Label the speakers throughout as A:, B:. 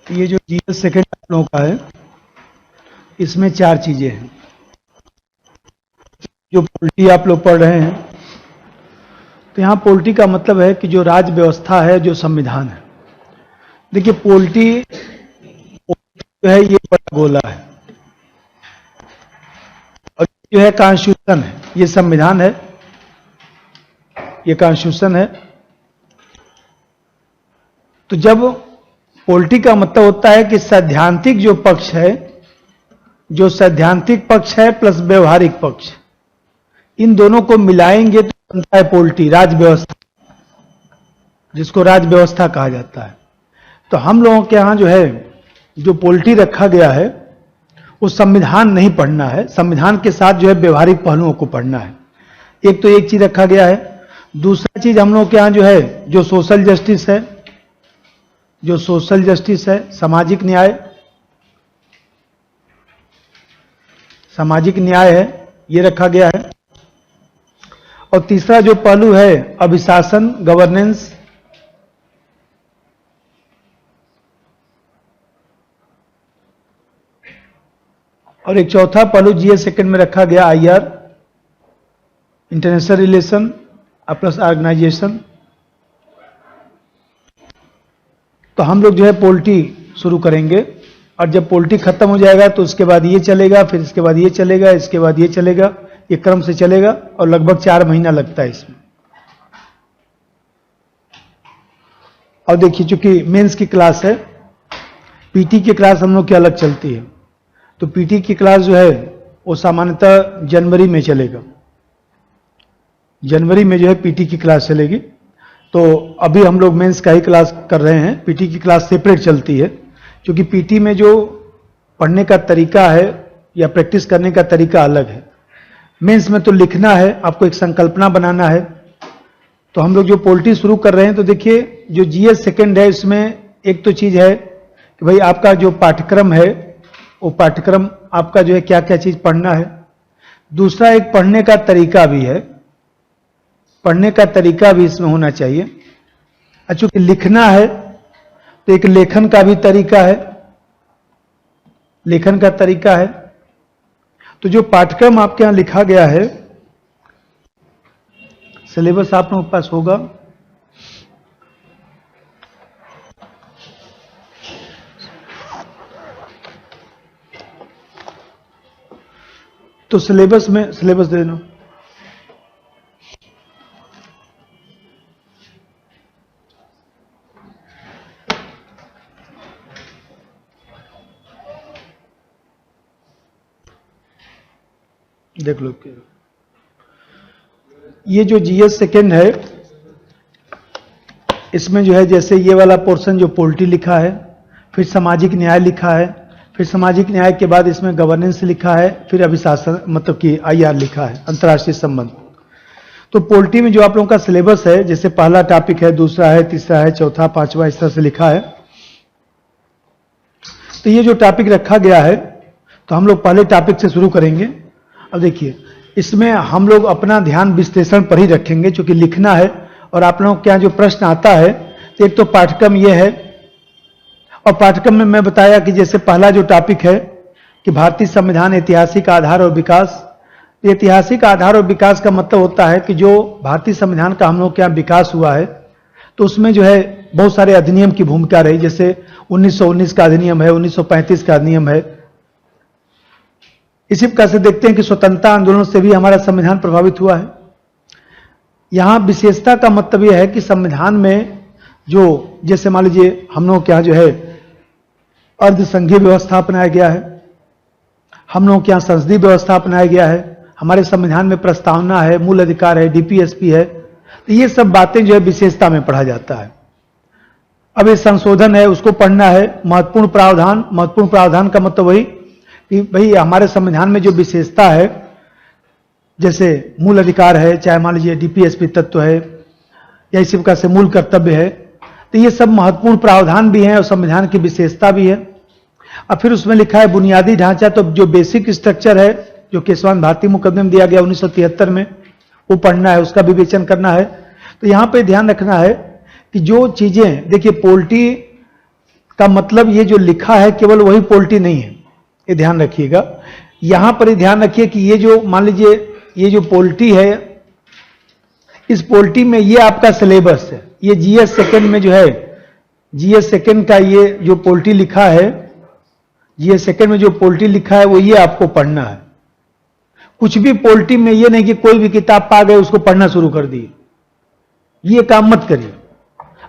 A: ये जो GS second आप लोगों का है, इसमें 4 चीजें हैं। जो पॉलिटी आप लोग पढ़ रहे हैं, तो यहाँ पॉलिटी का मतलब है कि जो राज्य व्यवस्था है, जो संविधान है। देखिए पॉलिटी जो है ये बड़ा गोला है, और जो है कॉन्स्टिट्यूशन है, ये संविधान है, ये कॉन्स्टिट्यूशन है। तो जब पॉलिटी का मतलब होता है कि सैद्धांतिक जो पक्ष है, जो सैद्धांतिक पक्ष है प्लस व्यवहारिक पक्ष, इन दोनों को मिलाएंगे तो बनता है पॉलिटी, राज्य व्यवस्था, जिसको राज्य व्यवस्था कहा जाता है। तो हम लोगों के यहाँ जो है, जो पॉलिटी रखा गया है, वो संविधान नहीं पढ़ना है, संविधान के साथ जो है व्यवहारिक पहलुओं को पढ़ना है। एक तो एक चीज रखा गया है। दूसरा चीज हम लोग के यहाँ जो है, जो सोशल जस्टिस है, जो सोशल जस्टिस है, सामाजिक न्याय, सामाजिक न्याय है, ये रखा गया है। और तीसरा जो पहलू है, अभिशासन, गवर्नेंस। और एक चौथा पहलू जीएस सेकंड में रखा गया, IR, international relation plus organisation. तो हम लोग जो है पॉलिटी शुरू करेंगे, और जब पॉलिटी खत्म हो जाएगा तो उसके बाद ये चलेगा, फिर इसके बाद ये चलेगा, इसके बाद ये चलेगा, ये क्रम से चलेगा, और लगभग 4 महीना लगता है इसमें। और देखिए चूंकि मेंस की क्लास है, पीटी की क्लास हम लोग की अलग चलती है, तो पीटी की क्लास जो है वो सामान्यतः जनवरी में चलेगा, जनवरी में जो है पीटी की क्लास चलेगी। तो अभी हम लोग मेंस का ही क्लास कर रहे हैं, पीटी की क्लास सेपरेट चलती है, क्योंकि पीटी में जो पढ़ने का तरीका है या प्रैक्टिस करने का तरीका अलग है। मेंस में तो लिखना है, आपको एक संकल्पना बनाना है। तो हम लोग जो पॉलिटी शुरू कर रहे हैं, तो देखिए जो जीएस सेकंड है, इसमें एक तो चीज है कि भाई आपका जो पाठ्यक्रम है, वो पाठ्यक्रम आपका जो है क्या क्या चीज पढ़ना है। दूसरा एक पढ़ने का तरीका भी है, पढ़ने का तरीका भी इसमें होना चाहिए। चूंकि लिखना है तो एक लेखन का भी तरीका है, लेखन का तरीका है। तो जो पाठ्यक्रम आपके यहां लिखा गया है, सिलेबस आप लोगों के पास होगा, तो सिलेबस में सिलेबस दे देना। देख लो, ये जो जीएस सेकंड है, इसमें जो है जैसे ये वाला पोर्शन जो पॉलिटी लिखा है, फिर सामाजिक न्याय लिखा है, फिर सामाजिक न्याय के बाद इसमें गवर्नेंस लिखा है, फिर अभिशासन मतलब कि आईआर लिखा है, अंतर्राष्ट्रीय संबंध। तो पॉलिटी में जो आप लोगों का सिलेबस है, जैसे पहला टॉपिक है, दूसरा है, तीसरा है, चौथा, पांचवा, इस तरह से लिखा है। तो ये जो टॉपिक रखा गया है, तो हम लोग पहले टॉपिक से शुरू करेंगे। अब देखिए इसमें हम लोग अपना ध्यान विश्लेषण पर ही रखेंगे, क्योंकि लिखना है। और आप लोगों के यहाँ जो प्रश्न आता है, तो एक तो पाठ्यक्रम ये है, और पाठ्यक्रम में मैं बताया कि जैसे पहला जो टॉपिक है कि भारतीय संविधान ऐतिहासिक आधार और विकास। ऐतिहासिक आधार और विकास का मतलब होता है कि जो भारतीय संविधान का हम लोग के यहाँ विकास हुआ है, तो उसमें जो है बहुत सारे अधिनियम की भूमिका रही। जैसे 1919 का अधिनियम है, 1935 का अधिनियम है। इसी प्रकार से देखते हैं कि स्वतंत्रता आंदोलन से भी हमारा संविधान प्रभावित हुआ है। यहां विशेषता का मतलब यह है कि संविधान में जो, जैसे मान लीजिए हम लोग के यहाँ जो है अर्धसंघीय व्यवस्था अपनाया गया है, हम लोग के यहाँ संसदीय व्यवस्था अपनाया गया है, हमारे संविधान में प्रस्तावना है, मूल अधिकार है, डीपीएसपी है। तो ये सब बातें जो है विशेषता में पढ़ा जाता है। अब ये संशोधन है, उसको पढ़ना है। महत्वपूर्ण प्रावधान, महत्वपूर्ण प्रावधान का मतलब वही कि भाई हमारे संविधान में जो विशेषता है, जैसे मूल अधिकार है, चाहे मान लीजिए डीपीएसपी तत्व है, या इसी प्रकार से मूल कर्तव्य है, तो ये सब महत्वपूर्ण प्रावधान भी हैं और संविधान की विशेषता भी है। और फिर उसमें लिखा है बुनियादी ढांचा, तो जो बेसिक स्ट्रक्चर है, जो केशवान भारती मुकदमे में दिया गया 1973 में, वो पढ़ना है, उसका विवेचन करना है। तो यहां पे ध्यान रखना है कि जो चीजें, देखिए पॉलिटी का मतलब ये जो लिखा है केवल वही पोलिटी नहीं है, ये ध्यान रखिएगा। यहां पर ये ध्यान रखिए कि ये जो मान लीजिए ये जो पोलिटी है, इस पोलिटी में ये आपका सिलेबस है। ये जीएस सेकंड में जो है, जीएस सेकंड का ये जो पोलिटी लिखा है, जीएस सेकंड में जो पोलिटी लिखा है वो ये आपको पढ़ना है। कुछ भी पोलिटी में ये नहीं कि कोई भी किताब पा गए उसको पढ़ना शुरू कर दिए, ये काम मत करिए।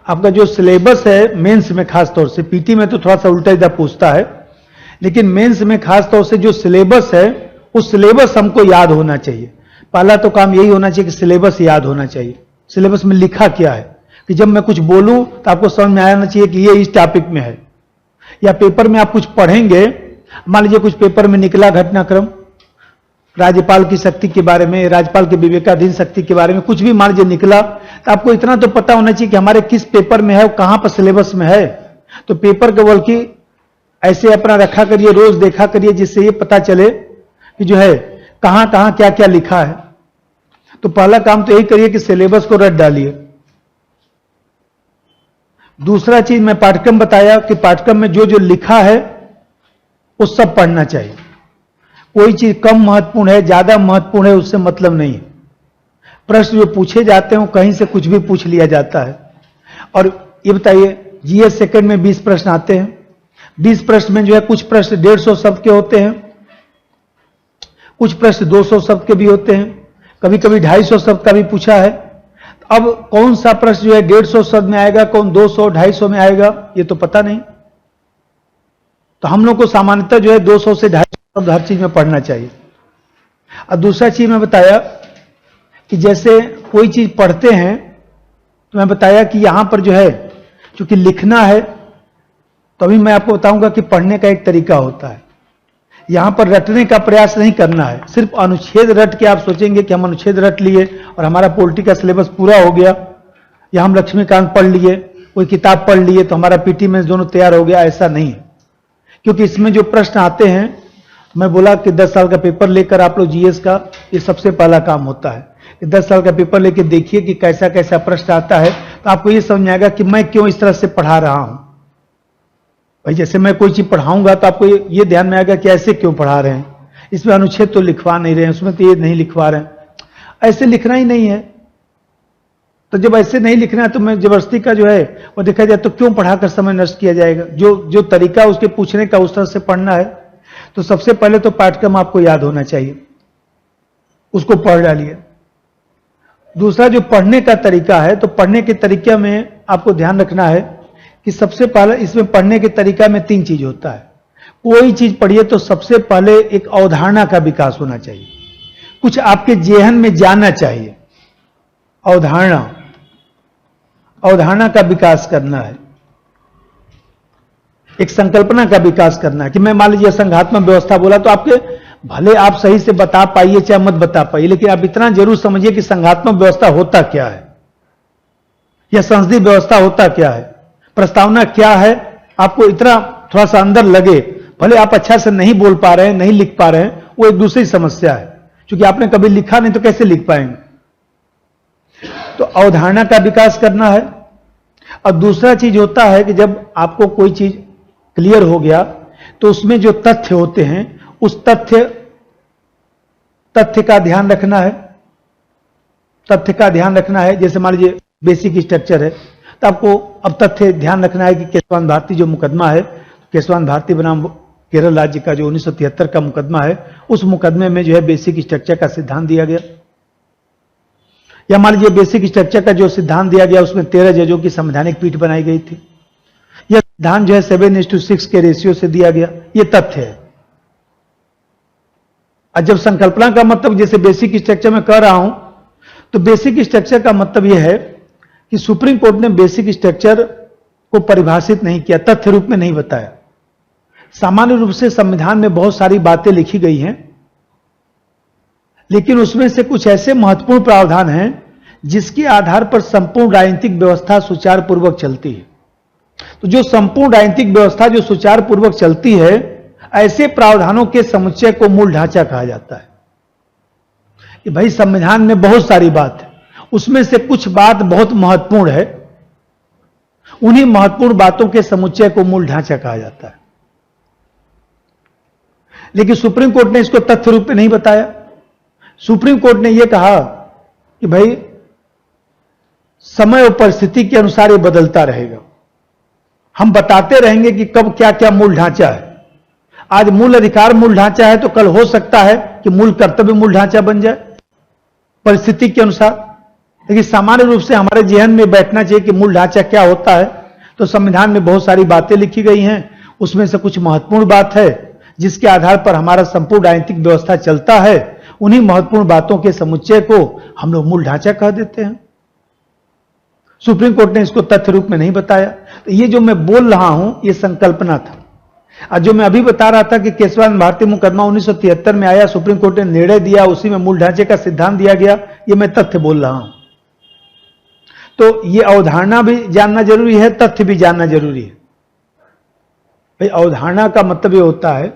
A: आपका जो सिलेबस है मेंस में, खास तौर से पीटी में तो थोड़ा सा उल्टा सीधा पूछता है, लेकिन मेंस में खास तौर से जो सिलेबस है उस सिलेबस हमको याद होना चाहिए। पहला तो काम यही होना चाहिए कि सिलेबस याद होना चाहिए। सिलेबस में लिखा क्या है कि जब मैं कुछ बोलूं तो आपको समझ में आना चाहिए कि ये इस टॉपिक में है। या पेपर में आप कुछ पढ़ेंगे, मान लीजिए कुछ पेपर में निकला घटनाक्रम राज्यपाल की शक्ति के बारे में, राज्यपाल के विवेकाधीन शक्ति के बारे में, कुछ भी मान लीजिए निकला, तो आपको इतना तो पता होना चाहिए कि हमारे किस पेपर में है और कहां पर सिलेबस में है। तो पेपर के बल्कि ऐसे अपना रखा करिए, रोज देखा करिए, जिससे ये पता चले कि जो है कहां कहां क्या क्या लिखा है। तो पहला काम तो यही करिए कि सिलेबस को रट डालिए। दूसरा चीज मैं पाठ्यक्रम बताया कि पाठ्यक्रम में जो जो लिखा है वो सब पढ़ना चाहिए। कोई चीज कम महत्वपूर्ण है, ज्यादा महत्वपूर्ण है, उससे मतलब नहीं है। प्रश्न जो पूछे जाते हैं कहीं से कुछ भी पूछ लिया जाता है। और ये बताइए, जीएस सेकंड में 20 प्रश्न आते हैं। 20 प्रश्न में जो है कुछ प्रश्न 150 शब्द के होते हैं, कुछ प्रश्न 200 शब्द के भी होते हैं, कभी कभी 250 शब्द का भी पूछा है। अब कौन सा प्रश्न जो है 150 शब्द में आएगा, कौन 200 250 में आएगा, ये तो पता नहीं। तो हम लोग को सामान्यतः जो है 200 से 250 शब्द हर चीज में पढ़ना चाहिए। और दूसरा चीज मैं बताया कि जैसे कोई चीज पढ़ते हैं तो मैं बताया कि यहां पर जो है चूंकि लिखना है, तो अभी मैं आपको बताऊंगा कि पढ़ने का एक तरीका होता है। यहां पर रटने का प्रयास नहीं करना है। सिर्फ अनुच्छेद रट के आप सोचेंगे कि हम अनुच्छेद रट लिए और हमारा पॉलिटी का सिलेबस पूरा हो गया, या हम लक्ष्मीकांत पढ़ लिए, कोई किताब पढ़ लिए तो हमारा पीटी में दोनों तैयार हो गया, ऐसा नहीं है। क्योंकि इसमें जो प्रश्न आते हैं, मैं बोला कि 10 साल का पेपर लेकर आप लोग जीएस का, ये सबसे पहला काम होता है कि 10 साल का पेपर लेकर देखिए कि कैसा कैसा प्रश्न आता है, तो आपको ये समझ आएगा कि मैं क्यों इस तरह से पढ़ा रहा हूं। भाई जैसे मैं कोई चीज पढ़ाऊंगा तो आपको ये ध्यान में आएगा कि ऐसे क्यों पढ़ा रहे हैं, इसमें अनुच्छेद तो लिखवा नहीं रहे हैं, उसमें तो ये नहीं लिखवा रहे हैं, ऐसे लिखना ही नहीं है। तो जब ऐसे नहीं लिखना है तो मैं जबरदस्ती का जो है वो देखा जाए तो क्यों पढ़ाकर समय नष्ट किया जाएगा। जो तरीका उसके पूछने का उस तरह से पढ़ना है। तो सबसे पहले तो पाठ्यक्रम आपको याद होना चाहिए, उसको पढ़ डालिए। दूसरा जो पढ़ने का तरीका है, तो पढ़ने के तरीके में आपको ध्यान रखना है कि सबसे पहले इसमें पढ़ने के तरीका में 3 चीज होता है। कोई चीज पढ़िए तो सबसे पहले एक अवधारणा का विकास होना चाहिए, कुछ आपके जेहन में जाना चाहिए। अवधारणा का विकास करना है, एक संकल्पना का विकास करना है कि मैं मान लीजिए संघात्मक व्यवस्था बोला तो आपके भले आप सही से बता पाइए चाहे मत बता पाइए, लेकिन आप इतना जरूर समझिए कि संघात्मक व्यवस्था होता क्या है, या संसदीय व्यवस्था होता क्या है, प्रस्तावना क्या है। आपको इतना थोड़ा सा अंदर लगे, भले आप अच्छा से नहीं बोल पा रहे हैं, नहीं लिख पा रहे हैं, वो एक दूसरी समस्या है, क्योंकि आपने कभी लिखा नहीं तो कैसे लिख पाएंगे। तो अवधारणा का विकास करना है। और दूसरा चीज होता है कि जब आपको कोई चीज क्लियर हो गया तो उसमें जो तथ्य होते हैं उस तथ्य का ध्यान रखना है। तथ्य का ध्यान रखना है, जैसे मान लीजिए बेसिक स्ट्रक्चर है तो आपको अब तथ्य ध्यान रखना है कि केशवानंद भारती जो मुकदमा है, केशवानंद भारती बनाम केरल राज्य का जो 1973 का मुकदमा है, उस मुकदमे में जो है बेसिक स्ट्रक्चर का सिद्धांत दिया गया। या मान लीजिए बेसिक स्ट्रक्चर का जो सिद्धांत दिया गया उसमें 13 जजों की संवैधानिक पीठ बनाई गई थी। यह सिद्धांत जो है 7:6 के रेशियो से दिया गया, यह तथ्य है। और जब संकल्पना का मतलब जैसे बेसिक स्ट्रक्चर में कह रहा हूं, तो बेसिक स्ट्रक्चर का मतलब यह है कि सुप्रीम कोर्ट ने बेसिक स्ट्रक्चर को परिभाषित नहीं किया, तथ्य रूप में नहीं बताया। सामान्य रूप से संविधान में बहुत सारी बातें लिखी गई हैं, लेकिन उसमें से कुछ ऐसे महत्वपूर्ण प्रावधान हैं जिसके आधार पर संपूर्ण राजनीतिक व्यवस्था सुचारुपूर्वक चलती है। तो जो संपूर्ण राजनीतिक व्यवस्था जो सुचारुपूर्वक चलती है, ऐसे प्रावधानों के समुच्चय को मूल ढांचा कहा जाता है। कि भाई संविधान में बहुत सारी बात है, उसमें से कुछ बात बहुत महत्वपूर्ण है, उन्हीं महत्वपूर्ण बातों के समुच्चय को मूल ढांचा कहा जाता है। लेकिन सुप्रीम कोर्ट ने इसको तथ्य रूप में नहीं बताया। सुप्रीम कोर्ट ने यह कहा कि भाई समय और परिस्थिति के अनुसार यह बदलता रहेगा, हम बताते रहेंगे कि कब क्या क्या मूल ढांचा है। आज मूल अधिकार मूल ढांचा है तो कल हो सकता है कि मूल कर्तव्य मूल ढांचा बन जाए परिस्थिति के अनुसार। लेकिन सामान्य रूप से हमारे जहन में बैठना चाहिए कि मूल ढांचा क्या होता है। तो संविधान में बहुत सारी बातें लिखी गई हैं, उसमें से कुछ महत्वपूर्ण बात है जिसके आधार पर हमारा संपूर्ण राजनीतिक व्यवस्था चलता है। उन्हीं महत्वपूर्ण बातों के समुच्चय को हम लोग मूल ढांचा कह देते हैं। सुप्रीम कोर्ट ने इसको तथ्य रूप में नहीं बताया। तो ये जो मैं बोल रहा हूं ये संकल्पना था। और जो मैं अभी बता रहा था कि केशवानंद भारती मुकदमा 1973 में आया, सुप्रीम कोर्ट ने निर्णय दिया, उसी में मूल ढांचे का सिद्धांत दिया गया, ये मैं तथ्य बोल रहा हूं। तो ये अवधारणा भी जानना जरूरी है, तथ्य भी जानना जरूरी है। भाई अवधारणा का मतलब ये होता है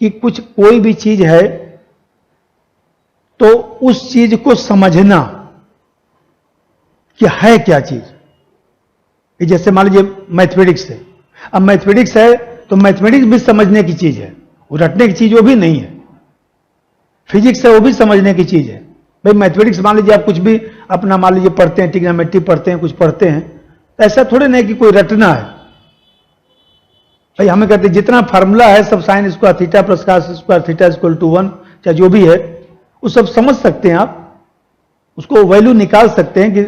A: कि कोई भी चीज है तो उस चीज को समझना कि है क्या चीज। जैसे मान लीजिए मैथमेटिक्स है, अब मैथमेटिक्स है तो मैथमेटिक्स भी समझने की चीज है, वो रटने की चीज वो भी नहीं है। फिजिक्स है वो भी समझने की चीज है। भाई मैथमेटिक्स मान लीजिए आप कुछ भी अपना मान लीजिए पढ़ते हैं, ट्रिग्नोमेट्री पढ़ते हैं, कुछ पढ़ते हैं, तो ऐसा थोड़े नहीं कि कोई रटना है। भाई हमें कहते हैं जितना फार्मूला है सब sine square theta plus cos square theta equal to 1 चाहे जो भी है वो सब समझ सकते हैं आप, उसको वैल्यू निकाल सकते हैं कि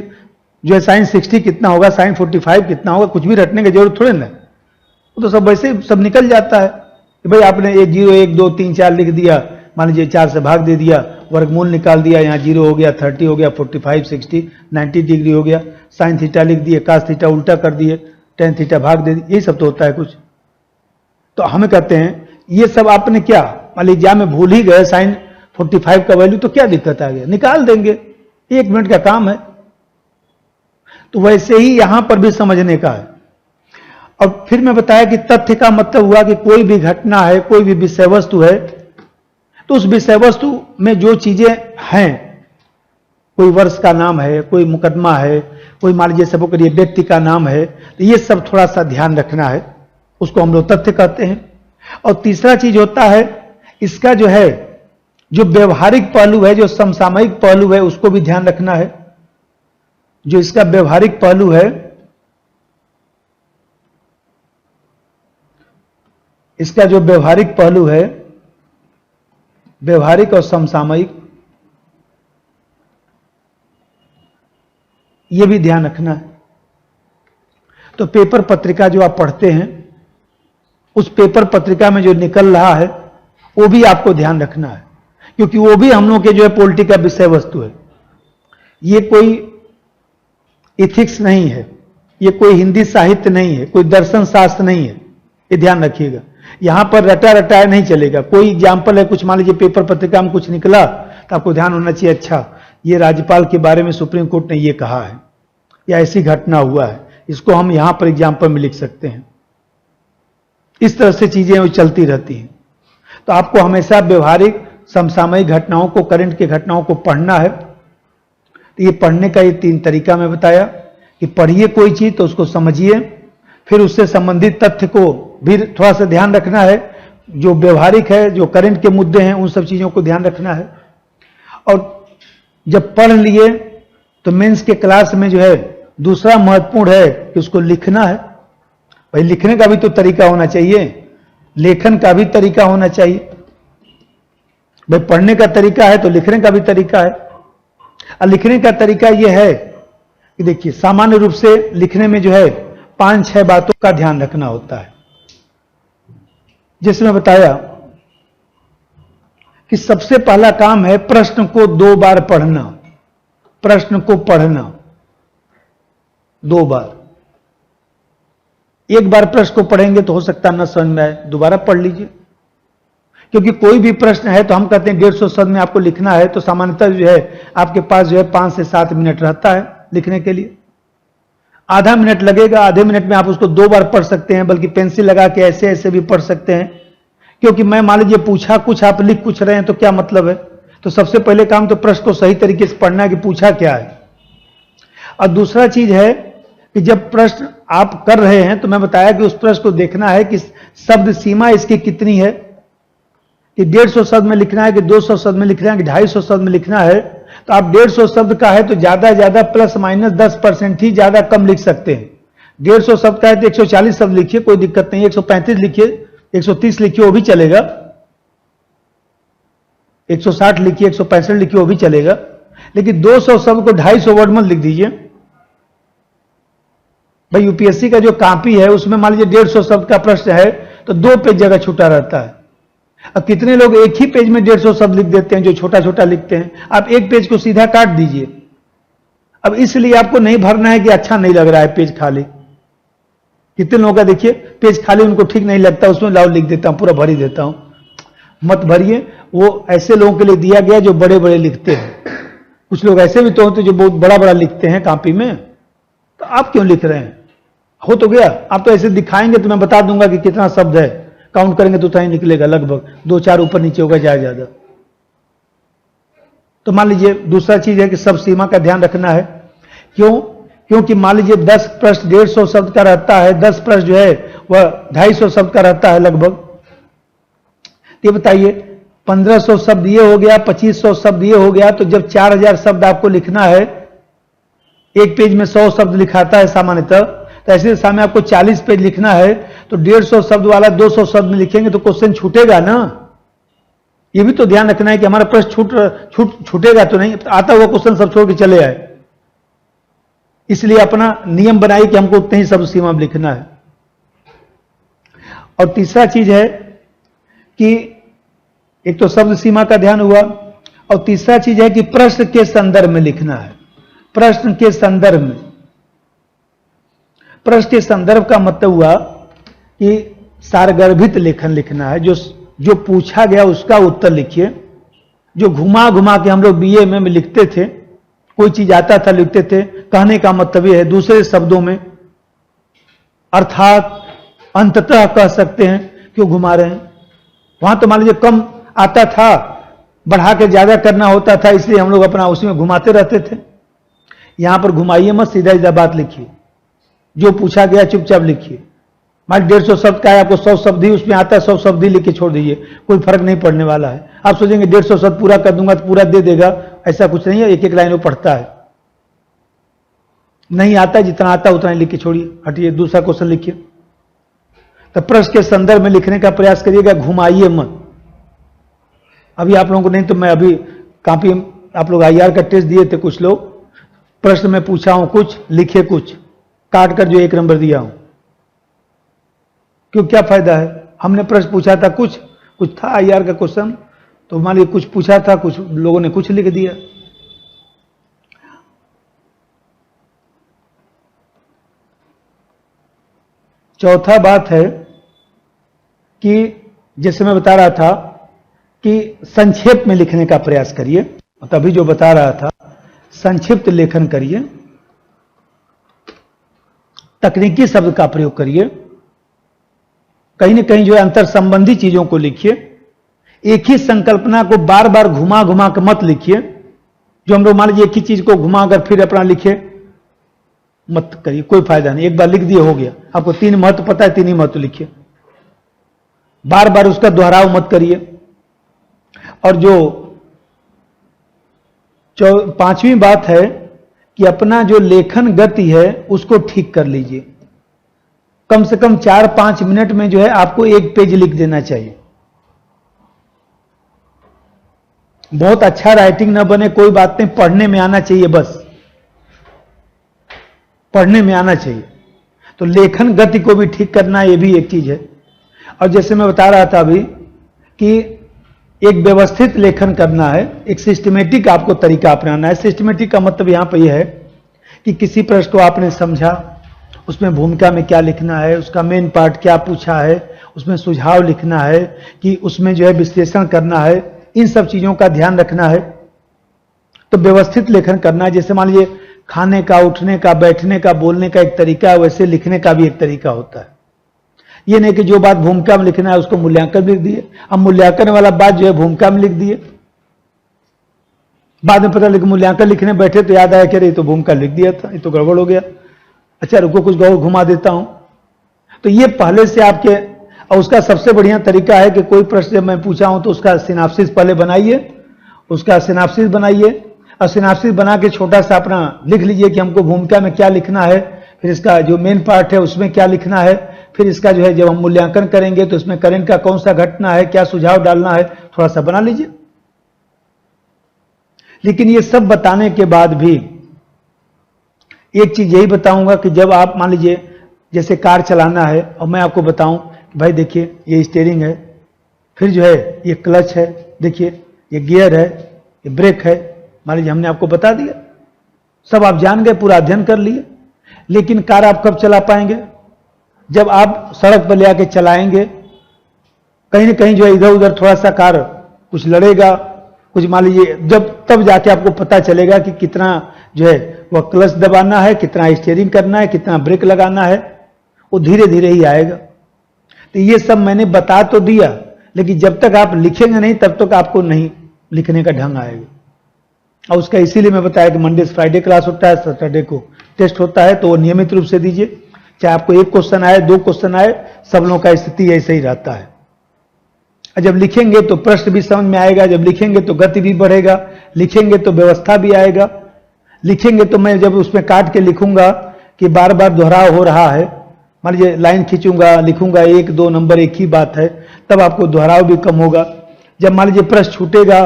A: जो है साइन 60 कितना होगा, साइन 45 कितना होगा, कुछ भी रटने की जरूरत थोड़े ना। वो तो सब वैसे सब निकल जाता है कि भाई आपने 1 0 1 2 3 4 लिख दिया, मान लीजिए 4 से भाग दे दिया, वर्गमूल निकाल दिया, यहाँ 0 हो गया, 30 हो गया, 45 60 90 डिग्री हो गया, साइन थीटा लिख दिए, कास थीटा उल्टा कर दिए, टेन थीटा भाग दे दिए, यही सब तो होता है कुछ। तो हमें कहते हैं ये सब आपने क्या मान लीजिए एग्जाम में भूल ही गए साइन 45 का वैल्यू, तो क्या दिक्कत आ गया, निकाल देंगे, 1 मिनट का काम है। तो वैसे ही यहां पर भी समझने का है। और फिर मैं बताया कि तथ्य का मतलब हुआ कि कोई भी घटना है, कोई भी विषय वस्तु है, तो उस विषय वस्तु में जो चीजें हैं, कोई वर्ष का नाम है, कोई मुकदमा है, कोई मान लीजिए सब करिए व्यक्ति का नाम है, तो ये सब थोड़ा सा ध्यान रखना है, उसको हम लोग तथ्य कहते हैं। और तीसरा चीज होता है इसका जो है जो व्यवहारिक पहलू है, जो समसामयिक पहलू है, उसको भी ध्यान रखना है। जो इसका व्यवहारिक पहलू है, इसका जो व्यवहारिक पहलू है, व्यवहारिक और समसामयिक, यह भी ध्यान रखना है। तो पेपर पत्रिका जो आप पढ़ते हैं, उस पेपर पत्रिका में जो निकल रहा है वो भी आपको ध्यान रखना है, क्योंकि वो भी हम लोग के जो है पॉलिटी का विषय वस्तु है। ये कोई इथिक्स नहीं है, ये कोई हिंदी साहित्य नहीं है, कोई दर्शन शास्त्र नहीं है, ये ध्यान रखिएगा। यहां पर रटा रटाया नहीं चलेगा। कोई एग्जाम्पल है, कुछ मान लीजिए पेपर पत्रिका में कुछ निकला, तो आपको ध्यान होना चाहिए, अच्छा ये राज्यपाल के बारे में सुप्रीम कोर्ट ने ये कहा है या ऐसी घटना हुआ है, इसको हम यहां पर एग्जाम्पल में लिख सकते हैं। इस तरह से चीजें वो चलती रहती हैं। तो आपको हमेशा व्यवहारिक समसामयिक घटनाओं को, करंट की घटनाओं को पढ़ना है। तो ये पढ़ने का ये 3 तरीका मैं बताया कि पढ़िए कोई चीज तो उसको समझिए, फिर उससे संबंधित तथ्य को भी थोड़ा सा ध्यान रखना है, जो व्यवहारिक है, जो करंट के मुद्दे हैं, उन सब चीजों को ध्यान रखना है। और जब पढ़ लिए तो मेंस के क्लास में जो है दूसरा महत्वपूर्ण है कि उसको लिखना है। भाई लिखने का भी तो तरीका होना चाहिए, लेखन का भी तरीका होना चाहिए। भाई पढ़ने का तरीका है तो लिखने का भी तरीका है। और लिखने का तरीका यह है कि देखिए सामान्य रूप से लिखने में जो है 5-6 बातों का ध्यान रखना होता है। जिसमें बताया कि सबसे पहला काम है प्रश्न को 2 बार पढ़ना। प्रश्न को पढ़ना 2 बार। एक बार प्रश्न को पढ़ेंगे तो हो सकता है न समझ में आए, दोबारा पढ़ लीजिए। क्योंकि कोई भी प्रश्न है तो हम कहते हैं 150 शब्द में आपको लिखना है, तो सामान्यतः जो है आपके पास जो है 5 से 7 मिनट रहता है लिखने के लिए। आधा मिनट लगेगा, आधे मिनट में आप उसको 2 बार पढ़ सकते हैं, बल्कि पेंसिल लगा के ऐसे ऐसे भी पढ़ सकते हैं। क्योंकि मैं मान लीजिए पूछा कुछ, आप लिख कुछ रहे हैं, तो क्या मतलब है। तो सबसे पहले काम तो प्रश्न को सही तरीके से पढ़ना कि पूछा क्या है। और दूसरा चीज है कि जब प्रश्न आप कर रहे हैं तो मैं बताया कि उस प्रश्न को देखना है कि शब्द सीमा इसकी कितनी है, कि 150 शब्द में लिखना है कि 200 शब्द में लिखना है कि 250 शब्द में लिखना है। तो आप 150 शब्द का है तो ज्यादा प्लस माइनस 10% ही, ज्यादा कम लिख सकते हैं। 150 शब्द का है तो 140 शब्द लिखिए, कोई दिक्कत नहीं। 135 लिखिए, 130 लिखिए, वो भी चलेगा। 160 लिखिए, 165 लिखिए, वो भी चलेगा। लेकिन 200 शब्द को 250 वर्ड मत लिख दीजिए भाई। यूपीएससी का जो कॉपी है उसमें मान लीजिए 150 शब्द का प्रश्न है तो 2 पेज जगह छूटा रहता है। अब कितने लोग एक ही पेज में 150 शब्द लिख देते हैं, जो छोटा छोटा लिखते हैं। आप एक पेज को सीधा काट दीजिए। अब इसलिए आपको नहीं भरना है कि अच्छा नहीं लग रहा है पेज खाली। कितने लोगों का देखिए पेज खाली उनको ठीक नहीं लगता, उसमें लाओ लिख देता हूं, पूरा भर ही देता हूं। मत भरिए, वो ऐसे लोगों के लिए दिया गया जो बड़े बड़े लिखते हैं। कुछ लोग ऐसे भी तो होते जो बहुत बड़ा बड़ा लिखते हैं कॉपी में, तो आप क्यों लिख रहे हैं? हो तो गया। आप तो ऐसे दिखाएंगे तो मैं बता दूंगा कि कितना शब्द है, काउंट करेंगे तो उतना ही निकलेगा, लगभग 2-4 ऊपर नीचे होगा ज्यादा। तो मान लीजिए दूसरा चीज है कि शब्द सीमा का ध्यान रखना है। क्योंकि मान लीजिए 10 प्रश्न 150 शब्द का रहता है, 10 प्रश्न जो है वह 250 शब्द का रहता है लगभग। ये बताइए 1500 शब्द ये हो गया, 2500 शब्द ये हो गया, तो जब 4000 शब्द आपको लिखना है, एक पेज में 100 शब्द लिखाता है सामान्यतः, तो ऐसे सामने आपको 40 पेज लिखना है, तो 150 शब्द वाला 200 शब्द में लिखेंगे तो क्वेश्चन छूटेगा ना। ये भी तो ध्यान रखना है कि हमारा प्रश्न छूटेगा तो नहीं, आता हुआ क्वेश्चन सब छोड़ के चले आए। इसलिए अपना नियम बनाइए कि हमको उतने ही शब्द सीमा में लिखना है। और तीसरा चीज है कि एक तो शब्द सीमा का ध्यान हुआ, और तीसरा चीज है कि प्रश्न के संदर्भ में लिखना है। प्रश्न के संदर्भ में, प्रश्न के संदर्भ का मतलब हुआ कि सारगर्भित लेखन लिखना है। जो पूछा गया उसका उत्तर लिखिए। जो घुमा घुमा के हम लोग बीए में लिखते थे, कोई चीज आता था लिखते थे, कहने का मतलब यह है दूसरे शब्दों में, अर्थात अंततः कह सकते हैं, क्यों घुमा रहे हैं? वहां तो मान लीजिए कम आता था, बढ़ा के ज्यादा करना होता था, इसलिए हम लोग अपना उसी में घुमाते रहते थे। यहां पर घुमाइए मत, सीधा सीधा बात लिखिए। जो पूछा गया चुपचाप लिखिए। मान 150 शब्द का है, आपको 100 शब्द ही उसमें आता है, 100 शब्द ही लिख के छोड़ दीजिए, कोई फर्क नहीं पड़ने वाला है। आप सोचेंगे 150 शब्द पूरा कर दूंगा तो पूरा दे देगा, ऐसा कुछ नहीं है। एक एक लाइन वो पढ़ता है, नहीं आता है, जितना आता है उतना ही लिख के छोड़िए, हटिए, दूसरा क्वेश्चन लिखिए। तो प्रश्न के संदर्भ में लिखने का प्रयास करिएगा, घुमाइए मत। अभी आप लोगों को नहीं तो मैं अभी काफी, आप लोग आईआर का टेस्ट दिए थे, कुछ लोग प्रश्न में पूछा हूं कुछ, लिखे कुछ, काट कर जो 1 नंबर दिया हूं। क्यों, क्या फायदा है? हमने प्रश्न पूछा था कुछ था आईआर का क्वेश्चन, तो मान लीजिए कुछ पूछा था, कुछ लोगों ने कुछ लिख दिया। चौथा बात है कि जैसे मैं बता रहा था कि संक्षेप में लिखने का प्रयास करिए। तभी जो बता रहा था, संक्षिप्त लेखन करिए, तकनीकी शब्द का प्रयोग करिए, कहीं न कहीं जो है अंतर संबंधी चीजों को लिखिए। एक ही संकल्पना को बार बार घुमा घुमा कर मत लिखिए। जो हम लोग मान लीजिए एक ही चीज को घुमा कर फिर अपना लिखे मत करिए, कोई फायदा नहीं। एक बार लिख दिए हो गया। आपको 3 महत्व पता है, 3 ही महत्व लिखिए, बार बार उसका दोहराव मत करिए। और जो 5वीं बात है कि अपना जो लेखन गति है उसको ठीक कर लीजिए। कम से कम 4-5 मिनट में जो है आपको 1 पेज लिख देना चाहिए। बहुत अच्छा राइटिंग ना बने कोई बात नहीं, पढ़ने में आना चाहिए, बस पढ़ने में आना चाहिए। तो लेखन गति को भी ठीक करना, ये भी एक चीज है। और जैसे मैं बता रहा था अभी कि एक व्यवस्थित लेखन करना है, एक सिस्टमेटिक आपको तरीका अपनाना है। सिस्टमेटिक का मतलब यहां पर यह है कि किसी प्रश्न को आपने समझा, उसमें भूमिका में क्या लिखना है, उसका मेन पार्ट क्या पूछा है, उसमें सुझाव लिखना है, कि उसमें जो है विश्लेषण करना है, इन सब चीजों का ध्यान रखना है। तो व्यवस्थित लेखन करना है। जैसे मान लीजिए खाने का, उठने का, बैठने का, बोलने का एक तरीका है, वैसे लिखने का भी एक तरीका होता है। ये नहीं कि जो बात भूमिका में लिखना है उसको मूल्यांकन लिख दिए। अब मूल्यांकन वाला बात जो है भूमिका में लिख दिए, बाद में पता लगे मूल्यांकन लिखने बैठे तो याद आया कि अरे ये तो भूमिका लिख दिया था, ये तो गड़बड़ हो गया। अच्छा रुको कुछ गौर घुमा देता हूं। तो ये पहले से आपके, और उसका सबसे बढ़िया तरीका है कि कोई प्रश्न जब मैं पूछा हूं तो उसका सिनाप्सिस पहले बनाइए, उसका सिनाप्सिस बनाइए और सिनाप्सिस बना के छोटा सा अपना लिख लीजिए कि हमको भूमिका में क्या लिखना है, फिर इसका जो मेन पार्ट है उसमें क्या लिखना है, फिर इसका जो है जब हम मूल्यांकन करेंगे तो इसमें करंट का कौन सा घटना है, क्या सुझाव डालना है, थोड़ा सा बना लीजिए। लेकिन ये सब बताने के बाद भी एक चीज यही बताऊंगा कि जब आप मान लीजिए जैसे कार चलाना है और मैं आपको बताऊं कि भाई देखिए ये स्टीयरिंग है, फिर जो है ये क्लच है, देखिए ये गियर है, ये ब्रेक है, मान लीजिए हमने आपको बता दिया, सब आप जान गए, पूरा अध्ययन कर लिए। लेकिन कार आप कब चला पाएंगे? जब आप सड़क पर ले आके चलाएंगे, कहीं ना कहीं जो है इधर उधर थोड़ा सा कार कुछ लड़ेगा, कुछ मान लीजिए, जब तब जाके आपको पता चलेगा कि कितना जो है वह क्लच दबाना है, कितना स्टीयरिंग करना है, कितना ब्रेक लगाना है, वो धीरे धीरे ही आएगा। तो ये सब मैंने बता तो दिया, लेकिन जब तक आप लिखेंगे नहीं तब तक आपको नहीं लिखने का ढंग आएगा। और उसका इसीलिए मैं बताया कि मंडे से फ्राइडे क्लास होता है, सैटरडे को टेस्ट होता है, तो वो नियमित रूप से दीजिए। चाहे आपको एक क्वेश्चन आए, 2 क्वेश्चन आए, सब लोगों का स्थिति ऐसे ही रहता है। जब लिखेंगे तो प्रश्न भी समझ में आएगा, जब लिखेंगे तो गति भी बढ़ेगा, लिखेंगे तो व्यवस्था भी आएगा। लिखेंगे तो मैं जब उसमें काट के लिखूंगा कि बार बार दोहराव हो रहा है, मान लीजिए लाइन खींचूंगा, लिखूंगा 1-2 नंबर एक ही बात है, तब आपको दोहराव भी कम होगा। जब मान लीजिए प्रश्न छूटेगा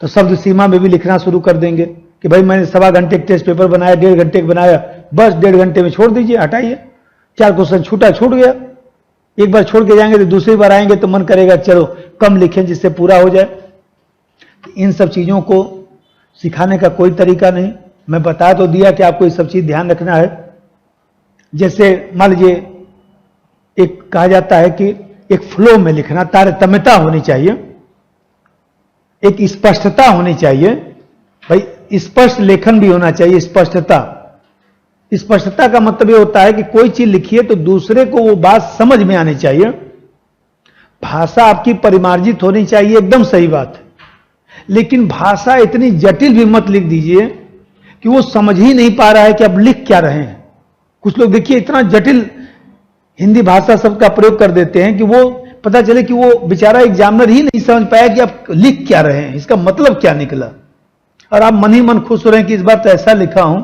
A: तो शब्द सीमा में भी लिखना शुरू कर देंगे कि भाई मैंने 1.25 घंटे का टेस्ट पेपर बनाया, 1.5 घंटे का बनाया, बस 1.5 घंटे में छोड़ दीजिए, हटाइए। 4 क्वेश्चन छूटा, छूट गया। एक बार छोड़ के जाएंगे तो दूसरी बार आएंगे तो मन करेगा चलो कम लिखें जिससे पूरा हो जाए। इन सब चीजों को सिखाने का कोई तरीका नहीं, मैं बता तो दिया कि आपको ये सब चीज ध्यान रखना है। जैसे मान लीजिए एक कहा जाता है कि एक फ्लो में लिखना, तारतम्यता होनी चाहिए, एक स्पष्टता होनी चाहिए। भाई स्पष्ट लेखन भी होना चाहिए, स्पष्टता। स्पष्टता का मतलब यह होता है कि कोई चीज लिखिए तो दूसरे को वो बात समझ में आनी चाहिए। भाषा आपकी परिमार्जित होनी चाहिए, एकदम सही बात है, लेकिन भाषा इतनी जटिल भी मत लिख दीजिए कि वो समझ ही नहीं पा रहा है कि आप लिख क्या रहे हैं। कुछ लोग देखिए इतना जटिल हिंदी भाषा शब्द का प्रयोग कर देते हैं कि वो पता चले कि वो बेचारा एग्जामिनर ही नहीं समझ पाया कि आप लिख क्या रहे हैं, इसका मतलब क्या निकला। और आप मन ही मन खुश हो रहे हैं कि इस बार तो ऐसा लिखा हूं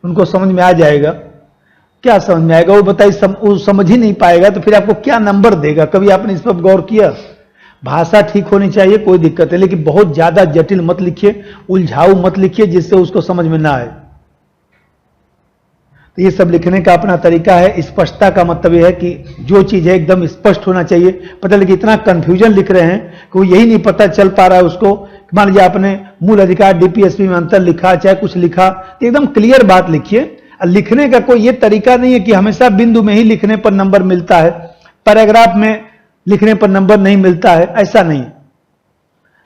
A: उनको समझ में आ जाएगा। क्या समझ में आएगा? वो बताइए, वो समझ ही नहीं पाएगा तो फिर आपको क्या नंबर देगा? कभी आपने इस पर गौर किया? भाषा ठीक होनी चाहिए, कोई दिक्कत है, लेकिन बहुत ज्यादा जटिल मत लिखिए, उलझाऊ मत लिखिए जिससे उसको समझ में ना आए। तो ये सब लिखने का अपना तरीका है। स्पष्टता का मतलब यह है कि जो चीज है एकदम स्पष्ट होना चाहिए। पता लगे इतना कंफ्यूजन लिख रहे हैं कि वो यही नहीं पता चल पा रहा है उसको। मान लीजिए आपने मूल अधिकार डीपीएसपी में अंतर लिखा, चाहे कुछ लिखा, तो एकदम क्लियर बात लिखिए। लिखने का कोई ये तरीका नहीं है कि हमेशा बिंदु में ही लिखने पर नंबर मिलता है, पैराग्राफ में लिखने पर नंबर नहीं मिलता है, ऐसा नहीं।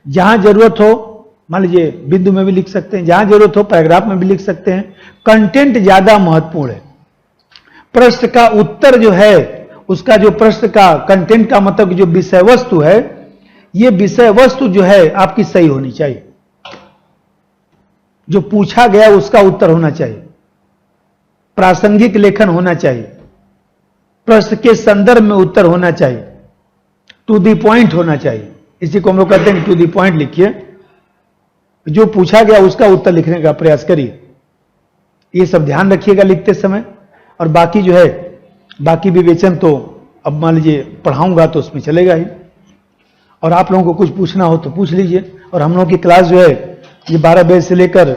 A: जहां जरूरत हो मान लीजिए बिंदु में भी लिख सकते हैं, जहां जरूरत हो पैराग्राफ में भी लिख सकते हैं। कंटेंट ज्यादा महत्वपूर्ण है। प्रश्न का उत्तर जो है, उसका जो प्रश्न का कंटेंट का मतलब जो विषय वस्तु है, ये विषय वस्तु जो है आपकी सही होनी चाहिए। जो पूछा गया उसका उत्तर होना चाहिए, प्रासंगिक लेखन होना चाहिए, प्रश्न के संदर्भ में उत्तर होना चाहिए, टू दी पॉइंट होना चाहिए। इसी को हम लोग कहते हैं टू दी पॉइंट लिखिए। जो पूछा गया उसका उत्तर लिखने का प्रयास करिए। ये सब ध्यान रखिएगा लिखते समय। और बाकी जो है, बाकी विवेचन तो अब मान लीजिए पढ़ाऊंगा तो उसमें चलेगा ही। और आप लोगों को कुछ पूछना हो तो पूछ लीजिए। और हम लोगों की क्लास जो है ये 12 बजे से लेकर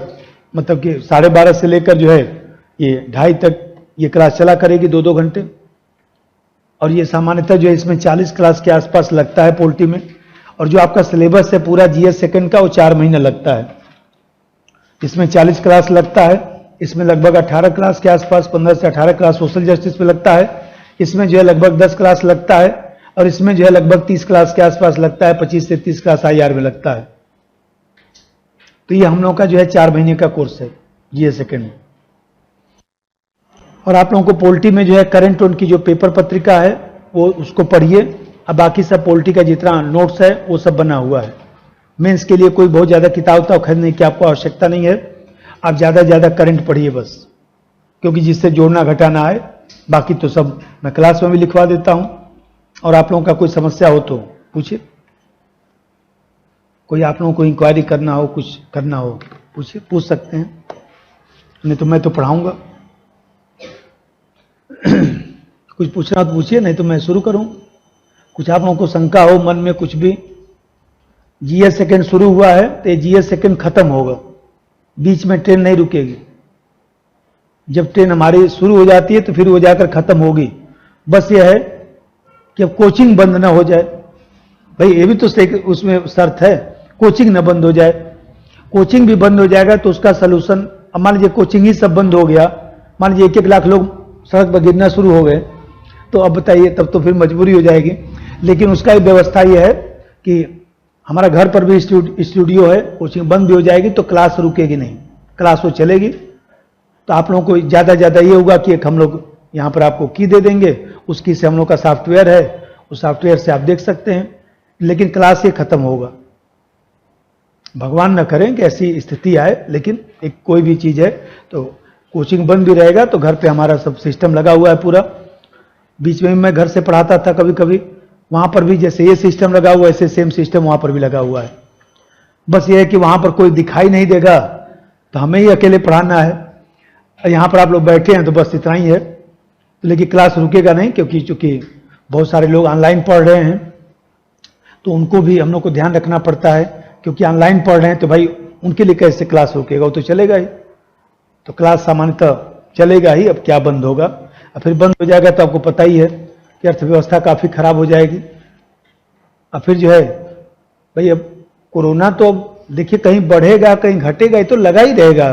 A: मतलब कि 12:30 से लेकर जो है ये 2:30 तक ये क्लास चला करेगी, 2-2 घंटे। और ये सामान्यतः जो है इसमें 40 क्लास के आसपास लगता है पोल्टी में। और जो आपका सिलेबस है पूरा जीएस सेकंड का, वो 4 महीने लगता है। इसमें 40 क्लास लगता है। इसमें लगभग 18 क्लास के आसपास, 15 से 18 क्लास सोशल जस्टिस पे लगता है। इसमें जो है लगभग 10 क्लास लगता है। और इसमें जो है लगभग 30 क्लास के आसपास लगता है, 25 से 30 क्लास आईआर में लगता है। तो ये हम लोगों का जो है 4 महीने का कोर्स है जीएस सेकंड में। और आप लोगों को पोल्टी में जो है करंट उनकी जो पेपर पत्रिका है वो उसको पढ़िए। अब बाकी सब पोल्टी का जितना नोट्स है वो सब बना हुआ है। मेंस के लिए कोई बहुत ज्यादा किताब खरीदने की आपको आवश्यकता नहीं है। आप ज्यादा से ज्यादा करंट पढ़िए बस, क्योंकि जिससे जोड़ना घटाना आए। बाकी तो सब मैं क्लास में भी लिखवा देता हूं, और आप लोगों का कोई समस्या हो तो पूछिए, कोई आप लोगों को इंक्वायरी करना हो, कुछ करना हो पूछिए, पूछ सकते हैं, नहीं तो मैं तो पढ़ाऊंगा। कुछ पूछना हो तो पूछिए, नहीं तो मैं शुरू करूं। कुछ आप लोगों को शंका हो मन में कुछ भी। जीएस सेकंड शुरू हुआ है तो ये जीएस सेकंड खत्म होगा, बीच में ट्रेन नहीं रुकेगी। जब ट्रेन हमारी शुरू हो जाती है तो फिर वो जाकर खत्म होगी। बस ये है कि अब कोचिंग बंद ना हो जाए। भाई ये भी तो उसमें शर्त है, कोचिंग ना बंद हो जाए। कोचिंग भी बंद हो जाएगा तो उसका सलूशन, अब मान लीजिए कोचिंग ही सब बंद हो गया, मान लीजिए 1-1 लाख लोग सड़क पर गिरना शुरू हो गए, तो अब बताइए, तब तो फिर मजबूरी हो जाएगी। लेकिन उसका एक व्यवस्था यह है कि हमारा घर पर भी स्टूडियो है, कोचिंग बंद भी हो जाएगी तो क्लास रुकेगी नहीं, क्लास वो चलेगी। तो आप लोगों को ज़्यादा ये होगा कि एक हम लोग यहाँ पर आपको की दे देंगे, उस की से हम लोग का सॉफ्टवेयर है, उस सॉफ्टवेयर से आप देख सकते हैं, लेकिन क्लास ये खत्म होगा। भगवान न करें कि ऐसी स्थिति आए, लेकिन एक कोई भी चीज़ है तो कोचिंग बंद भी रहेगा तो घर पे हमारा सब सिस्टम लगा हुआ है पूरा। बीच में मैं घर से पढ़ाता था कभी कभी, वहाँ पर भी जैसे ये सिस्टम लगा हुआ है ऐसे सेम सिस्टम वहाँ पर भी लगा हुआ है। बस ये है कि वहाँ पर कोई दिखाई नहीं देगा तो हमें ही अकेले पढ़ाना है। यहाँ पर आप लोग बैठे हैं तो बस इतना ही है, लेकिन क्लास रुकेगा नहीं, क्योंकि चूंकि बहुत सारे लोग ऑनलाइन पढ़ रहे हैं तो उनको भी हम लोग को ध्यान रखना पड़ता है, क्योंकि ऑनलाइन पढ़ रहे हैं तो भाई उनके लिए कैसे क्लास रुकेगा, वो तो चलेगा ही। तो क्लास सामान्यतः चलेगा ही, अब क्या बंद होगा। अब फिर बंद हो जाएगा तो आपको पता ही है कि अर्थव्यवस्था काफ़ी खराब हो जाएगी। अब फिर जो है भाई, अब कोरोना तो देखिए कहीं बढ़ेगा कहीं घटेगा, ये तो लगा ही रहेगा।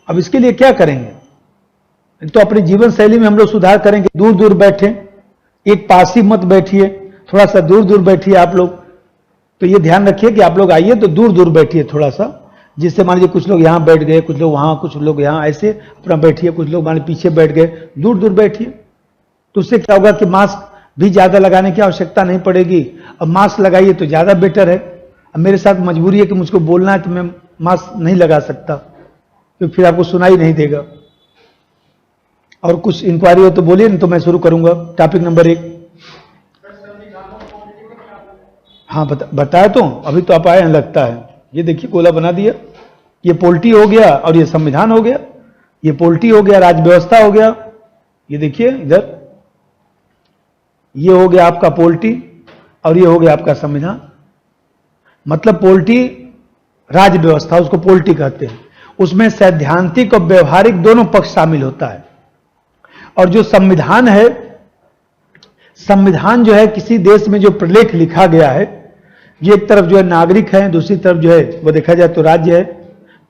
A: अब इसके लिए क्या करेंगे, तो अपनी जीवन शैली में हम लोग सुधार करेंगे। दूर दूर बैठें, एक पास ही मत बैठिए, थोड़ा सा दूर दूर बैठिए आप लोग। तो ये ध्यान रखिए कि आप लोग आइए तो दूर दूर बैठिए थोड़ा सा, जिससे मान लीजिए कुछ लोग यहाँ बैठ गए, कुछ लोग वहाँ, कुछ लोग यहाँ, ऐसे अपना बैठिए। कुछ लोग मान लीजिए पीछे बैठ गए, दूर दूर बैठिए। तो उससे क्या होगा कि मास्क भी ज़्यादा लगाने की आवश्यकता नहीं पड़ेगी। अब मास्क लगाइए तो ज़्यादा बेटर है। अब मेरे साथ मजबूरी है कि मुझको बोलना है तो मैं मास्क नहीं लगा सकता, क्योंकि फिर आपको सुनाई नहीं देगा। और कुछ इंक्वायरी हो तो बोलिए, नहीं तो मैं शुरू करूंगा। Topic number 1। हाँ बताया तो, अभी तो आप आए हैं लगता है। ये देखिए गोला बना दिया, ये पोल्टी हो गया और ये संविधान हो गया। ये पोल्टी हो गया, राज्य व्यवस्था हो गया। ये देखिए इधर, ये हो गया आपका पोल्टी और ये हो गया आपका संविधान। मतलब पोल्टी राज्य व्यवस्था, उसको पोल्टी कहते हैं। उसमें सैद्धांतिक और व्यवहारिक दोनों पक्ष शामिल होता है। और जो संविधान है, संविधान जो है किसी देश में जो प्रलेख लिखा गया है, जो एक तरफ जो है नागरिक है, दूसरी तरफ जो है वो देखा जाए तो राज्य है।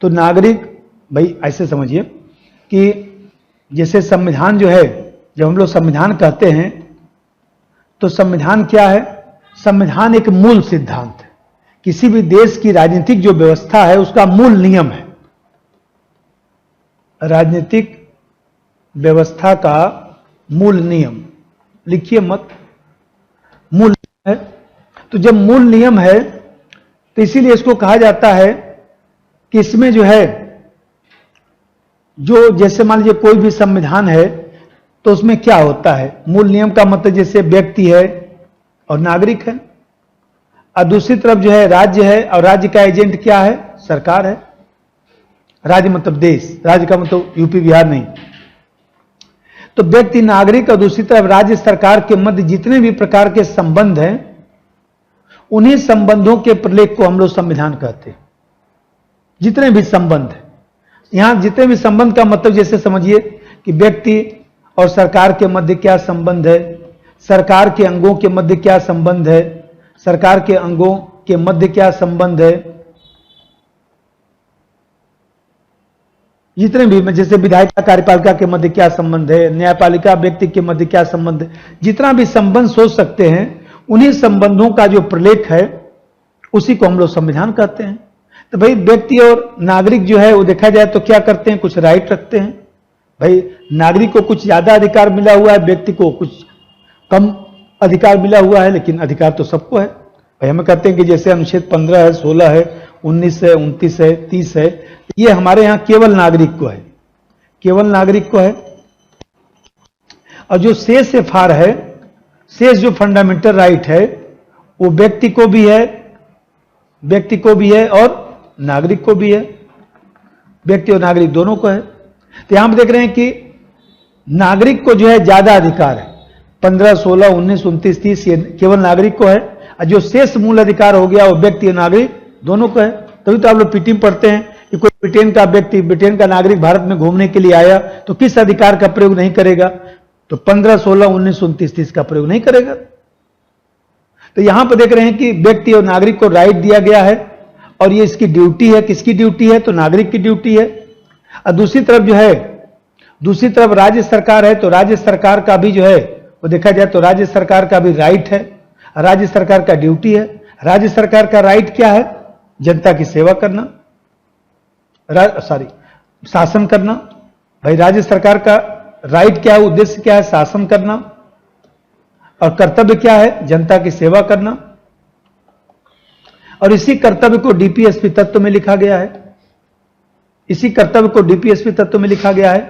A: तो नागरिक, भाई ऐसे समझिए कि जैसे संविधान जो है, जब हम लोग संविधान कहते हैं तो संविधान क्या है? संविधान एक मूल सिद्धांत है। किसी भी देश की राजनीतिक जो व्यवस्था है उसका मूल नियम है। राजनीतिक व्यवस्था का मूल नियम, लिखिए मत, मूल नियम है। तो जब मूल नियम है तो इसीलिए इसको कहा जाता है कि इसमें जो है, जो जैसे मान लीजिए कोई भी संविधान है तो उसमें क्या होता है? मूल नियम का मतलब जैसे व्यक्ति है और नागरिक है, और दूसरी तरफ जो है राज्य है, और राज्य का एजेंट क्या है? सरकार है। राज्य मतलब देश, राज्य का मतलब यूपी बिहार नहीं। तो व्यक्ति, नागरिक और दूसरी तरफ राज्य सरकार के मध्य जितने भी प्रकार के संबंध हैं, उन्हीं संबंधों के प्रलेख को हम लोग संविधान कहते हैं। जितने भी संबंध हैं, यहां जितने भी संबंध का मतलब जैसे समझिए कि व्यक्ति और सरकार के मध्य क्या संबंध है, सरकार के अंगों के मध्य क्या संबंध है, सरकार के अंगों के मध्य क्या संबंध है, जितने भी, जैसे विधायिका कार्यपालिका के मध्य क्या संबंध है, न्यायपालिका व्यक्ति के मध्य क्या संबंध है, जितना भी संबंध सोच सकते हैं, उन्हीं संबंधों का जो प्रलेख है उसी को हम लोग संविधान कहते हैं। तो भाई व्यक्ति और नागरिक जो है वो देखा जाए तो क्या करते हैं? कुछ राइट रखते हैं। भाई नागरिक को कुछ ज्यादा अधिकार मिला हुआ है, व्यक्ति को कुछ कम अधिकार मिला हुआ है, लेकिन अधिकार तो सबको है। भाई हमें कहते हैं कि जैसे अनुच्छेद 15 है, 16 है, 19 है, 29 है, 30 है, ये हमारे यहाँ केवल नागरिक को है। केवल नागरिक को है, और जो शेष एफआर है, शेष जो फंडामेंटल राइट है, वो व्यक्ति को भी है और नागरिक को भी है, व्यक्ति और नागरिक दोनों को है। तो यहां हम देख रहे हैं कि नागरिक को जो है ज्यादा अधिकार है, 15, 16, 19, 29, 30 ये केवल नागरिक को है, और जो शेष मूल अधिकार हो गया वो व्यक्ति और नागरिक दोनों को है। तभी तो आप लोग पीटी में पढ़ते हैं कि कोई ब्रिटेन का व्यक्ति, ब्रिटेन का नागरिक भारत में घूमने के लिए आया तो किस अधिकार का प्रयोग नहीं करेगा? तो 15, 16, 19, 29, 30 का प्रयोग नहीं करेगा। तो यहां पर देख रहे हैं कि व्यक्ति और नागरिक को राइट दिया गया है, और ये इसकी ड्यूटी है। किसकी ड्यूटी है? तो नागरिक की ड्यूटी है। और दूसरी तरफ राज्य सरकार है, तो राज्य सरकार का भी जो है वो देखा जाए तो राज्य सरकार का भी राइट है, राज्य सरकार का ड्यूटी है। राज्य सरकार का राइट क्या है? जनता की सेवा करना, शासन करना। भाई राज्य सरकार का राइट क्या है, उद्देश्य क्या है? शासन करना। और कर्तव्य क्या है? जनता की सेवा करना। और इसी कर्तव्य को डीपीएसपी तत्व में लिखा गया है, इसी कर्तव्य को डीपीएसपी तत्व में लिखा गया है।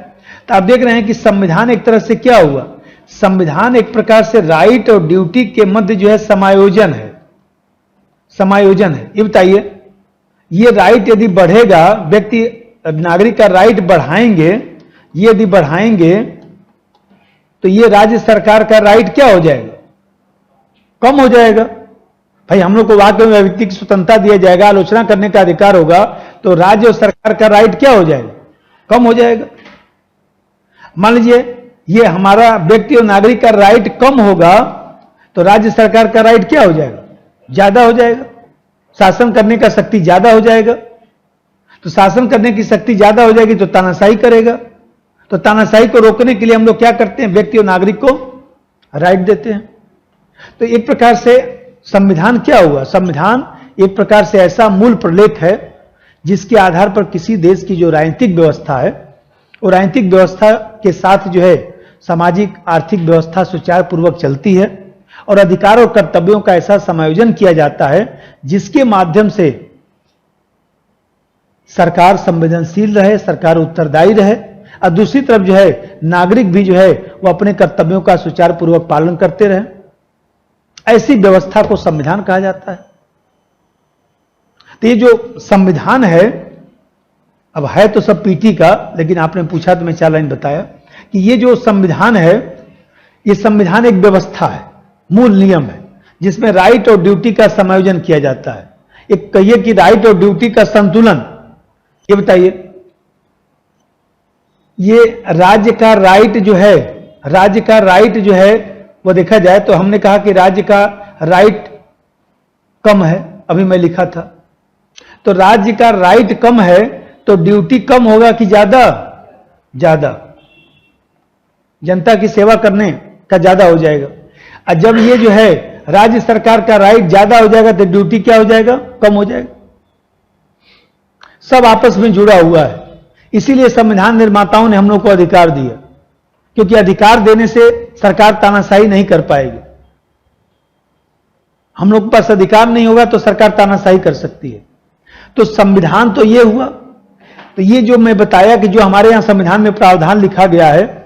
A: तो आप देख रहे हैं कि संविधान एक तरह से क्या हुआ? संविधान एक प्रकार से राइट और ड्यूटी के मध्य जो है समायोजन है। ये बताइए, ये राइट यदि बढ़ेगा, व्यक्ति नागरिक का राइट बढ़ाएंगे, ये यदि बढ़ाएंगे तो ये राज्य सरकार का राइट क्या हो जाएगा? कम हो जाएगा। भाई हम लोग को वाक्य में व्यक्ति की स्वतंत्रता दिया जाएगा, आलोचना करने का अधिकार होगा, तो राज्य और सरकार का राइट क्या हो जाएगा? कम हो जाएगा। मान लीजिए ये हमारा व्यक्ति और नागरिक का राइट कम होगा तो राज्य सरकार का राइट क्या हो जाएगा? ज्यादा हो जाएगा। शासन करने का शक्ति ज्यादा हो जाएगा। तो शासन करने की शक्ति ज्यादा हो जाएगी तो तानाशाही करेगा। तो तानाशाही को रोकने के लिए हम लोग क्या करते हैं? व्यक्ति और नागरिक को राइट देते हैं। तो एक प्रकार से संविधान क्या हुआ? संविधान एक प्रकार से ऐसा मूल प्रलेख है जिसके आधार पर किसी देश की जो राजनीतिक व्यवस्था है, और राजनीतिक व्यवस्था के साथ जो है सामाजिक आर्थिक व्यवस्था सुचारू पूर्वक चलती है, और अधिकार और कर्तव्यों का ऐसा समायोजन किया जाता है जिसके माध्यम से सरकार संवेदनशील रहे, सरकार उत्तरदायी रहे, और दूसरी तरफ जो है नागरिक भी जो है वो अपने कर्तव्यों का सुचारू पूर्वक पालन करते रहे। ऐसी व्यवस्था को संविधान कहा जाता है। तो ये जो संविधान है, अब है तो सब पीटी का, लेकिन आपने पूछा तो मैं 4 लाइन बताया कि ये जो संविधान है, ये संविधान एक व्यवस्था है, मूल नियम है, जिसमें राइट और ड्यूटी का समायोजन किया जाता है। एक कहिए कि राइट और ड्यूटी का संतुलन, ये बताइए, ये राज्य का राइट जो है वो देखा जाए तो हमने कहा कि राज्य का राइट कम है, अभी मैं लिखा था। तो राज्य का राइट कम है तो ड्यूटी कम होगा कि ज्यादा जनता की सेवा करने का ज्यादा हो जाएगा। और जब ये जो है राज्य सरकार का राइट ज्यादा हो जाएगा तो ड्यूटी क्या हो जाएगा? कम हो जाएगा। सब आपस में जुड़ा हुआ है। इसीलिए संविधान निर्माताओं ने हम लोग को अधिकार दिया, क्योंकि अधिकार देने से सरकार तानाशाही नहीं कर पाएगी। हम लोग के पास अधिकार नहीं होगा तो सरकार तानाशाही कर सकती है। तो संविधान तो ये हुआ। तो ये जो मैं बताया कि जो हमारे यहां संविधान में प्रावधान लिखा गया है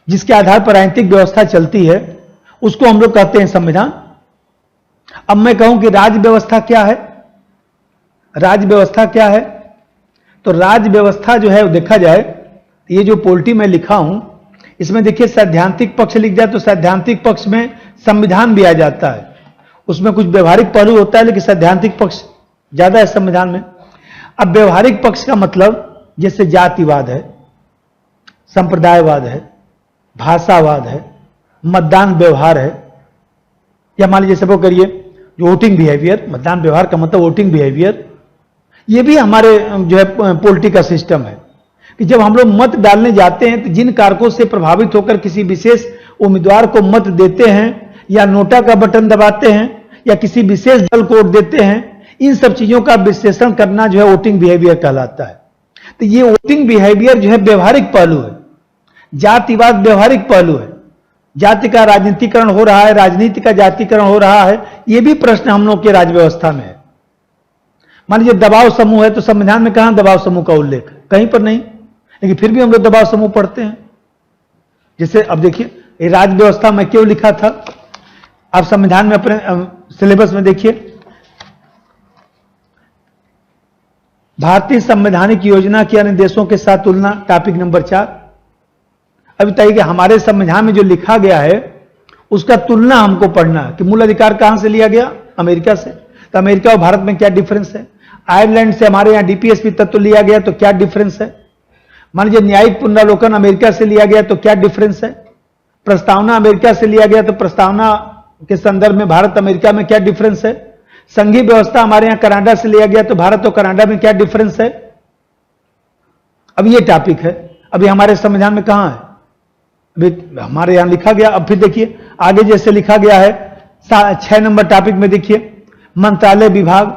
A: जिसके आधार पर राजनीतिक व्यवस्था चलती है, उसको हम लोग कहते हैं संविधान। अब मैं कहूं कि राज्य व्यवस्था क्या है? राज्य व्यवस्था क्या है? तो राज्य व्यवस्था जो है वो देखा जाए, ये जो पोलिटी में लिखा हूं इसमें देखिए सैद्धांतिक पक्ष लिख जाए तो सैद्धांतिक पक्ष में संविधान भी आ जाता है। उसमें कुछ व्यवहारिक पहलू होता है लेकिन सैद्धांतिक पक्ष ज्यादा है संविधान में। अब व्यवहारिक पक्ष का मतलब जैसे जातिवाद है, संप्रदायवाद है, भाषावाद है, मतदान व्यवहार है, या मान लीजिए सबको करिए जो वोटिंग बिहेवियर, मतदान व्यवहार का मतलब वोटिंग बिहेवियर, ये भी हमारे जो है पॉलिटी का सिस्टम है कि जब हम लोग मत डालने जाते हैं तो जिन कारकों से प्रभावित होकर किसी विशेष उम्मीदवार को मत देते हैं या नोटा का बटन दबाते हैं या किसी विशेष दल को वोट देते हैं, इन सब चीजों का विश्लेषण करना जो है वोटिंग बिहेवियर कहलाता है। तो ये वोटिंग बिहेवियर जो है व्यवहारिक पहलू है, जातिवाद व्यवहारिक पहलू है। जाति का राजनीतिकरण हो रहा है, राजनीति का जातिकरण हो रहा है, यह भी प्रश्न हम लोग के राज्य व्यवस्था में है। मान लीजिए दबाव समूह है तो संविधान में कहां दबाव समूह का उल्लेख? कहीं पर नहीं। लेकिन फिर भी हम लोग दबाव समूह पढ़ते हैं। जैसे अब देखिए, ये राज्य व्यवस्था में क्यों लिखा था, आप संविधान में अपने सिलेबस में देखिए, भारतीय संवैधानिक योजना की अन्य देशों के साथ तुलना, टॉपिक नंबर 4। अब बताइए कि हमारे संविधान में जो लिखा गया है उसका तुलना हमको पढ़ना है कि मूल अधिकार कहां से लिया गया, अमेरिका से, तो अमेरिका और भारत में क्या डिफरेंस है। आयरलैंड से हमारे यहां डीपीएसपी तत्व लिया गया तो क्या डिफरेंस है। मान लीजिए न्यायिक पुनरावलोकन अमेरिका से लिया गया तो क्या डिफरेंस है। प्रस्तावना अमेरिका से लिया गया तो प्रस्तावना के संदर्भ में भारत अमेरिका में क्या डिफरेंस है। संघीय व्यवस्था हमारे यहां कनाडा से लिया गया तो भारत और कनाडा में क्या डिफरेंस है। अब ये टॉपिक है, अभी हमारे संविधान में कहां है, अभी हमारे यहां लिखा गया। अब फिर देखिए आगे जैसे लिखा गया है 6 नंबर टॉपिक में देखिए मंत्रालय विभाग,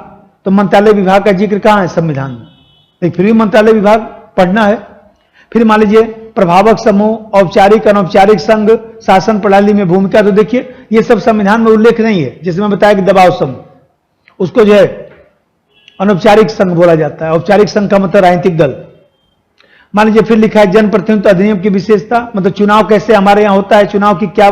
A: तो मंत्रालय विभाग का जिक्र कहां है संविधान में, लेकिन फिर भी मंत्रालय विभाग पढ़ना है। फिर मान लीजिए प्रभावक समूह, औपचारिक अनौपचारिक संघ, शासन प्रणाली में भूमिका, तो देखिए ये सब संविधान में उल्लेख नहीं है। जैसे मैं बताया कि दबाव समूह, उसको जो है अनौपचारिक संघ बोला जाता है, औपचारिक संघ का मतलब राजनीतिक दल। मान लीजिए फिर लिखा है जनप्रतिनिधित्व अधिनियम की विशेषता, मतलब चुनाव कैसे हमारे यहां होता है, चुनाव की क्या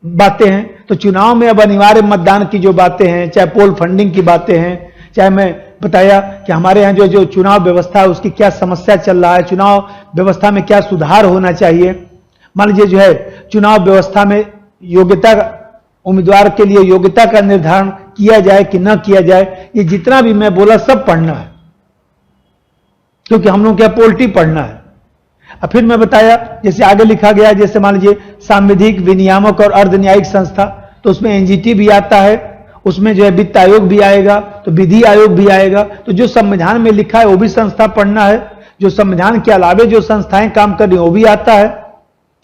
A: बातें हैं। तो चुनाव में अब अनिवार्य मतदान की जो बातें हैं, चाहे पोल फंडिंग की बातें हैं, चाहे मैं बताया कि हमारे यहाँ जो चुनाव व्यवस्था है उसकी क्या समस्या चल रहा है, चुनाव व्यवस्था में क्या सुधार होना चाहिए। मान लीजिए जो है चुनाव व्यवस्था में योग्यता, उम्मीदवार के लिए योग्यता का निर्धारण किया जाए कि न किया जाए, ये जितना भी मैं बोला सब पढ़ना है, क्योंकि हम लोग क्या पोलिटी पढ़ना है। अब फिर मैं बताया जैसे आगे लिखा गया, जैसे मान लीजिए सांविधिक, विनियामक और अर्ध न्यायिक संस्था, तो उसमें एनजीटी भी आता है, उसमें जो है वित्त आयोग भी आएगा, तो विधि आयोग भी आएगा। तो जो संविधान में लिखा है वो भी संस्था पढ़ना है, जो संविधान के अलावे जो संस्थाएं काम कर रही है वो भी आता है।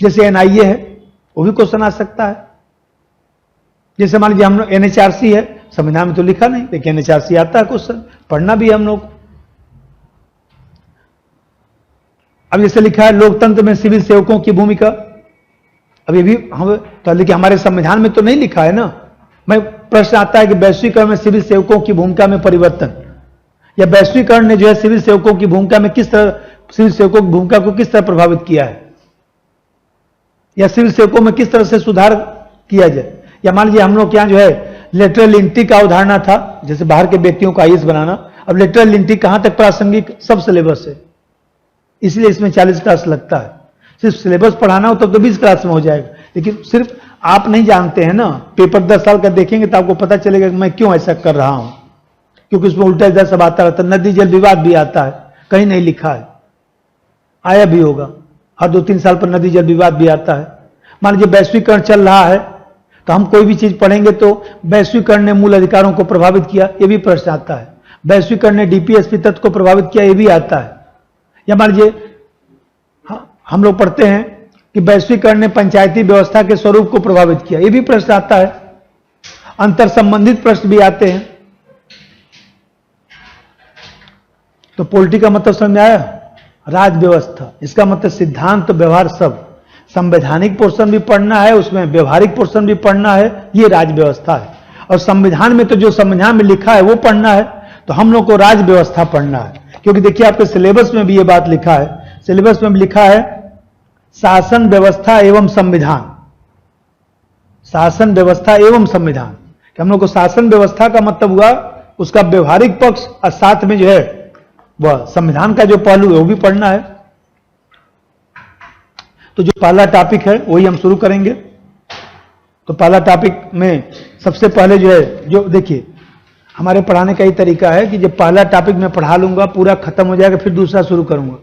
A: जैसे एनआईए है वो भी क्वेश्चन आ सकता है। जैसे मान लीजिए हम लोग एनएचआरसी है, संविधान में तो लिखा नहीं लेकिन एनएचआरसी आता है, क्वेश्चन पढ़ना भी हम लोग। अब जैसे लिखा है लोकतंत्र में सिविल सेवकों की भूमिका, अब ये भी हम तो देखिए हमारे संविधान में तो नहीं लिखा है ना। मैं प्रश्न आता है कि वैश्वीकरण में सिविल सेवकों की भूमिका में परिवर्तन, या वैश्वीकरण ने जो है सिविल सेवकों की भूमिका में किस तरह, सिविल सेवकों की भूमिका को किस तरह प्रभावित किया है, या सिविल सेवकों में किस तरह से सुधार किया जाए। या मान लीजिए हम लोग के यहाँ जो है लेटरल एंट्री का अवधारणा था, जैसे बाहर के व्यक्तियों को आईएएस बनाना। अब लेटरल एंट्री कहां तक प्रासंगिक, सब सिलेबस है, इसलिए इसमें 40 क्लास लगता है। सिर्फ सिलेबस पढ़ाना हो तब तो 20 क्लास में हो जाएगा, लेकिन सिर्फ आप नहीं जानते हैं ना, पेपर 10 साल का देखेंगे तो आपको पता चलेगा कि मैं क्यों ऐसा कर रहा हूं, क्योंकि उसमें उल्टा इधर सब आता रहता है। नदी जल विवाद भी आता है, कहीं नहीं लिखा है, आया भी होगा, हर 2-3 साल पर नदी जल विवाद भी आता है। मान लीजिए वैश्वीकरण चल रहा है, तो हम कोई भी चीज पढ़ेंगे तो वैश्वीकरण ने मूल अधिकारों को प्रभावित किया, यह भी प्रश्न आता है। वैश्वीकरण ने डीपीएसपी तत्व को प्रभावित किया, यह भी आता है। या मान लीजिए हम लोग पढ़ते हैं कि वैश्वीकरण ने पंचायती व्यवस्था के स्वरूप को प्रभावित किया, यह भी प्रश्न आता है। अंतर संबंधित प्रश्न भी आते हैं। तो पॉलिटी का मतलब समझ में आया, राज व्यवस्था, इसका मतलब सिद्धांत, व्यवहार, सब। संवैधानिक पोर्शन भी पढ़ना है, उसमें व्यवहारिक पोर्शन भी पढ़ना है, ये राज व्यवस्था है। और संविधान में तो जो संविधान में लिखा है वो पढ़ना है, तो हम लोग को राज व्यवस्था पढ़ना है। क्योंकि देखिए आपके सिलेबस में भी ये बात लिखा है, सिलेबस में भी लिखा है शासन व्यवस्था एवं संविधान, शासन व्यवस्था एवं संविधान। कि हम लोग को शासन व्यवस्था का मतलब हुआ उसका व्यवहारिक पक्ष, और साथ में जो है वह संविधान का जो पहलू है वो भी पढ़ना है। तो जो पहला टॉपिक है वही हम शुरू करेंगे। तो पहला टॉपिक में सबसे पहले जो है, जो देखिए हमारे पढ़ाने का ही तरीका है कि जब पहला टॉपिक मैं पढ़ा लूंगा, पूरा खत्म हो जाएगा, फिर दूसरा शुरू करूंगा,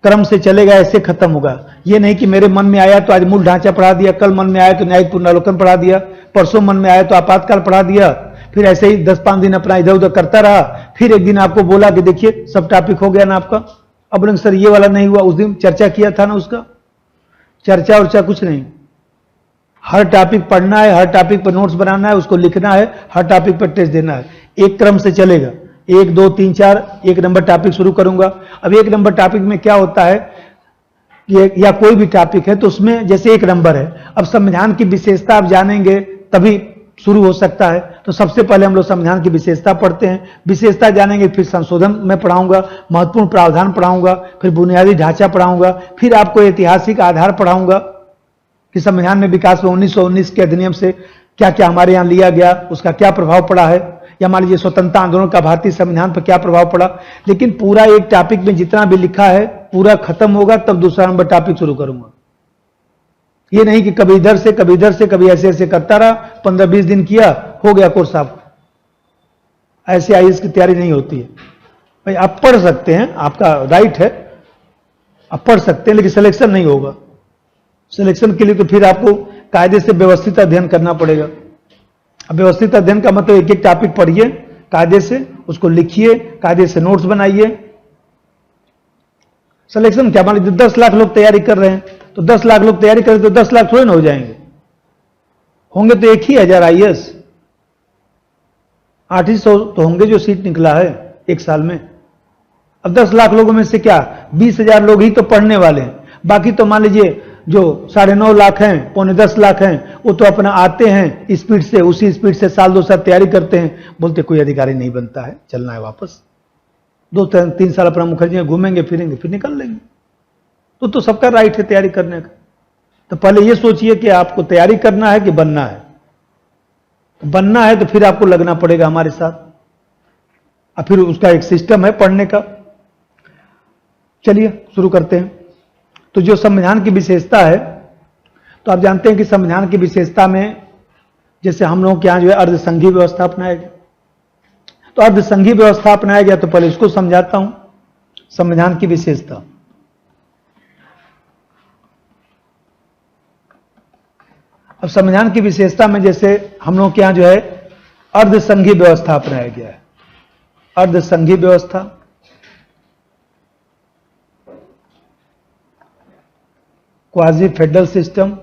A: क्रम से चलेगा, ऐसे खत्म होगा। ये नहीं कि मेरे मन में आया तो आज मूल ढांचा पढ़ा दिया, कल मन में आया तो न्यायिक पुनरावलोकन पढ़ा दिया, परसों मन में आया तो आपातकाल पढ़ा दिया, फिर ऐसे ही 10-5 दिन अपना इधर उधर करता रहा। फिर एक दिन आपको बोला कि देखिए सब टॉपिक हो गया ना आपका, अब बोलेंगे सर ये वाला नहीं हुआ, उस दिन चर्चा किया था ना, उसका चर्चा उर्चा कुछ नहीं। हर टॉपिक पढ़ना है, हर टॉपिक पर नोट्स बनाना है, उसको लिखना है, हर टॉपिक पर टेस्ट देना है। एक क्रम से चलेगा, 1, 2, 3, 4, 1 नंबर टॉपिक शुरू करूंगा। अब 1 नंबर टॉपिक में क्या होता है कि या कोई भी टॉपिक है तो उसमें जैसे 1 नंबर है, अब संविधान की विशेषता आप जानेंगे तभी शुरू हो सकता है। तो सबसे पहले हम लोग संविधान की विशेषता पढ़ते हैं, विशेषता जानेंगे, फिर संशोधन में पढ़ाऊंगा, महत्वपूर्ण प्रावधान पढ़ाऊंगा, फिर बुनियादी ढांचा पढ़ाऊंगा, फिर आपको ऐतिहासिक आधार पढ़ाऊंगा कि संविधान में विकास में 1919 के अधिनियम से क्या क्या हमारे यहां लिया गया, उसका क्या प्रभाव पड़ा है, या मान लीजिए स्वतंत्रता आंदोलन का भारतीय संविधान पर क्या प्रभाव पड़ा। लेकिन पूरा एक टॉपिक में जितना भी लिखा है पूरा खत्म होगा तब दूसरा नंबर टॉपिक शुरू करूंगा। ये नहीं कि कभी इधर से कभी इधर से कभी ऐसे ऐसे करता रहा, 15-20 दिन किया, हो गया कोर्स आपका। ऐसे आईएएस की तैयारी नहीं होती है भाई। आप पढ़ सकते हैं, आपका राइट है, आप पढ़ सकते हैं, लेकिन सिलेक्शन नहीं होगा। सिलेक्शन के लिए तो फिर आपको कायदे से व्यवस्थित अध्ययन करना पड़ेगा। अब व्यवस्थित अध्ययन का मतलब एक एक टॉपिक पढ़िए कायदे से, उसको लिखिए, कायदे से नोट्स बनाइए। सिलेक्शन क्या, मान लीजिए 10 लाख लोग तैयारी कर रहे हैं, तो 10 लाख लोग तैयारी करें तो 10 लाख थोड़े ना हो जाएंगे, होंगे तो 1,000 आईएएस, 800 तो होंगे जो सीट निकला है एक साल में। अब 10 लाख लोगों में से क्या 20,000 लोग ही तो पढ़ने वाले हैं, बाकी तो मान लीजिए जो 9.5 लाख हैं, 9.25 लाख हैं, वो तो अपना आते हैं स्पीड से, उसी स्पीड से साल 2 साल तैयारी करते हैं, बोलते कोई अधिकारी नहीं बनता है, चलना है वापस, 2-3 साल अपना मुखर्जी घूमेंगे फिरेंगे फिर निकल लेंगे। तो सबका राइट है तैयारी करने का। तो पहले ये सोचिए कि आपको तैयारी करना है कि बनना है। तो बनना है तो फिर आपको लगना पड़ेगा हमारे साथ, और फिर उसका एक सिस्टम है पढ़ने का। चलिए शुरू करते हैं। तो जो संविधान की विशेषता है, तो आप जानते हैं कि संविधान की विशेषता में जैसे हम लोगों के यहां जो है अर्धसंघीय व्यवस्था अपनाया गया। तो अर्धसंघीय व्यवस्था अपनाया गया, तो पहले इसको समझाता हूं, संविधान की विशेषता। अब संविधान की विशेषता में जैसे हम लोग के यहां जो है अर्धसंघीय व्यवस्था अपनाया गया है। अर्धसंघीय व्यवस्था, क्वाजी फेडरल सिस्टम,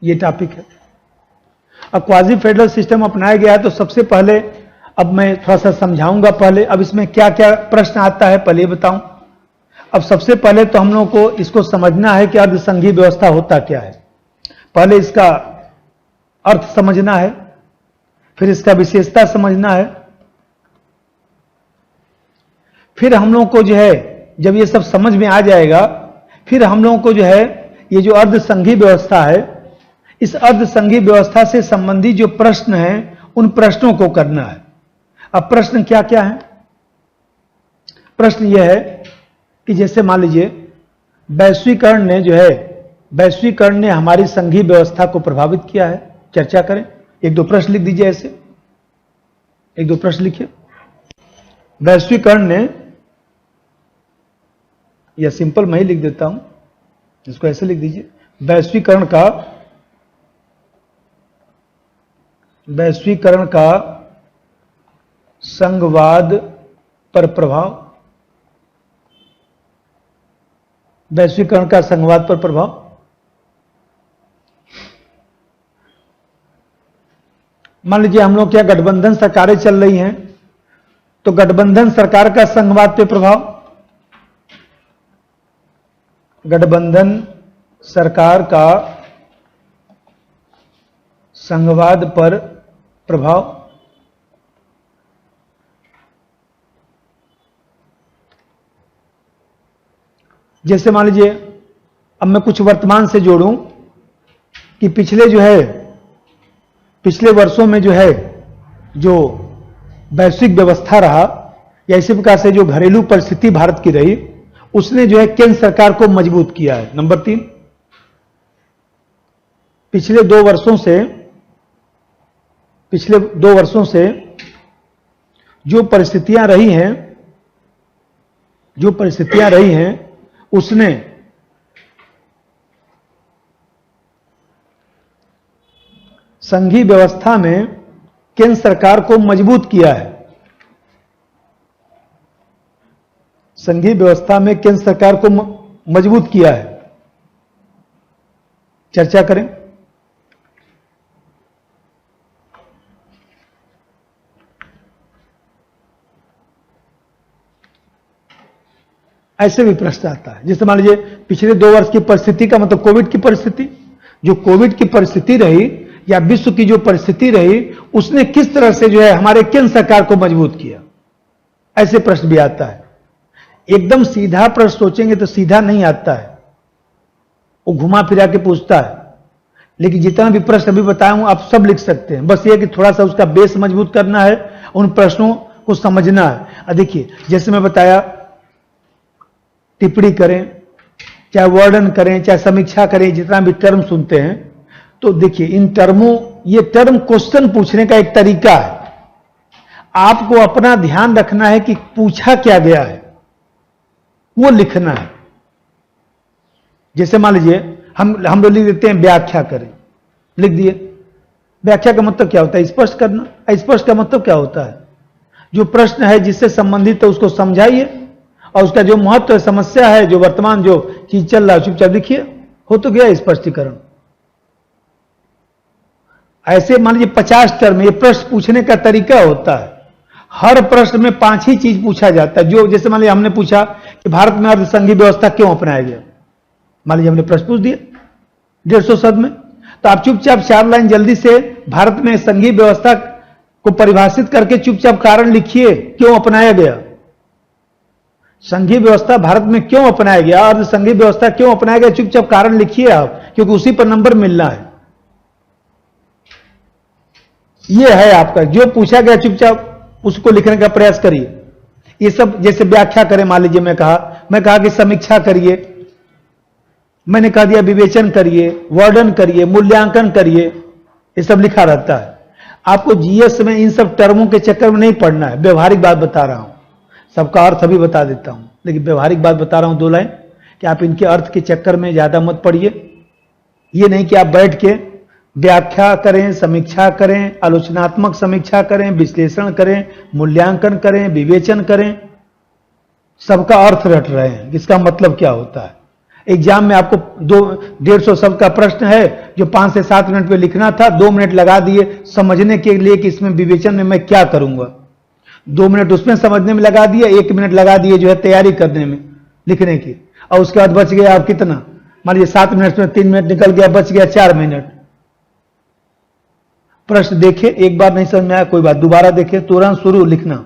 A: ये टॉपिक है। अब क्वाजी फेडरल सिस्टम अपनाया गया है, तो सबसे पहले अब मैं थोड़ा सा समझाऊंगा पहले। अब इसमें क्या क्या प्रश्न आता है पहले बताऊं। अब सबसे पहले तो हम लोगों को इसको समझना है कि अर्धसंघीय व्यवस्था होता क्या है। पहले इसका अर्थ समझना है, फिर इसका विशेषता समझना है, फिर हम लोगों को जो है जब ये सब समझ में आ जाएगा, फिर हम लोगों को जो है ये जो अर्धसंघीय व्यवस्था है, इस अर्धसंघीय व्यवस्था से संबंधित जो प्रश्न हैं उन प्रश्नों को करना है। अब प्रश्न क्या क्या है? प्रश्न यह है कि जैसे मान लीजिए वैश्वीकरण ने जो है, वैश्वीकरण ने हमारी संघीय व्यवस्था को प्रभावित किया है। चर्चा करें, 1-2 प्रश्न लिख दीजिए, ऐसे 1-2 प्रश्न लिखिए। वैश्वीकरण ने, या सिंपल मैं ही लिख देता हूं, इसको ऐसे लिख दीजिए, वैश्वीकरण का संघवाद पर प्रभाव। वैश्वीकरण का संघवाद पर प्रभाव। मान लीजिए हम लोग क्या गठबंधन सरकारें चल रही हैं, तो गठबंधन सरकार का संघवाद पे प्रभाव। गठबंधन सरकार का संघवाद पर प्रभाव। जैसे मान लीजिए अब मैं कुछ वर्तमान से जोड़ूं कि पिछले वर्षों में जो है जो वैश्विक व्यवस्था रहा, या इसी प्रकार से जो घरेलू परिस्थिति भारत की रही, उसने जो है केंद्र सरकार को मजबूत किया है। नंबर 3, पिछले 2 वर्षों से जो परिस्थितियां रही हैं उसने संघीय व्यवस्था में केंद्र सरकार को मजबूत किया है। संघीय व्यवस्था में केंद्र सरकार को मजबूत किया है। चर्चा करें। ऐसे भी प्रश्न आता है, जैसे मान लीजिए पिछले 2 वर्ष की परिस्थिति का मतलब कोविड की परिस्थिति, जो कोविड की परिस्थिति रही या विश्व की जो परिस्थिति रही, उसने किस तरह से जो है हमारे केंद्र सरकार को मजबूत किया, ऐसे प्रश्न भी आता है। एकदम सीधा प्रश्न सोचेंगे तो सीधा नहीं आता है, वो घुमा फिरा के पूछता है। लेकिन जितना भी प्रश्न अभी बताया हूं आप सब लिख सकते हैं, बस ये कि थोड़ा सा उसका बेस मजबूत करना है, उन प्रश्नों को समझना है। देखिए जैसे मैं बताया, टिप्पणी करें, चाहे वर्णन करें, चाहे समीक्षा करें, जितना भी टर्म सुनते हैं, तो देखिए इन टर्मों, ये टर्म क्वेश्चन पूछने का एक तरीका है। आपको अपना ध्यान रखना है कि पूछा क्या गया है, वो लिखना है। जैसे मान लीजिए हम लोग लिख देते हैं व्याख्या करें, लिख दिए। व्याख्या का मतलब क्या होता है? स्पष्ट करना। स्पष्ट का मतलब क्या होता है? जो प्रश्न है जिससे संबंधित है उसको समझाइए, और उसका जो महत्व है, समस्या है, जो वर्तमान जो चीज चल रहा है, चुपचाप लिखिए, हो तो गया स्पष्टीकरण। ऐसे मान लीजिए 50 टर्म, ये प्रश्न पूछने का तरीका होता है। हर प्रश्न में 5 ही चीज पूछा जाता है। जो जैसे मान लीजिए हमने पूछा कि भारत में अर्धसंघीय व्यवस्था क्यों अपनाया गया, मान लीजिए हमने प्रश्न पूछ दिया 150 शब्द में, तो आप चुपचाप 4 लाइन जल्दी से भारत में संघीय व्यवस्था को परिभाषित करके चुपचाप कारण लिखिए, क्यों अपनाया गया, संघीय व्यवस्था भारत में क्यों अपनाया गया, अर्धसंघीय व्यवस्था क्यों अपनाया गया, चुपचाप कारण लिखिए आप, क्योंकि उसी पर नंबर मिलना है। यह है आपका जो पूछा गया, चुपचाप उसको लिखने का प्रयास करिए। ये सब जैसे व्याख्या करें, मान लीजिए मैं कहा कि समीक्षा करिए, मैंने कह दिया विवेचन करिए, वर्णन करिए, मूल्यांकन करिए, ये सब लिखा रहता है। आपको जीएस में इन सब टर्मों के चक्कर में नहीं पड़ना है। व्यवहारिक बात बता रहा हूं, सबका अर्थ अभी बता देता हूं, लेकिन व्यवहारिक बात बता रहा हूं 2 लाइन, कि आप इनके अर्थ के चक्कर में ज्यादा मत पड़िए। ये नहीं कि आप बैठ के व्याख्या करें, समीक्षा करें, आलोचनात्मक समीक्षा करें, विश्लेषण करें, मूल्यांकन करें, विवेचन करें, सबका अर्थ रट रहे हैं, इसका मतलब क्या होता है। एग्जाम में आपको 150 शब्द का प्रश्न है जो 5 से 7 मिनट पे लिखना था, 2 मिनट लगा दिए समझने के लिए कि इसमें विवेचन में मैं क्या करूंगा, 2 मिनट उसमें समझने में लगा दिए, 1 मिनट लगा दिए जो है तैयारी करने में लिखने की, और उसके बाद बच गया आप कितना, मान लीजिए 7 मिनट में 3 मिनट निकल गया, बच गया 4 मिनट। प्रश्न देखे, एक बार नहीं समझ में आया कोई बात, दोबारा देखे, तुरंत शुरू लिखना।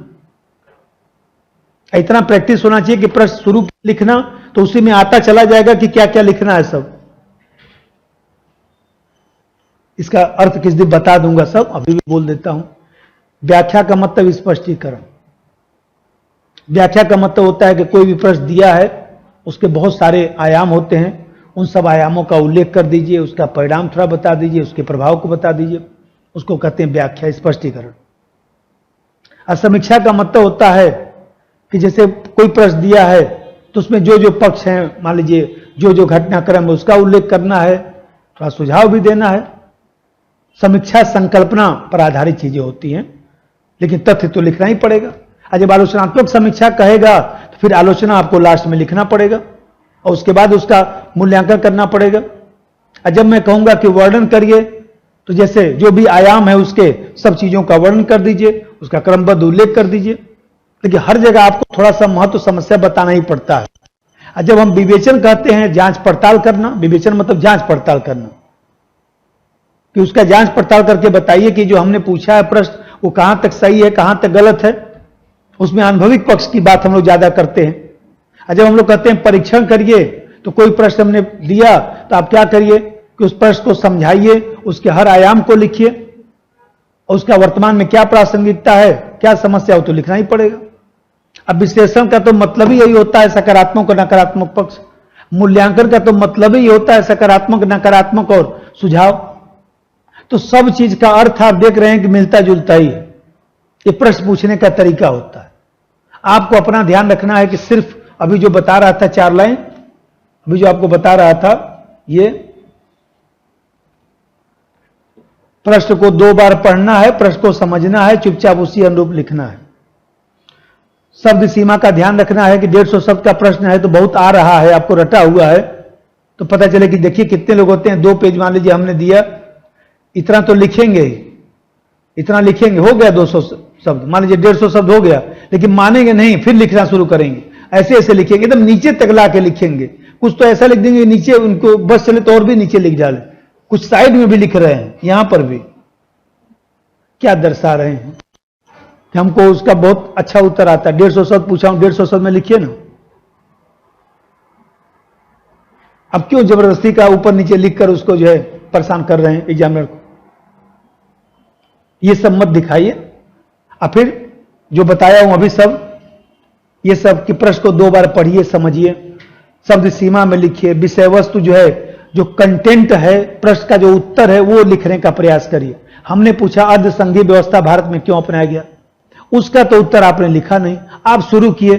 A: इतना प्रैक्टिस होना चाहिए कि प्रश्न शुरू लिखना, तो उसी में आता चला जाएगा कि क्या क्या लिखना है सब। इसका अर्थ किस दिन बता दूंगा सब, अभी भी बोल देता हूं। व्याख्या का मतलब स्पष्टीकरण। व्याख्या का मतलब होता है कि कोई भी प्रश्न दिया है, उसके बहुत सारे आयाम होते हैं, उन सब आयामों का उल्लेख कर दीजिए, उसका परिणाम थोड़ा बता दीजिए, उसके प्रभाव को बता दीजिए, उसको कहते हैं व्याख्या, स्पष्टीकरण। और समीक्षा का मतलब होता है कि जैसे कोई प्रश्न दिया है तो उसमें जो जो पक्ष हैं, मान लीजिए जो जो घटनाक्रम है उसका उल्लेख करना है, थोड़ा सुझाव भी देना है। समीक्षा संकल्पना पर आधारित चीजें होती हैं, लेकिन तथ्य तो लिखना ही पड़ेगा। और जब आलोचनात्मक समीक्षा कहेगा तो फिर आलोचना आपको लास्ट में लिखना पड़ेगा, और उसके बाद उसका मूल्यांकन करना पड़ेगा। और जब मैं कहूंगा कि वर्णन करिए, तो जैसे जो भी आयाम है उसके सब चीजों का वर्णन कर दीजिए, उसका क्रमबद्ध उल्लेख कर दीजिए। लेकिन हर जगह आपको थोड़ा सा महत्व समस्या बताना ही पड़ता है। और जब हम विवेचन कहते हैं, जांच पड़ताल करना, विवेचन मतलब जांच पड़ताल करना, कि उसका जांच पड़ताल करके बताइए कि जो हमने पूछा है प्रश्न वो कहां तक सही है, कहां तक गलत है। उसमें अनुभविक पक्ष की बात हम लोग ज्यादा करते हैं। और जब हम लोग कहते हैं परीक्षण करिए, तो कोई प्रश्न हमने दिया तो आप क्या करिए कि उस प्रश्न को समझाइए, उसके हर आयाम को लिखिए, और उसका वर्तमान में क्या प्रासंगिकता है, क्या समस्या हो, तो लिखना ही पड़ेगा। अब विश्लेषण का तो मतलब ही यही होता है, सकारात्मक और नकारात्मक पक्ष। मूल्यांकन का तो मतलब ही होता है सकारात्मक, नकारात्मक और सुझाव। तो सब चीज का अर्थ आप देख रहे हैं कि मिलता जुलता ही है। ये प्रश्न पूछने का तरीका होता है। आपको अपना ध्यान रखना है कि सिर्फ अभी जो बता रहा था 4 लाइन, अभी जो आपको बता रहा था, ये प्रश्न को 2 बार पढ़ना है, प्रश्न को समझना है, चुपचाप उसी अनुरूप लिखना है। शब्द सीमा का ध्यान रखना है कि 150 शब्द का प्रश्न है तो बहुत आ रहा है, आपको रटा हुआ है, तो पता चले कि देखिए कितने लोग होते हैं, 2 पेज मान लीजिए हमने दिया, इतना तो लिखेंगे ही, इतना लिखेंगे, हो गया 200 शब्द, मान लीजिए 150 शब्द हो गया, लेकिन मानेंगे नहीं, फिर लिखना शुरू करेंगे, ऐसे ऐसे लिखेंगे, एकदम नीचे तक ला के लिखेंगे। कुछ तो ऐसा लिख देंगे नीचे, उनको बस चले तो और भी नीचे लिख डाले, कुछ साइड में भी लिख रहे हैं, यहां पर भी क्या दर्शा रहे हैं कि हमको उसका बहुत अच्छा उत्तर आता है। 150 शब्द पूछा हूं, 150 शब्द में लिखिए ना। अब क्यों जबरदस्ती का ऊपर नीचे लिखकर उसको जो है परेशान कर रहे हैं एग्जामिनर को? ये सब मत दिखाइए। और फिर जो बताया हूं अभी सब, ये सब कि प्रश्न को 2 बार पढ़िए, समझिए, शब्द सीमा में लिखिए, विषय वस्तु जो है, जो कंटेंट है प्रश्न का, जो उत्तर है वो लिखने का प्रयास करिए। हमने पूछा अर्धसंघीय व्यवस्था भारत में क्यों अपनाया गया, उसका तो उत्तर आपने लिखा नहीं। आप शुरू किए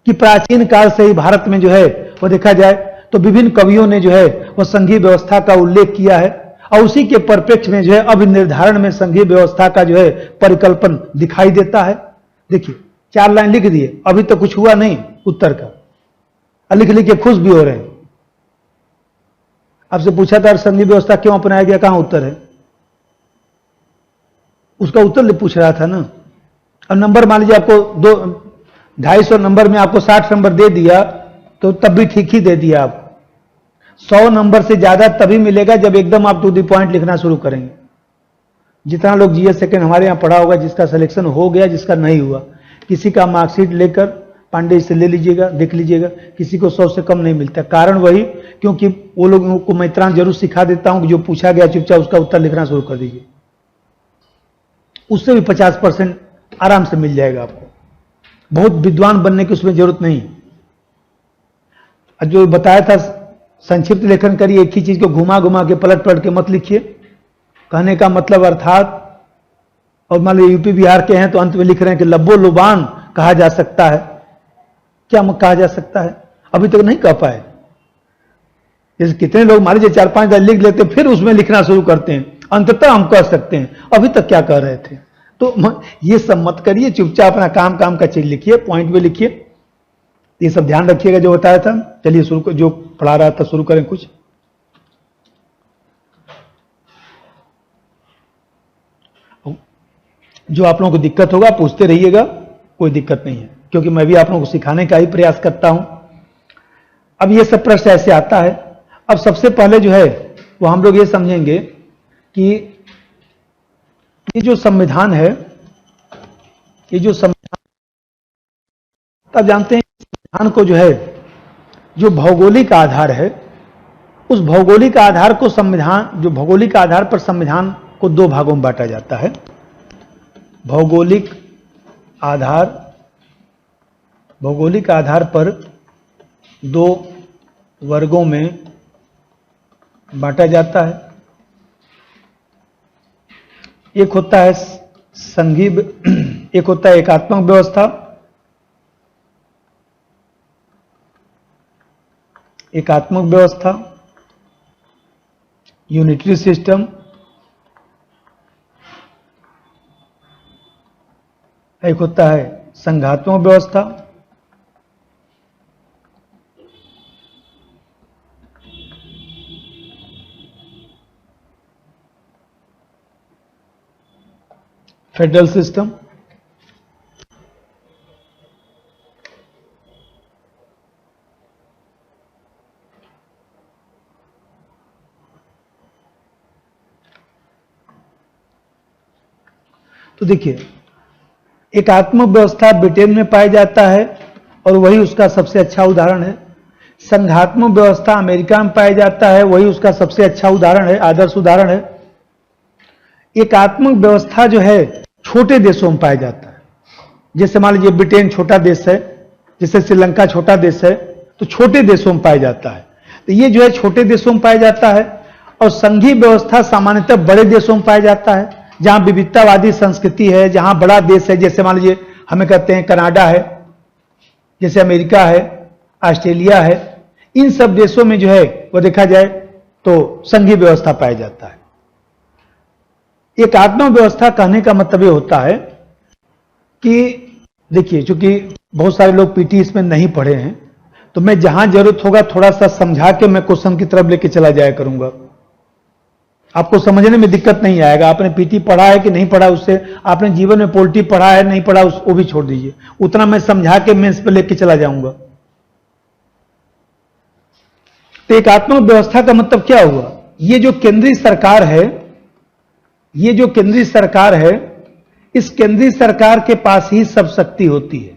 A: कि प्राचीन काल से ही भारत में जो है वो देखा जाए तो विभिन्न कवियों ने जो है वो संघीय व्यवस्था का उल्लेख किया है, और उसी के परिप्रेक्ष्य में जो है अब निर्धारण में संघीय व्यवस्था का जो है परिकल्पन दिखाई देता है। देखिए 4 लाइन लिख दिए, अभी तो कुछ हुआ नहीं उत्तर का, लिख लिख के खुश भी हो रहे हैं। आपसे पूछा था संघीय व्यवस्था क्यों अपनाया गया, कहां उत्तर है? उसका उत्तर पूछ रहा था ना। और नंबर मान लीजिए आपको 250 नंबर में आपको 60 नंबर दे दिया तो तब भी ठीक ही दे दिया। आप 100 नंबर से ज्यादा तभी मिलेगा जब एकदम आप टू द पॉइंट लिखना शुरू करेंगे। जितना लोग जीएस सेकंड हमारे यहां पढ़ा होगा, जिसका सिलेक्शन हो गया, जिसका नहीं हुआ, किसी का मार्कशीट लेकर पांडे से ले लीजिएगा, देख लीजिएगा, किसी को 100 से कम नहीं मिलता। कारण वही, क्योंकि वो लोगों को मैं इतना जरूर सिखा देता हूं कि जो पूछा गया चुपचाप उसका उत्तर लिखना शुरू कर दीजिए, उससे भी 50% आराम से मिल जाएगा आपको। बहुत विद्वान बनने की उसमें जरूरत नहीं। जो बताया था संक्षिप्त लेखन करिए, एक ही चीज को घुमा घुमा के पलट पलट के मत लिखिए। कहने का मतलब अर्थात, और मान लीजिए यूपी बिहार के हैं तो अंत में लिख रहे हैं कि लब्बो लुबान कहा जा सकता है। क्या कहा जा सकता है? अभी तक नहीं कह पाए। जैसे कितने लोग मान लीजिए 4-5 लिख लेते फिर उसमें लिखना शुरू करते हैं, अंततः हम कह सकते हैं अभी तक क्या कह रहे थे। तो ये सब मत करिए, चुपचाप अपना काम का चीज लिखिए, पॉइंट में लिखिए। ये सब ध्यान रखिएगा जो बताया था। चलिए शुरू, जो पढ़ा रहा था शुरू करें कुछ। जो आप लोगों को दिक्कत होगा पूछते रहिएगा, कोई दिक्कत नहीं है, क्योंकि मैं भी आप लोगों को सिखाने का ही प्रयास करता हूं। अब ये सब प्रश्न ऐसे आता है। अब सबसे पहले जो है वो हम लोग ये समझेंगे कि ये जो संविधान है, ये जो संविधान, तब जानते हैं संविधान को जो है, जो भौगोलिक आधार है, उस भौगोलिक आधार को संविधान, जो भौगोलिक आधार पर संविधान को 2 भागों में बांटा जाता है। भौगोलिक आधार पर 2 वर्गों में बांटा जाता है। एक होता है संघीय, एक होता है एकात्मक व्यवस्था, यूनिटरी सिस्टम, एक होता है संघात्मक व्यवस्था, फेडरल सिस्टम। तो देखिए, एकात्मक व्यवस्था ब्रिटेन में पाया जाता है और वही उसका सबसे अच्छा उदाहरण है। संघात्मक व्यवस्था अमेरिका में पाया जाता है, वही उसका सबसे अच्छा उदाहरण है, आदर्श उदाहरण है। एकात्मक व्यवस्था जो है छोटे देशों में पाया जाता है। जैसे मान लीजिए ब्रिटेन छोटा देश है, जैसे श्रीलंका छोटा देश है, तो छोटे देशों में पाया जाता है। तो ये जो है छोटे देशों में पाया जाता है। और संघीय व्यवस्था सामान्यतः बड़े देशों में पाया जाता है, जहां विविधतावादी संस्कृति है, जहां बड़ा देश है। जैसे मान लीजिए हमें कहते हैं कनाडा है, जैसे अमेरिका है, ऑस्ट्रेलिया है। इन सब देशों में जो है वो देखा जाए तो संघीय व्यवस्था पाया जाता है। एकात्मक व्यवस्था कहने का मतलब ये होता है कि देखिए, चूंकि बहुत सारे लोग पीटी इसमें नहीं पढ़े हैं, तो मैं जहां जरूरत होगा थोड़ा सा समझा के मैं क्वेश्चन की तरफ लेके चला जाया करूंगा। आपको समझने में दिक्कत नहीं आएगा। आपने पीटी पढ़ा है कि नहीं पढ़ा, उससे आपने जीवन में पॉलिटी पढ़ा है नहीं पढ़ा, वो भी छोड़ दीजिए। उतना मैं समझा के मेंस पे लेके चला जाऊंगा। तो एकात्मक व्यवस्था का मतलब क्या हुआ ये जो केंद्रीय सरकार है, ये जो केंद्रीय सरकार है, इस केंद्रीय सरकार के पास ही सब शक्ति होती है।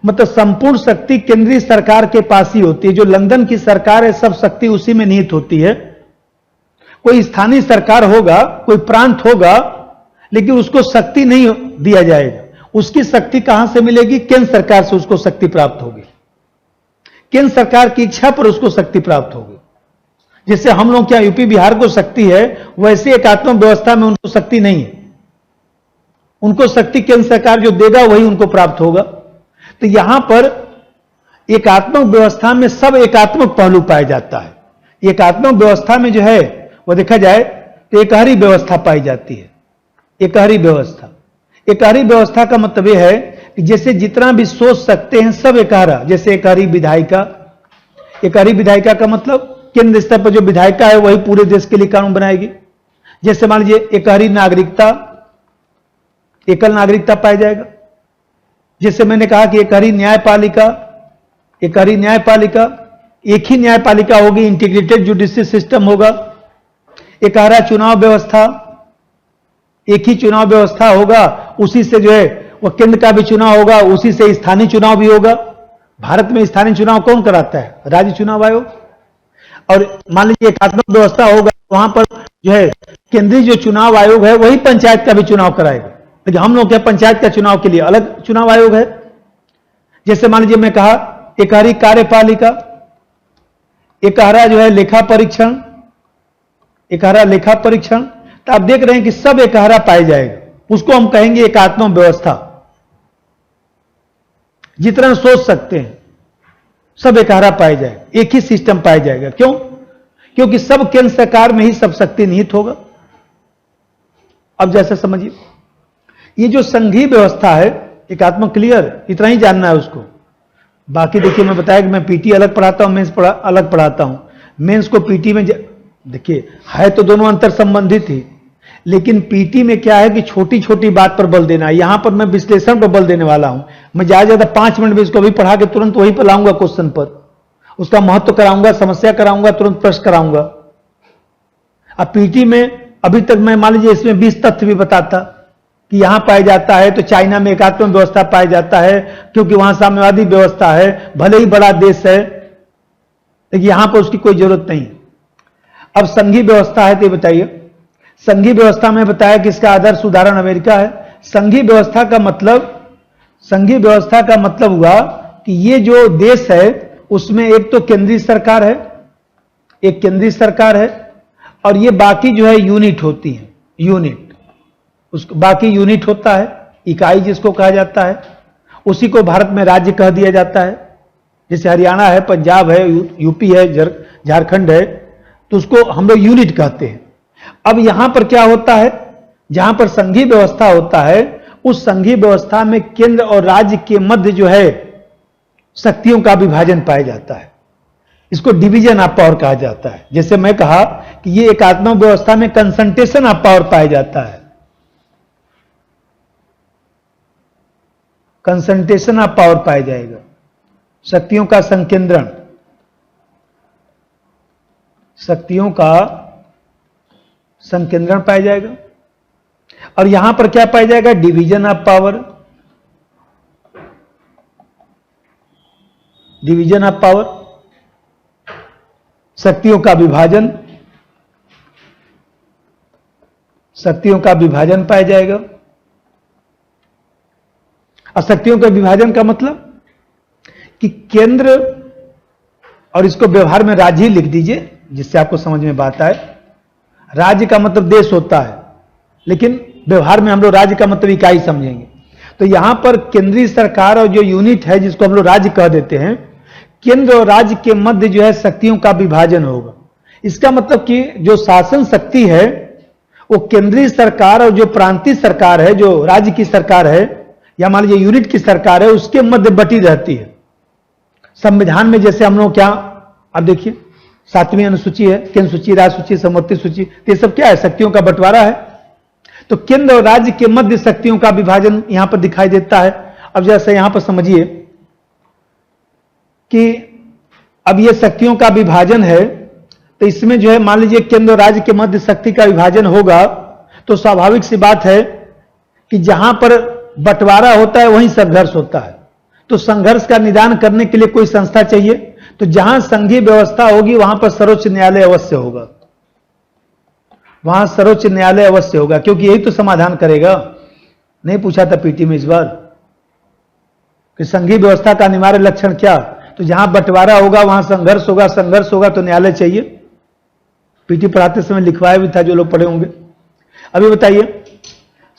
A: मतलब संपूर्ण शक्ति केंद्रीय सरकार के पास ही होती है। जो लंदन की सरकार है, सब शक्ति उसी में निहित होती है। कोई स्थानीय सरकार होगा, कोई प्रांत होगा, लेकिन उसको शक्ति नहीं दिया जाएगा। उसकी शक्ति कहां से मिलेगी? केंद्र सरकार से उसको शक्ति प्राप्त होगी। केंद्र सरकार की इच्छा पर उसको शक्ति प्राप्त होगी। जैसे हम लोग क्या यूपी बिहार को शक्ति है, वैसे एकात्मक व्यवस्था में उनको शक्ति नहीं है। उनको शक्ति केंद्र सरकार जो देगा वही उनको प्राप्त होगा। तो यहां पर एकात्मक व्यवस्था में सब एकात्मक पहलू पाया जाता है। एकात्मक व्यवस्था में जो है वो देखा जाए तो एकहरी व्यवस्था पाई जाती है। एकहरी व्यवस्था, एकहरी व्यवस्था का मतलब यह है कि जैसे जितना भी सोच सकते हैं सब एकहरा। जैसे एकहरी विधायिका, एकहरी विधायिका का मतलब केंद्र स्तर पर जो विधायिका है वही पूरे देश के लिए कानून बनाएगी। जैसे मान लीजिए एकहरी नागरिकता, एकल नागरिकता पाया जाएगा। जैसे मैंने कहा कि एकहरी न्यायपालिका, एकहरी न्यायपालिका, एक ही न्यायपालिका होगी, इंटीग्रेटेड जुडिशियल सिस्टम होगा। एकहरा चुनाव व्यवस्था, एक ही चुनाव व्यवस्था होगा, उसी से जो है वो केंद्र का भी चुनाव होगा, उसी से स्थानीय चुनाव भी होगा। भारत में स्थानीय चुनाव कौन कराता है? राज्य चुनाव आयोग। और मान लीजिए एकात्मक व्यवस्था होगा, वहां पर जो है केंद्रीय जो चुनाव आयोग है वही पंचायत का भी चुनाव कराएगा। लेकिन हम लोग क्या पंचायत का चुनाव के लिए अलग चुनाव आयोग है। जैसे मान लीजिए मैं कहा एकहरी कार्यपालिका, एकहरा जो है लेखा परीक्षण, एकहरा लेखा परीक्षण। तो आप देख रहे हैं कि सब एकहरा पाया जाएगा, उसको हम कहेंगे एकात्मक व्यवस्था। जितना सोच सकते हैं सब एकहरा पाया जाएगा, एक ही सिस्टम पाया जाएगा। क्यों? क्योंकि सब केंद्र सरकार में ही सब शक्ति निहित होगा। अब जैसे समझिए, ये जो संघीय व्यवस्था है एकात्मक, क्लियर, इतना ही जानना है उसको। बाकी देखिए मैं बताया कि मैं पीटी अलग पढ़ाता हूं, मेंस अलग पढ़ाता हूं। मेंस को पीटी में देखिए है तो दोनों अंतर संबंधित ही, लेकिन पीटी में क्या है कि छोटी छोटी बात पर बल देना है। यहां पर मैं विश्लेषण पर बल देने वाला हूं। मैं ज्यादा 5 मिनट में इसको भी पढ़ा के तुरंत वही पर लाऊंगा, क्वेश्चन पर उसका महत्व कराऊंगा, समस्या कराऊंगा, तुरंत प्रश्न कराऊंगा। अब पीटी में अभी तक मैं मान लीजिए इसमें 20 तथ्य भी बताता कि यहां पाया जाता है तो चाइना में एकात्मक व्यवस्था पाया जाता है क्योंकि वहां साम्यवादी व्यवस्था है, भले ही बड़ा देश है, लेकिन यहां पर उसकी कोई जरूरत नहीं। अब संघीय व्यवस्था है तो बताइए, संघीय व्यवस्था में बताया कि इसका आदर्श उदाहरण अमेरिका है। संघीय व्यवस्था का मतलब, संघीय व्यवस्था का मतलब हुआ कि ये जो देश है उसमें एक तो केंद्रीय सरकार है, एक केंद्रीय सरकार है, और ये बाकी जो है यूनिट होती है, यूनिट, उसको बाकी यूनिट होता है, इकाई जिसको कहा जाता है। उसी को भारत में राज्य कह दिया जाता है। जैसे हरियाणा है, पंजाब है, यूपी है, झारखंड है, तो उसको हम लोग यूनिट कहते हैं। अब यहां पर क्या होता है, जहां पर संघीय व्यवस्था होता है, उस संघीय व्यवस्था में केंद्र और राज्य के मध्य जो है शक्तियों का विभाजन पाया जाता है। इसको डिवीजन ऑफ पावर कहा जाता है। जैसे मैं कहा कि ये एकात्मक व्यवस्था में कंसंट्रेशन ऑफ पावर पाया जाता है, कंसंट्रेशन ऑफ पावर पाया जाएगा, शक्तियों का संकेंद्रण, शक्तियों का संकेंद्रण पाया जाएगा। और यहां पर क्या पाया जाएगा? Division of power, division of power, शक्तियों का विभाजन, शक्तियों का विभाजन पाया जाएगा। और शक्तियों के विभाजन का मतलब कि केंद्र, और इसको व्यवहार में राज्य ही लिख दीजिए जिससे आपको समझ में बात आए। राज्य का मतलब देश होता है, लेकिन व्यवहार में हम लोग राज्य का मतलब इकाई समझेंगे। तो यहां पर केंद्रीय सरकार और जो यूनिट है जिसको हम लोग राज्य कह देते हैं, केंद्र और राज्य के मध्य जो है शक्तियों का विभाजन होगा। इसका मतलब कि जो शासन शक्ति है वो केंद्रीय सरकार और जो प्रांतीय सरकार है, जो राज्य की सरकार है या मान लीजिए यूनिट की सरकार है, उसके मध्य बटी रहती है। संविधान में जैसे हम लोग क्या, अब देखिए 7वीं अनुसूची है, केंद्र सूची, राज्य सूची, समवर्ती सूची, ये सब क्या है? शक्तियों का बंटवारा है। तो केंद्र और राज्य के मध्य शक्तियों का विभाजन यहां पर दिखाई देता है। अब जैसे यहां पर समझिए कि अब ये शक्तियों का विभाजन है, तो इसमें जो है मान लीजिए केंद्र और राज्य के मध्य शक्ति का विभाजन होगा, तो स्वाभाविक सी बात है कि जहां पर बंटवारा होता है वहीं संघर्ष होता है। तो संघर्ष का निदान करने के लिए कोई संस्था चाहिए, तो जहां संघीय व्यवस्था होगी वहां पर सर्वोच्च न्यायालय अवश्य होगा, वहां सर्वोच्च न्यायालय अवश्य होगा, क्योंकि यही तो समाधान करेगा। नहीं पूछा था पीटी में इस बार कि संघीय व्यवस्था का अनिवार्य लक्षण क्या, तो जहां बंटवारा होगा वहां संघर्ष होगा, संघर्ष होगा तो न्यायालय चाहिए। पीटी पढ़ाते समय लिखवाया भी था, जो लोग पढ़े होंगे। अभी बताइए,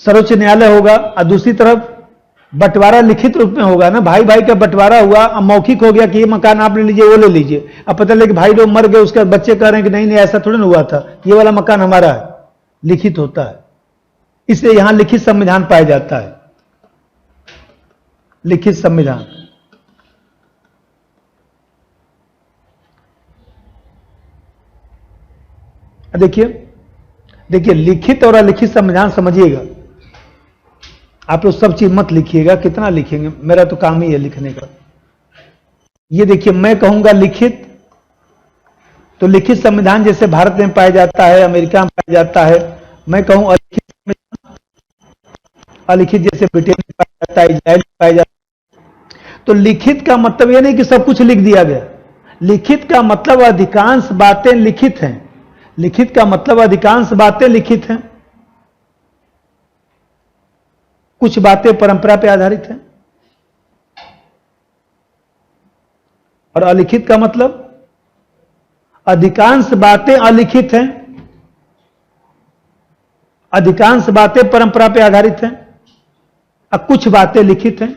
A: सर्वोच्च न्यायालय होगा और दूसरी तरफ बंटवारा लिखित रूप में होगा ना, भाई भाई का बंटवारा हुआ, अब मौखिक हो गया कि ये मकान आप ले लीजिए, वो ले लीजिए। अब पता लगे कि भाई लोग मर गए, उसके बच्चे कह रहे हैं कि नहीं नहीं ऐसा थोड़ा ना हुआ था, ये वाला मकान हमारा है, लिखित होता है। इसलिए यहां लिखित संविधान पाया जाता है, लिखित संविधान। देखिए देखिए, लिखित और अलिखित संविधान समझिएगा। आप लोग सब चीज मत लिखिएगा, कितना लिखेंगे, मेरा तो काम ही है लिखने का। ये देखिए, मैं कहूंगा लिखित, तो लिखित संविधान जैसे भारत में पाया जाता है, अमेरिका में पाया जाता है। मैं कहूं अलिखित संविधान, अलिखित जैसे ब्रिटेन में पाया जाता है, इजराइल में पाया जाता है। तो लिखित का मतलब यह नहीं कि सब कुछ लिख दिया गया। लिखित का मतलब अधिकांश बातें लिखित हैं। लिखित का मतलब अधिकांश बातें लिखित हैं, कुछ बातें परंपरा पर आधारित हैं। और अलिखित का मतलब अधिकांश बातें अलिखित हैं, अधिकांश बातें परंपरा पर आधारित हैं और कुछ बातें लिखित हैं।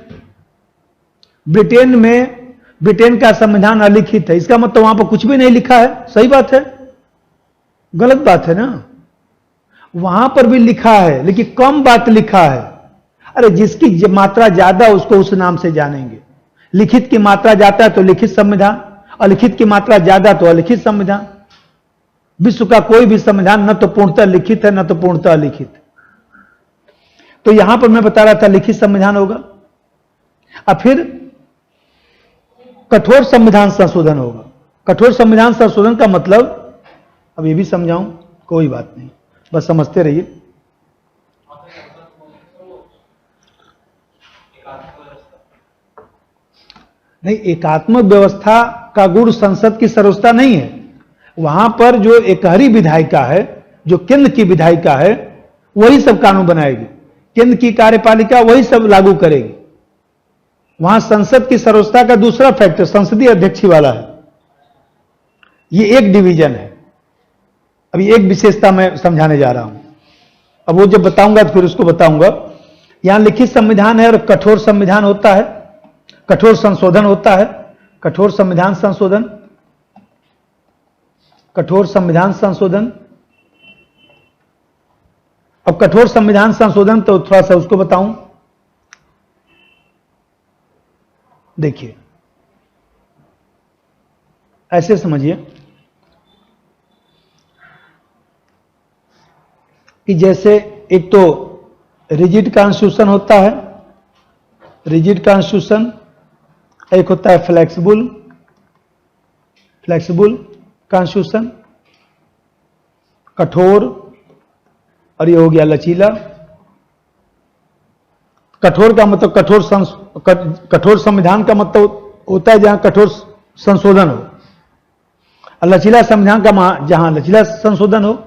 A: ब्रिटेन का संविधान अलिखित है, इसका मतलब वहां पर कुछ भी नहीं लिखा है। सही बात है, गलत बात है ना? वहां पर भी लिखा है लेकिन कम बात लिखा है। अरे जिसकी मात्रा ज्यादा उसको उस नाम से जानेंगे। लिखित की मात्रा ज्यादा है तो लिखित संविधान, अलिखित की मात्रा ज्यादा तो अलिखित संविधान। विश्व का कोई भी संविधान न तो पूर्णतः लिखित है न तो पूर्णतः अलिखित। तो यहां पर मैं बता रहा था लिखित संविधान होगा। अब फिर कठोर संविधान संशोधन होगा। कठोर संविधान संशोधन का मतलब अब ये भी समझाऊं, कोई बात नहीं, बस समझते रहिए। नहीं, एकात्मक व्यवस्था का गुण संसद की सर्वोच्चता नहीं है। वहां पर जो एकहरी विधायिका है, जो केंद्र की विधायिका है, वही सब कानून बनाएगी। केंद्र की कार्यपालिका वही सब लागू करेगी। वहां संसद की सर्वोच्चता का दूसरा फैक्टर संसदीय अध्यक्ष वाला है। ये एक डिवीजन है। अभी एक विशेषता मैं समझाने जा रहा हूं, अब वो जब बताऊंगा तो फिर उसको बताऊंगा। यहां लिखित संविधान है और कठोर संविधान होता है, कठोर संशोधन होता है। कठोर संविधान संशोधन, कठोर संविधान संशोधन। अब कठोर संविधान संशोधन तो थोड़ा सा उसको बताऊं। देखिए, ऐसे समझिए कि जैसे एक तो रिजिड कॉन्स्टिट्यूशन होता है, रिजिड कॉन्स्टिट्यूशन, एक होता है फ्लेक्सिबल कॉन्स्टिट्यूशन, कठोर, और ये हो गया लचीला। कठोर का मतलब कठोर संविधान का मतलब होता है जहां कठोर संशोधन हो, और लचीला संविधान का जहां लचीला संशोधन हो।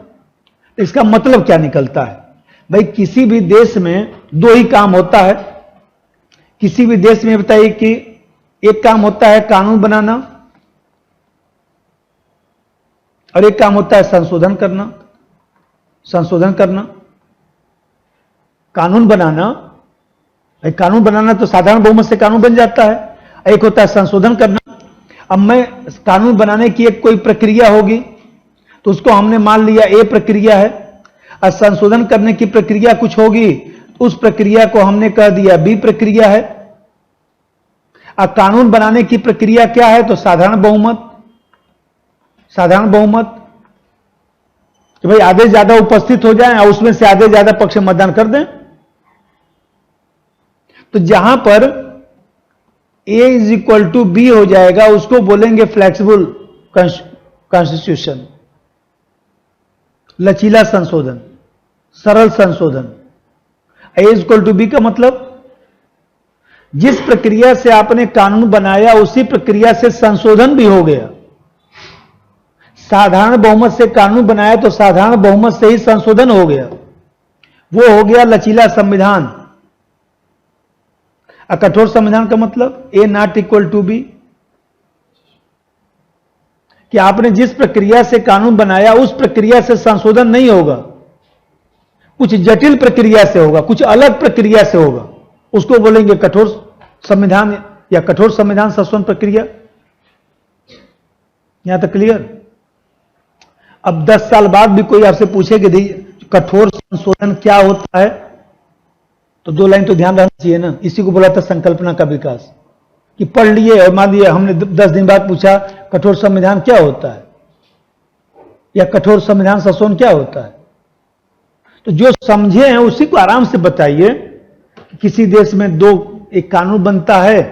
A: इसका मतलब क्या निकलता है भाई? किसी भी देश में दो ही काम होता है। किसी भी देश में बताइए कि एक काम होता है कानून बनाना और एक काम होता है संशोधन करना। संशोधन करना, कानून बनाना, भाई कानून बनाना तो साधारण बहुमत से कानून बन जाता है। एक होता है संशोधन करना। अब मैं कानून बनाने की एक कोई प्रक्रिया होगी तो उसको हमने मान लिया ए प्रक्रिया है, और संशोधन करने की प्रक्रिया कुछ होगी तो उस प्रक्रिया को हमने कह दिया बी प्रक्रिया है। और कानून बनाने की प्रक्रिया क्या है? तो साधारण बहुमत। साधारण बहुमत कि भाई आधे ज्यादा उपस्थित हो जाएं और उसमें से आधे ज्यादा पक्ष मतदान कर दें। तो जहां पर ए इज इक्वल टू बी हो जाएगा उसको बोलेंगे फ्लेक्सिबल कॉन्स्टिट्यूशन। लचीला संशोधन, सरल संशोधन। A इक्वल टू बी का मतलब जिस प्रक्रिया से आपने कानून बनाया उसी प्रक्रिया से संशोधन भी हो गया। साधारण बहुमत से कानून बनाया तो साधारण बहुमत से ही संशोधन हो गया, वो हो गया लचीला संविधान। और कठोर संविधान का मतलब ए नॉट इक्वल टू बी, कि आपने जिस प्रक्रिया से कानून बनाया उस प्रक्रिया से संशोधन नहीं होगा, कुछ जटिल प्रक्रिया से होगा, कुछ अलग प्रक्रिया से होगा, उसको बोलेंगे कठोर संविधान या कठोर संविधान संशोधन प्रक्रिया। यहां तक क्लियर? अब 10 साल बाद भी कोई आपसे पूछे कि कठोर संशोधन क्या होता है, तो 2 लाइन तो ध्यान रखना चाहिए ना। इसी को बोला था संकल्पना का विकास, कि पढ़ लिए और मान लिया हमने 10 दिन बाद पूछा कठोर संविधान क्या होता है या कठोर संविधान संशोधन क्या होता है, तो जो समझे हैं उसी को आराम से बताइए। किसी देश में एक कानून बनता है,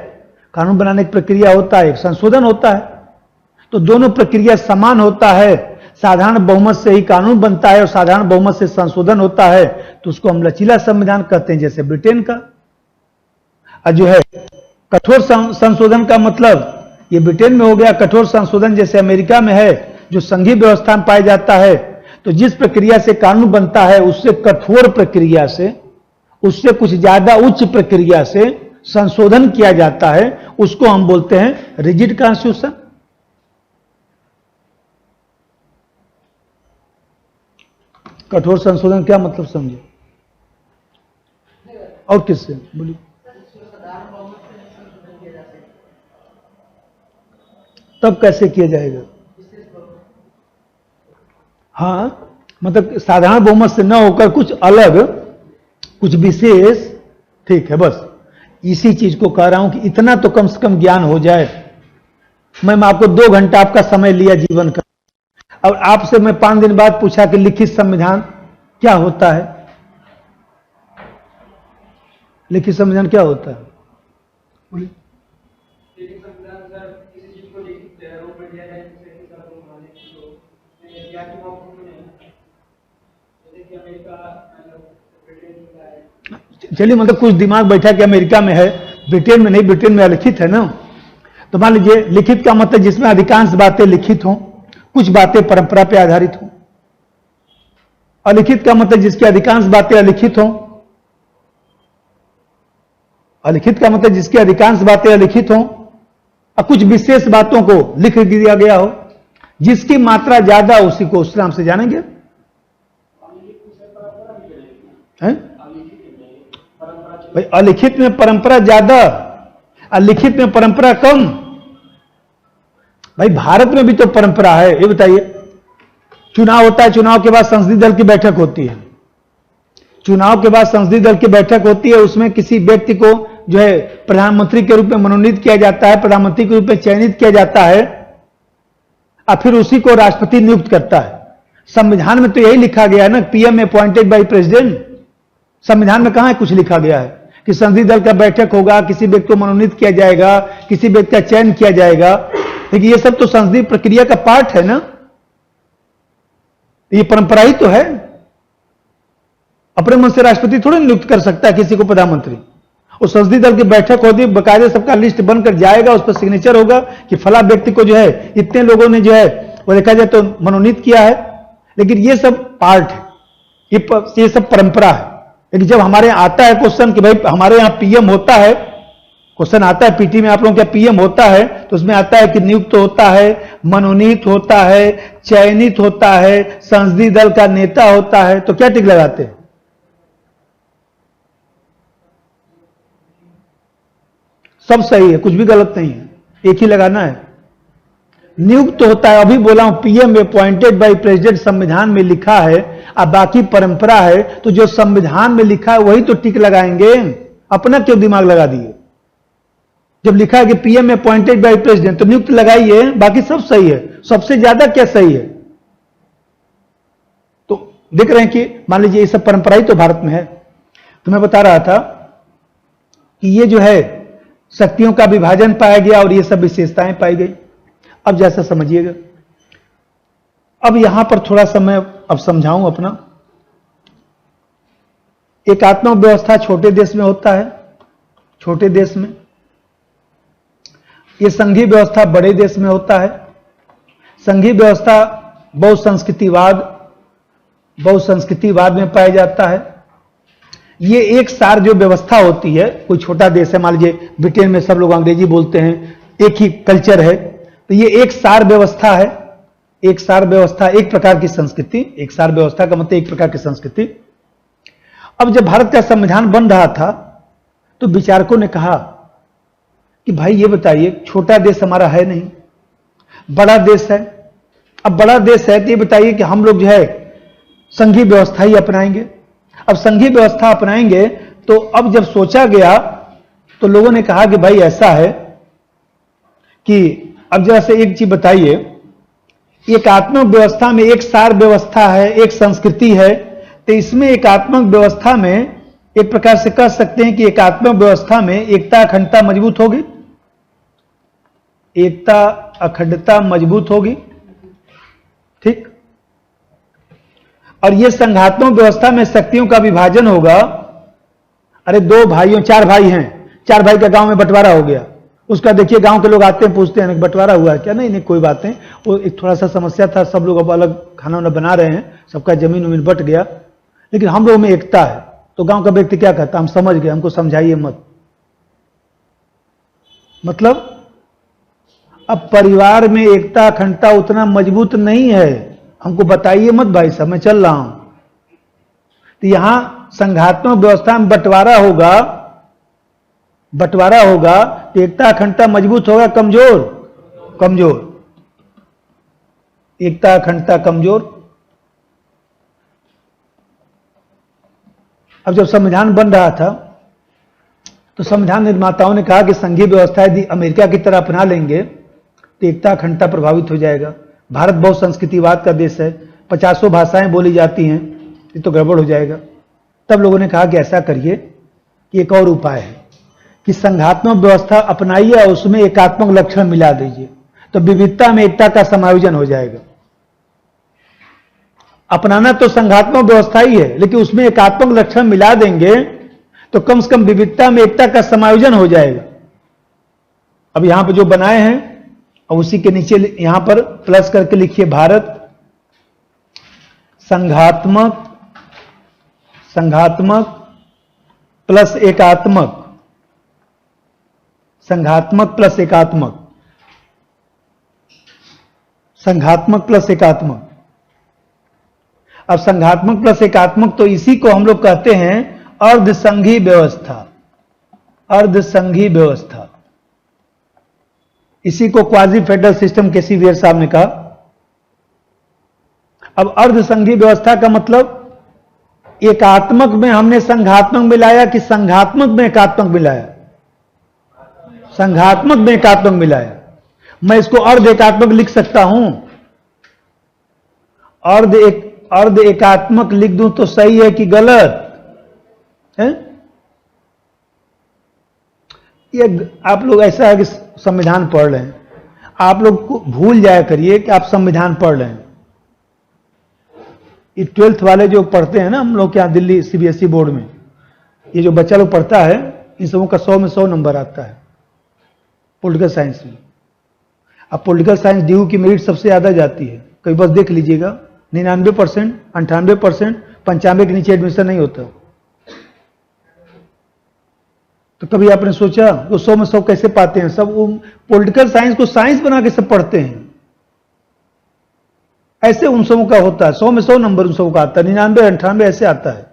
A: कानून बनाने की प्रक्रिया होता है, एक संशोधन होता है, तो दोनों प्रक्रिया समान होता है। साधारण बहुमत से ही कानून बनता है और साधारण बहुमत से संशोधन होता है, तो उसको हम लचीला संविधान कहते हैं, जैसे ब्रिटेन का। और जो है कठोर संशोधन का मतलब ये ब्रिटेन में हो गया। कठोर संशोधन जैसे अमेरिका में है, जो संघीय व्यवस्था में पाया जाता है। तो जिस प्रक्रिया से कानून बनता है उससे कठोर प्रक्रिया से, उससे कुछ ज्यादा उच्च प्रक्रिया से संशोधन किया जाता है, उसको हम बोलते हैं रिजिड कॉन्स्टिट्यूशन। कठोर संशोधन क्या मतलब समझे? और किससे बोलिए? तब कैसे किया जाएगा? हाँ, मतलब साधारण बहुमत से न होकर कुछ अलग, कुछ विशेष। ठीक है, बस इसी चीज को कह रहा हूं कि इतना तो कम से कम ज्ञान हो जाए। मैं आपको 2 घंटा आपका समय लिया जीवन का, और आपसे मैं 5 दिन बाद पूछा कि लिखित संविधान क्या होता है। लिखित संविधान क्या होता है? बोलिए। चलिए, मतलब कुछ दिमाग बैठा कि अमेरिका में है, ब्रिटेन में नहीं, ब्रिटेन में अलिखित है ना। तो मान लीजिए लिखित का मतलब जिसमें अधिकांश बातें लिखित हों, कुछ बातें परंपरा पर आधारित हों। अलिखित का मतलब जिसकी अधिकांश बातें अलिखित हों। अलिखित का मतलब जिसकी अधिकांश बातें अलिखित हों और कुछ विशेष बातों को लिख दिया गया हो। जिसकी मात्रा ज्यादा उसी को उस नाम से जानेंगे। भाई अलिखित में परंपरा ज्यादा और लिखित में परंपरा कम। भाई भारत में भी तो परंपरा है, ये बताइए। चुनाव होता है, चुनाव के बाद संसदीय दल की बैठक होती है। चुनाव के बाद संसदीय दल की बैठक होती है, उसमें किसी व्यक्ति को जो है प्रधानमंत्री के रूप में मनोनीत किया जाता है, प्रधानमंत्री के रूप में चयनित किया जाता है और फिर उसी को राष्ट्रपति नियुक्त करता है। संविधान में तो यही लिखा गया है ना, पीएम अपॉइंटेड बाय प्रेसिडेंट। संविधान में कहां है कुछ लिखा गया है कि संसदीय दल का बैठक होगा, किसी व्यक्ति को मनोनीत किया जाएगा, किसी व्यक्ति का चयन किया जाएगा। लेकिन ये सब तो संसदीय प्रक्रिया का पार्ट है ना, ये परंपरा ही तो है। अपने मन से राष्ट्रपति थोड़ी नियुक्त कर सकता है किसी को प्रधानमंत्री। और संसदीय दल की बैठक होती है, बकायदे सबका लिस्ट बनकर जाएगा, उस पर सिग्नेचर होगा कि फला व्यक्ति को जो है इतने लोगों ने जो है वो देखा जाए तो मनोनीत किया है। लेकिन ये सब पार्ट है, ये सब परंपरा है। लेकिन जब हमारे यहाँ आता है क्वेश्चन कि भाई हमारे यहाँ पीएम होता है, क्वेश्चन आता है पीटी में आप लोगों का पीएम होता है, तो उसमें आता है कि नियुक्त होता है, मनोनीत होता है, चयनित होता है, संसदीय दल का नेता होता है, तो क्या टिक लगाते हैं? सब सही है, कुछ भी गलत नहीं है, एक ही लगाना है। नियुक्त होता है, अभी बोला हूं पीएम अपॉइंटेड बाय प्रेसिडेंट संविधान में लिखा है, अब बाकी परंपरा है। तो जो संविधान में लिखा है वही तो टिक लगाएंगे, अपना क्यों दिमाग लगा दिए? जब लिखा है कि पीएम अपॉइंटेड बाय प्रेसिडेंट तो नियुक्त लगाइए, बाकी सब सही है। सबसे ज्यादा क्या सही है? तो देख रहे हैं कि मान लीजिए ये सब परंपरा ही तो भारत में है। तो मैं बता रहा था कि ये जो है शक्तियों का विभाजन पाया गया और ये सब विशेषताएं पाई गई। अब जैसा समझिएगा, अब यहां पर थोड़ा सा मैं अब समझाऊं अपना। एकात्मक व्यवस्था छोटे देश में होता है, छोटे देश में। यह संघीय व्यवस्था बड़े देश में होता है। संघीय व्यवस्था बहुसंस्कृतिवाद में पाया जाता है। ये एक सार जो व्यवस्था होती है, कोई छोटा देश है, मान लीजिए ब्रिटेन में सब लोग अंग्रेजी बोलते हैं, एक ही कल्चर है, तो ये एक सार व्यवस्था है। एक सार व्यवस्था, एक प्रकार की संस्कृति। एक सार व्यवस्था का मतलब एक प्रकार की संस्कृति। अब जब भारत का संविधान बन रहा था तो विचारकों ने कहा कि भाई ये बताइए, छोटा देश हमारा है नहीं, बड़ा देश है। अब बड़ा देश है तो ये बताइए कि हम लोग जो है संघीय व्यवस्था ही अपनाएंगे। अब संघीय व्यवस्था अपनाएंगे तो अब जब सोचा गया तो लोगों ने कहा कि भाई ऐसा है कि अब जैसे एक चीज बताइए, एकात्मक व्यवस्था में एक सार व्यवस्था है, एक संस्कृति है, तो इसमें एकात्मक व्यवस्था में एक प्रकार से कह सकते हैं कि एकात्मक व्यवस्था में एकता अखंडता मजबूत होगी। एकता अखंडता मजबूत होगी, ठीक। और यह संघात्मक व्यवस्था में शक्तियों का विभाजन होगा। अरे चार भाई हैं, चार भाई का गांव में बंटवारा हो गया, उसका देखिए गांव के लोग आते हैं पूछते हैं बंटवारा हुआ है क्या? नहीं कोई बात नहीं, वो एक थोड़ा सा समस्या था, सब लोग अब अलग खाना वाना बना रहे हैं, सबका जमीन उमीन बट गया, लेकिन हम लोगों में एकता है। तो गांव का व्यक्ति क्या कहता, हम समझ गए, हमको समझाइए मत। मतलब अब परिवार में एकता अखंडता उतना मजबूत नहीं है, हमको बताइए मत भाई साहब, मैं चल रहा हूं। तो यहां संघात्मक व्यवस्था में बंटवारा होगा तो एकता अखंडता मजबूत होगा कमजोर। एकता अखंडता कमजोर। अब जब संविधान बन रहा था तो संविधान निर्माताओं ने कहा कि संघीय व्यवस्था यदि अमेरिका की तरह अपना लेंगे तो एकता अखंडता प्रभावित हो जाएगा। भारत बहुसंस्कृतिवाद का देश है, 50 भाषाएं बोली जाती हैं, ये तो गड़बड़ हो जाएगा। तब लोगों ने कहा कि ऐसा करिए कि एक और उपाय है कि संघात्मक व्यवस्था अपनाइए और उसमें एकात्मक लक्षण मिला दीजिए, तो विविधता में एकता का समायोजन हो जाएगा। अपनाना तो संघात्मक व्यवस्था ही है, लेकिन उसमें एकात्मक लक्षण मिला देंगे तो कम से कम विविधता में एकता का समायोजन हो जाएगा। अब यहां पर जो बनाए हैं और उसी के नीचे यहां पर प्लस करके लिखिए भारत संघात्मक प्लस एकात्मक, संघात्मक प्लस एकात्मक, संघात्मक प्लस एकात्मक। अब संघात्मक प्लस एकात्मक, तो इसी को हम लोग कहते हैं अर्धसंघीय व्यवस्था। अर्धसंघीय व्यवस्था, इसी को quasi federal system KC Wheare साहब ने कहा। अब अर्धसंघीय व्यवस्था का मतलब एकात्मक में हमने संघात्मक मिलाया कि संघात्मक में एकात्मक मिलाया? संघात्मक में एकात्मक मिलाया। मैं इसको अर्ध एकात्मक लिख सकता हूं, अर्ध एकात्मक लिख दूं तो सही है कि गलत है? ये आप लोग ऐसा है कि संविधान पढ़ रहे हैं, आप लोग को भूल जाया करिए कि आप संविधान पढ़ रहे हैं। ये 12th वाले जो पढ़ते हैं ना हम लोग क्या दिल्ली सीबीएसई बोर्ड में, ये जो बच्चा लोग पढ़ता है इन सबों का 100 में 100 नंबर आता है पॉलिटिकल साइंस में। अब पॉलिटिकल साइंस डीयू की मेरिट सबसे ज्यादा जाती है, कई बस देख लीजिएगा 99%, 98%, 95 के नीचे एडमिशन नहीं होता। तो कभी आपने सोचा वो 100 में 100 कैसे पाते हैं? सब वो पॉलिटिकल साइंस को साइंस बना के सब पढ़ते हैं। ऐसे उन सबों का होता है, 100 में 100 नंबर उन सबों का आता है, 99, 98 ऐसे आता है।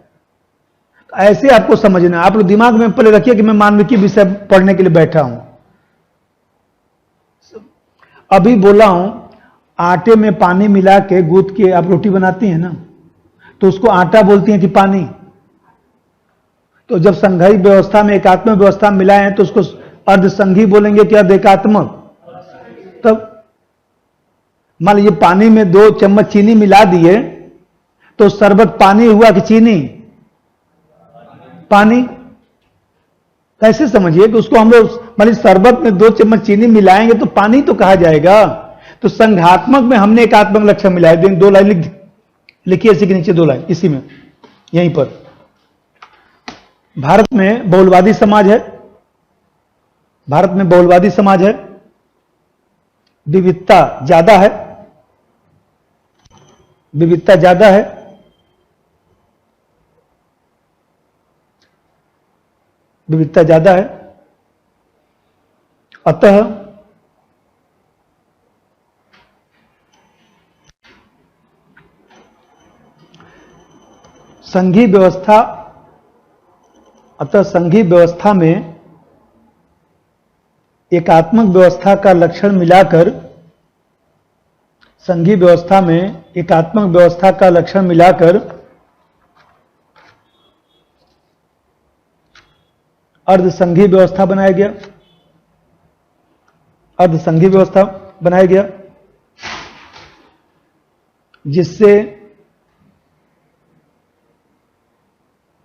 A: ऐसे आपको समझना है। आप लोग दिमाग में पहले रखिए कि मैं मानविकी विषय पढ़ने के लिए बैठा हूं। अभी बोला हूं आटे में पानी मिला के गूंथ के आप रोटी बनाती हैं ना, तो उसको आटा बोलती हैं कि पानी? तो जब संघीय व्यवस्था में एकात्मक व्यवस्था मिलाए हैं तो उसको अर्धसंघीय बोलेंगे कि अर्ध एकात्मक? तब मान लीजिए पानी में 2 चम्मच चीनी मिला दिए तो शरबत पानी हुआ कि चीनी? पानी। कैसे समझिए कि उसको हम लोग मान लीजिए शरबत में 2 चम्मच चीनी मिलाएंगे तो पानी तो कहा जाएगा। तो संघात्मक में हमने एकात्मक लक्षण मिलाया, 2 लाइन लिख लिखिए इसी के नीचे 2 लाइन, इसी में, यहीं पर। भारत में बहुलवादी समाज है, भारत में बहुलवादी समाज है, विविधता ज्यादा है, विविधता ज्यादा है, विविधता ज्यादा है, अतः संघीय व्यवस्था, अतः संघीय व्यवस्था में एकात्मक व्यवस्था का लक्षण मिलाकर, संघीय व्यवस्था में एकात्मक व्यवस्था का लक्षण मिलाकर अर्धसंघीय व्यवस्था बनाया गया, अर्धसंघीय व्यवस्था बनाया गया, जिससे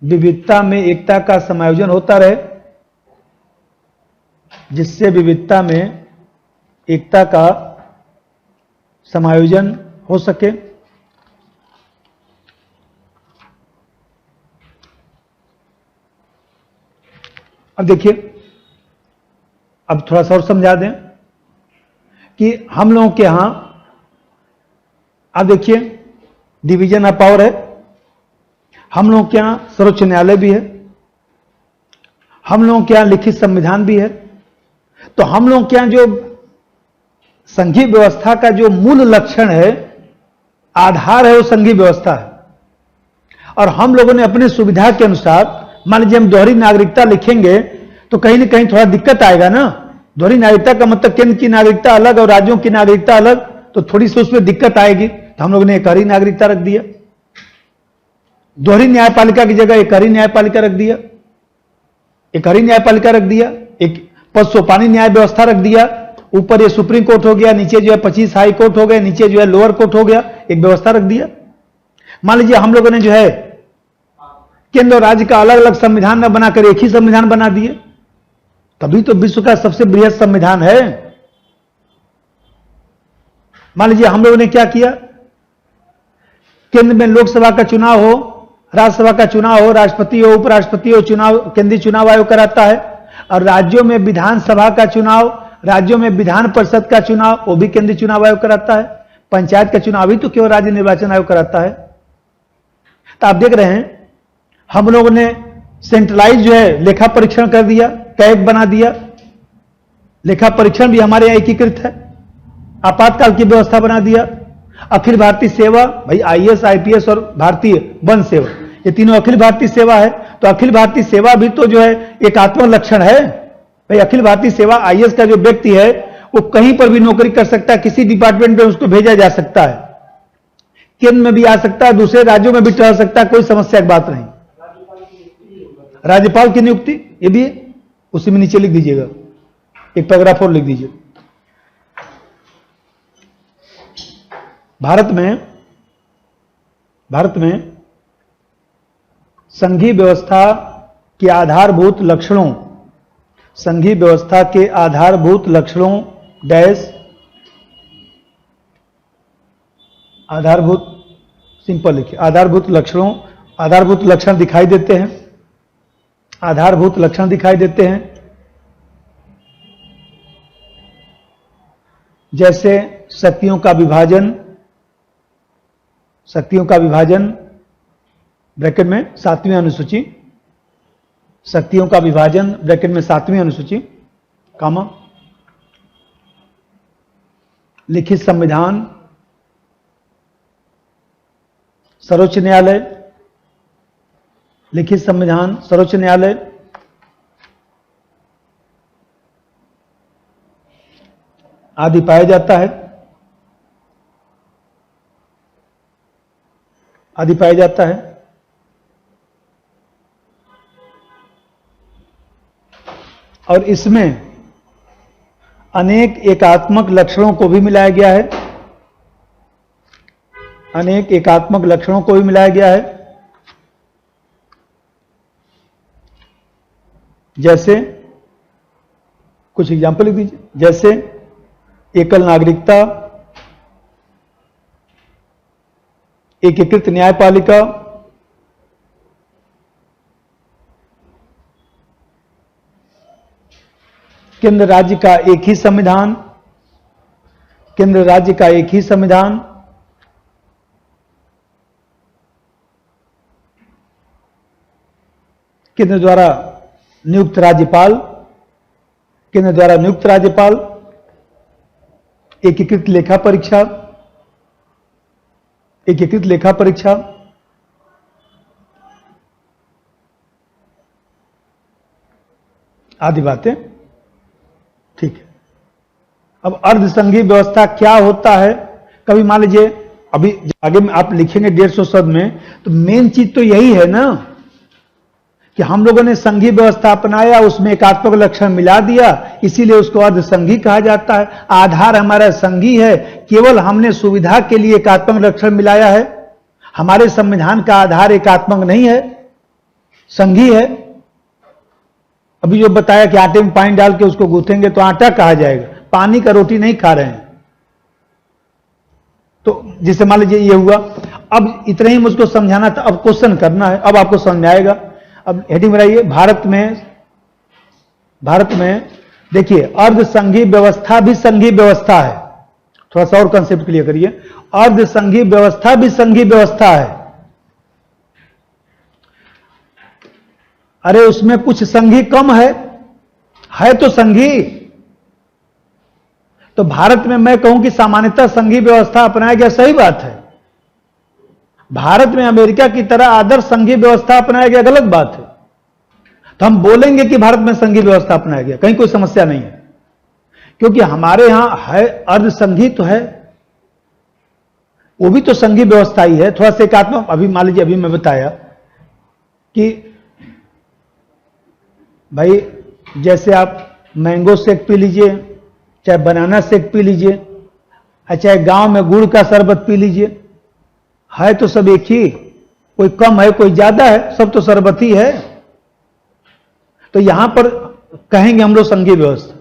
A: विविधता में एकता का समायोजन होता रहे, जिससे विविधता में एकता का समायोजन हो सके। अब देखिए, अब थोड़ा सा और समझा दें कि हम लोगों के यहां, अब देखिए, डिवीजन ऑफ पावर है, हम लोगों के यहां सर्वोच्च न्यायालय भी है, हम लोगों के यहां लिखित संविधान भी है। तो हम लोगों के यहां जो संघीय व्यवस्था का जो मूल लक्षण है, आधार है, वो संघीय व्यवस्था है। और हम लोगों ने अपने सुविधा के अनुसार, मान लीजिए हम दोहरी नागरिकता लिखेंगे तो कहीं ना कहीं थोड़ा दिक्कत आएगा ना। दोहरी नागरिकता का मतलब केंद्र की नागरिकता अलग और राज्यों की नागरिकता अलग, तो थोड़ी सी उसमें दिक्कत आएगी। तो हम लोगों ने एकहरी नागरिकता रख दिया, दोहरी न्यायपालिका की जगह एकहरी न्यायपालिका रख दिया, एकहरी न्यायपालिका रख दिया, एक पद सोपानी न्याय व्यवस्था रख दिया। ऊपर ये सुप्रीम कोर्ट हो गया, नीचे जो है 25 हाई कोर्ट हो गए, नीचे जो है लोअर कोर्ट हो गया, एक व्यवस्था रख दिया। मान लीजिए हम लोगों ने जो है केंद्र और राज्य का अलग अलग संविधान न बनाकर एक ही संविधान बना दिए, तभी तो विश्व का सबसे बृहत संविधान है। मान लीजिए हम लोगों ने क्या किया, केंद्र में लोकसभा का चुनाव हो, राज्यसभा का चुनाव हो, राष्ट्रपति हो, उपराष्ट्रपति हो, चुनाव केंद्रीय चुनाव आयोग कराता है। और राज्यों में विधानसभा का चुनाव, राज्यों में विधान परिषद का चुनाव, वो भी केंद्रीय चुनाव आयोग कराता है। पंचायत का चुनाव भी तो केवल राज्य निर्वाचन आयोग कराता है। तो आप देख रहे हैं, हम लोगों ने सेंट्रलाइज जो है लेखा परीक्षण कर दिया, कैग बना दिया, लेखा परीक्षण भी हमारे यहां एकीकृत है। आपातकाल की व्यवस्था बना दिया, अखिल भारतीय सेवा, भाई आईएएस, आईपीएस और भारतीय वन सेवा, ये तीनों अखिल भारतीय सेवा है। तो अखिल भारतीय सेवा भी तो जो है एकात्मक लक्षण है। भाई अखिल भारतीय सेवा, आईएएस का जो व्यक्ति है वो कहीं पर भी नौकरी कर सकता है, किसी डिपार्टमेंट में उसको भेजा जा सकता है, केंद्र में भी आ सकता है, दूसरे राज्यों में भी ठहर सकता है, कोई समस्या की बात नहीं। राज्यपाल की नियुक्ति ये भी है, उसी में नीचे लिख दीजिएगा, एक पैराग्राफ और लिख दीजिए। भारत में संघीय व्यवस्था के आधारभूत लक्षणों, संघीय व्यवस्था के आधारभूत लक्षणों डैश, आधारभूत, सिंपल लिखिए, आधारभूत लक्षणों, आधारभूत लक्षण दिखाई देते हैं, आधारभूत लक्षण दिखाई देते हैं, जैसे शक्तियों का विभाजन, शक्तियों का विभाजन ब्रैकेट में 7वीं अनुसूची, शक्तियों का विभाजन ब्रैकेट में 7वीं अनुसूची, कामा, लिखित संविधान, सर्वोच्च न्यायालय, लिखित संविधान, सर्वोच्च न्यायालय, आदि पाया जाता है, आदि पाया जाता है। और इसमें अनेक एकात्मक लक्षणों को भी मिलाया गया है, अनेक एकात्मक लक्षणों को भी मिलाया गया है, जैसे कुछ एग्जाम्पल लिख दीजिए, जैसे एकल नागरिकता, एकीकृत न्यायपालिका, केंद्र राज्य का एक ही संविधान, केंद्र राज्य का एक ही संविधान, केंद्र द्वारा नियुक्त राज्यपाल, केंद्र द्वारा नियुक्त राज्यपाल, एकीकृत लेखा परीक्षा, एकीकृत लेखा परीक्षा, आदि बातें। ठीक है। अब अर्धसंघीय व्यवस्था क्या होता है? कभी मान लीजिए अभी आगे में आप लिखेंगे 150 शब्द में, तो मेन चीज तो यही है ना कि हम लोगों ने संघीय व्यवस्था अपनाया, उसमें एकात्मक लक्षण मिला दिया, इसीलिए उसको अर्धसंघीय कहा जाता है। आधार हमारा संघीय है, केवल हमने सुविधा के लिए एकात्मक लक्षण मिलाया है। हमारे संविधान का आधार एकात्मक नहीं है, संघीय है। अभी जो बताया कि आटे में पानी डाल के उसको गूंथेंगे तो आटा कहा जाएगा, पानी का रोटी नहीं खा रहे हैं। तो जिसे मान लीजिए ये हुआ। अब इतना ही मुझको समझाना था, अब क्वेश्चन करना है, अब आपको समझ में आएगा। अब हेडिंग बनाइए, भारत में देखिए अर्धसंघीय व्यवस्था भी संघीय व्यवस्था है। थोड़ा सा और कंसेप्ट क्लियर करिए, अर्धसंघीय व्यवस्था भी संघीय व्यवस्था है। अरे उसमें कुछ संघीय कम है तो संघीय। तो भारत में मैं कहूं कि सामान्यतः संघीय व्यवस्था अपनाया गया, सही बात है। भारत में अमेरिका की तरह आदर्श संघीय व्यवस्था अपनाया गया, गलत बात है। तो हम बोलेंगे कि भारत में संघीय व्यवस्था अपनाया गया, कहीं कोई समस्या नहीं है, क्योंकि हमारे यहां है अर्धसंघीय तो है, वो भी तो संघीय व्यवस्था ही है। थोड़ा सा एकात्मक, अभी मान लीजिए अभी मैं बताया कि भाई जैसे आप मैंगो शेक पी लीजिए, चाहे बनाना शेक पी लीजिए, चाहे गांव में गुड़ का शरबत पी लीजिए, है तो सब एक ही, कोई कम है कोई ज्यादा है, सब तो शरबत ही है। तो यहां पर कहेंगे हम लोग संघीय व्यवस्था।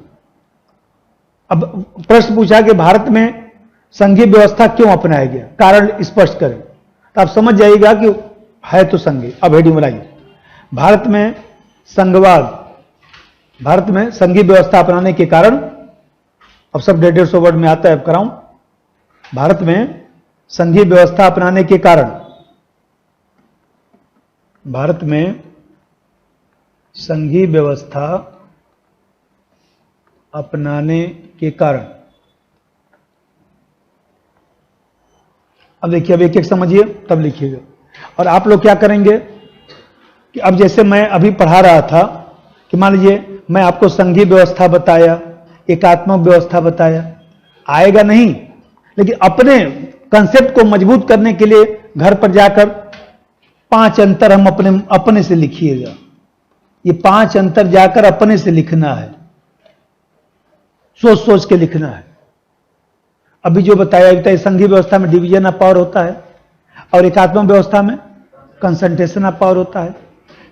A: अब प्रश्न पूछा कि भारत में संघीय व्यवस्था क्यों अपनाया गया, कारण स्पष्ट करें, तो आप समझ जाइएगा कि है तो संघीय। अब हेडिंग बनाइए, भारत में संघवाद, भारत में संघीय व्यवस्था अपनाने के कारण, अब सब 150 वर्ड में आता है, अब कराऊं। भारत में संघीय व्यवस्था अपनाने के कारण, भारत में संघीय व्यवस्था अपनाने के कारण, अब देखिए, अब एक एक समझिए तब लिखिएगा। और आप लोग क्या करेंगे कि अब जैसे मैं अभी पढ़ा रहा था कि मान लीजिए मैं आपको संघीय व्यवस्था बताया, एकात्मक व्यवस्था बताया, आएगा नहीं, लेकिन अपने कंसेप्ट को मजबूत करने के लिए घर पर जाकर 5 अंतर हम अपने से लिखिएगा। ये 5 अंतर जाकर अपने से लिखना है, सोच सोच के लिखना है। अभी जो बताया संघीय व्यवस्था में डिवीजन ऑफ पावर होता है और एकात्मक व्यवस्था में कंसंट्रेशन ऑफ पावर होता है।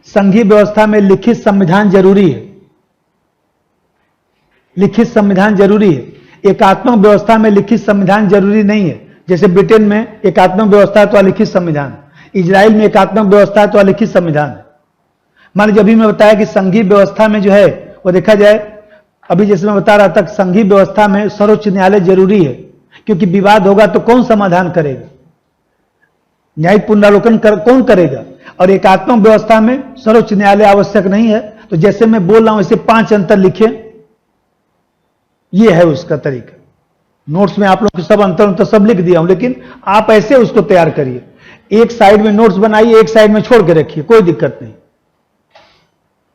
A: संघीय व्यवस्था में लिखित संविधान जरूरी है, लिखित संविधान जरूरी है। एकात्मक व्यवस्था में लिखित संविधान जरूरी नहीं है। जैसे ब्रिटेन में एकात्मक व्यवस्था है तो अलिखित संविधान, इजराइल में एकात्मक व्यवस्था है तो अलिखित संविधान है। मान लीजिए अभी मैं बताया कि संघीय व्यवस्था में जो है वो देखा जाए, अभी जैसे मैं बता रहा था संघीय व्यवस्था में सर्वोच्च न्यायालय जरूरी है, क्योंकि विवाद होगा तो कौन समाधान करेगा, न्यायिक पुनरावलोकन कौन करेगा। और एकात्मक व्यवस्था में सर्वोच्च न्यायालय आवश्यक नहीं है। तो जैसे मैं बोल रहा हूं ऐसे 5 अंतर लिखे, ये है उसका तरीका। नोट्स में आप लोग सब अंतर तो सब लिख दिया हूं, लेकिन आप ऐसे उसको तैयार करिए, एक साइड में नोट्स बनाइए, एक साइड में छोड़ के रखिए, कोई दिक्कत नहीं।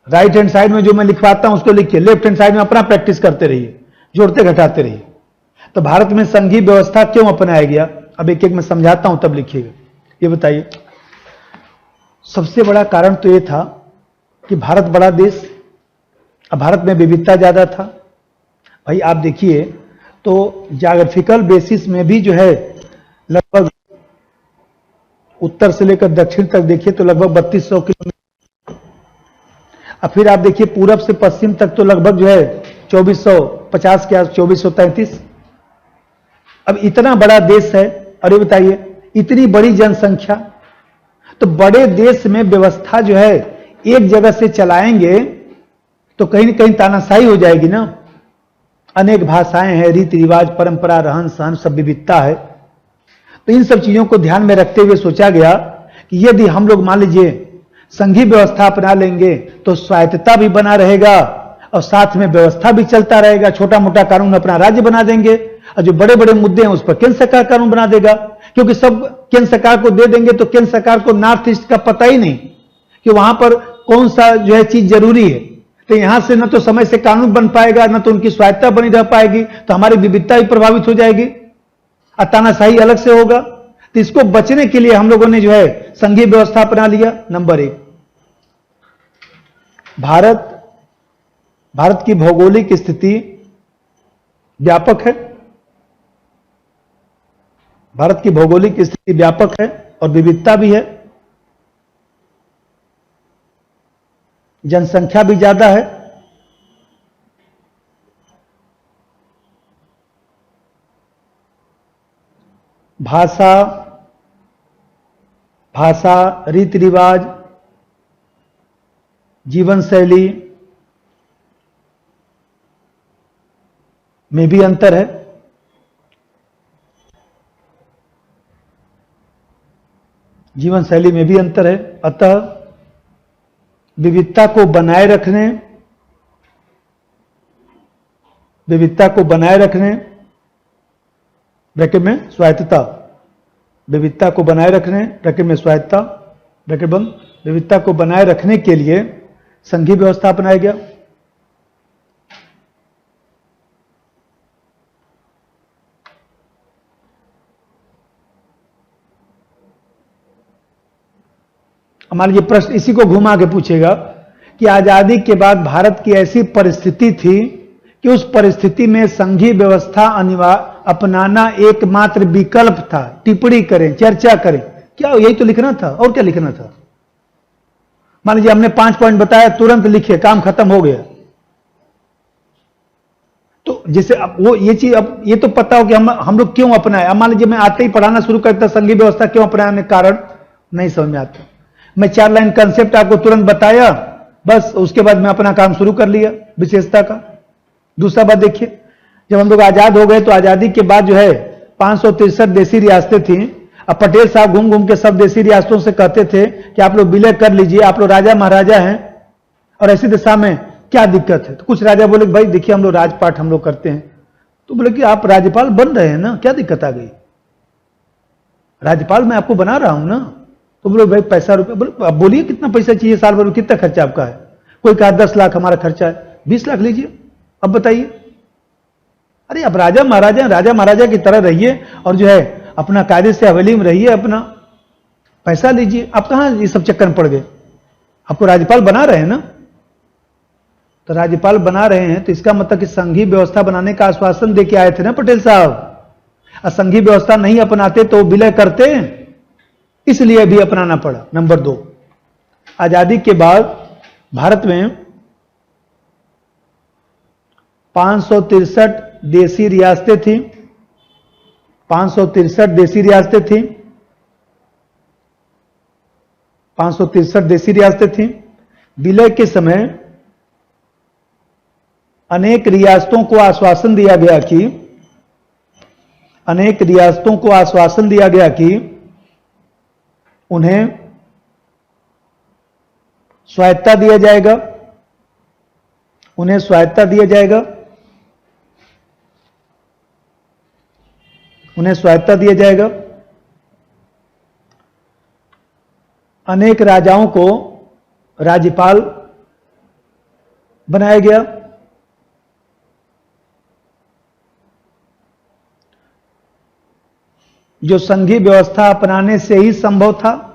A: राइट हैंड साइड में जो मैं लिखवाता हूं उसको लिखिए, लेफ्ट हैंड साइड में अपना प्रैक्टिस करते रहिए, जोड़ते घटाते रहिए। तो भारत में संघीय व्यवस्था क्यों अपनाया गया, अब एक एक मैं समझाता हूं तब लिखिएगा। ये बताइए, सबसे बड़ा कारण तो ये था कि भारत बड़ा देश, अब भारत में विविधता ज्यादा था। भाई आप देखिए तो ज्योग्राफिकल बेसिस में भी जो है लगभग उत्तर से लेकर दक्षिण तक देखिए तो लगभग 3200 किलोमीटर, अब फिर आप देखिए पूरब से पश्चिम तक तो लगभग जो है 2450 के आस 2433। अब इतना बड़ा देश है, और ये बताइए इतनी बड़ी जनसंख्या, तो बड़े देश में व्यवस्था जो है एक जगह से चलाएंगे तो कहीं न कहीं तानाशाही हो जाएगी ना। अनेक भाषाएं हैं, रीति रिवाज, परंपरा, रहन सहन, सब विविधता है। तो इन सब चीजों को ध्यान में रखते हुए सोचा गया कि यदि हम लोग मान लीजिए संघीय व्यवस्था अपना लेंगे तो स्वायत्तता भी बना रहेगा और साथ में व्यवस्था भी चलता रहेगा। छोटा मोटा कानून अपना राज्य बना देंगे और जो बड़े बड़े मुद्दे हैं उस पर केंद्र सरकार कानून बना देगा, क्योंकि सब केंद्र सरकार को दे देंगे तो केंद्र सरकार को नॉर्थ ईस्ट का पता ही नहीं कि वहां पर कौन सा जो है चीज जरूरी है। तो यहां से न तो समय से कानून बन पाएगा, न तो उनकी स्वायत्तता बनी रह पाएगी, तो हमारी विविधता भी प्रभावित हो जाएगी और तानाशाही अलग से होगा। तो इसको बचने के लिए हम लोगों ने जो है संघीय व्यवस्था अपना लिया। नंबर 1, भारत की भौगोलिक स्थिति व्यापक है। भारत की भौगोलिक स्थिति व्यापक है और विविधता भी है, जनसंख्या भी ज्यादा है, भाषा, रीति रिवाज, जीवन शैली में भी अंतर है। जीवन शैली में भी अंतर है। अतः विविधता को बनाए रखने ब्रैकेट में स्वायत्तता, विविधता को बनाए रखने ब्रैकेट में स्वायत्तता ब्रैकेट बंद, विविधता को बनाए रखने के लिए संघीय व्यवस्था अपनाया गया। मान लीजिए प्रश्न इसी को घुमा के पूछेगा कि आजादी के बाद भारत की ऐसी परिस्थिति थी कि उस परिस्थिति में संघीय व्यवस्था अपनाना एकमात्र विकल्प था। टिप्पणी करें, चर्चा करें, क्या यही तो लिखना था और क्या लिखना था। मान लीजिए हमने 5 पॉइंट बताया, तुरंत लिखे, काम खत्म हो गया। तो जैसे अब वो ये चीज, अब ये तो पता हो कि हम लोग क्यों अपनाए। अब मान लीजिए मैं आते ही पढ़ाना शुरू करता संघीय व्यवस्था क्यों अपनाने, कारण नहीं समझ में आता। मैं 4 लाइन कंसेप्ट आपको तुरंत बताया, बस उसके बाद मैं अपना काम शुरू कर लिया विशेषता का। दूसरा बात देखिए, जब हम लोग आजाद हो गए तो आजादी के बाद जो है 563 देसी रियासतें थी। अब पटेल साहब घूम घूम के सब देसी रियासतों से कहते थे कि आप लोग विलय कर लीजिए, आप लोग राजा महाराजा हैं और ऐसी दिशा में क्या दिक्कत है। तो कुछ राजा बोले भाई देखिए हम लोग राजपाट हम लोग करते हैं। तो बोले कि आप राज्यपाल बन रहे हैं ना, क्या दिक्कत आ गई, राज्यपाल मैं आपको बना रहा हूं ना। तो बोले भाई पैसा रुपया, बोले अब बोलिए कितना पैसा चाहिए साल भर में, कितना खर्चा आपका है। कोई कहा 10 लाख हमारा खर्चा है, 20 लाख लीजिए, अब बताइए। अरे अब राजा महाराजा की तरह रहिए और जो है अपना कायदे से हवेली में रहिए, अपना पैसा लीजिए। आप कहां ये सब चक्कर में पड़ गए, आपको राज्यपाल बना रहे हैं ना। तो राज्यपाल बना रहे हैं तो इसका मतलब कि संघीय व्यवस्था बनाने का आश्वासन देके आए थे ना पटेल साहब। संघीय व्यवस्था नहीं अपनाते तो विलय करते, इसलिए भी अपनाना पड़ा। नंबर 2, आजादी के बाद भारत में 563 देसी रियासतें थी। 563 देसी रियासतें थी। 563 देसी रियासतें थी। विलय के समय अनेक रियासतों को आश्वासन दिया गया कि उन्हें स्वायत्तता दिया जाएगा। अनेक राजाओं को राज्यपाल बनाया गया। जो संघीय व्यवस्था अपनाने से ही संभव था।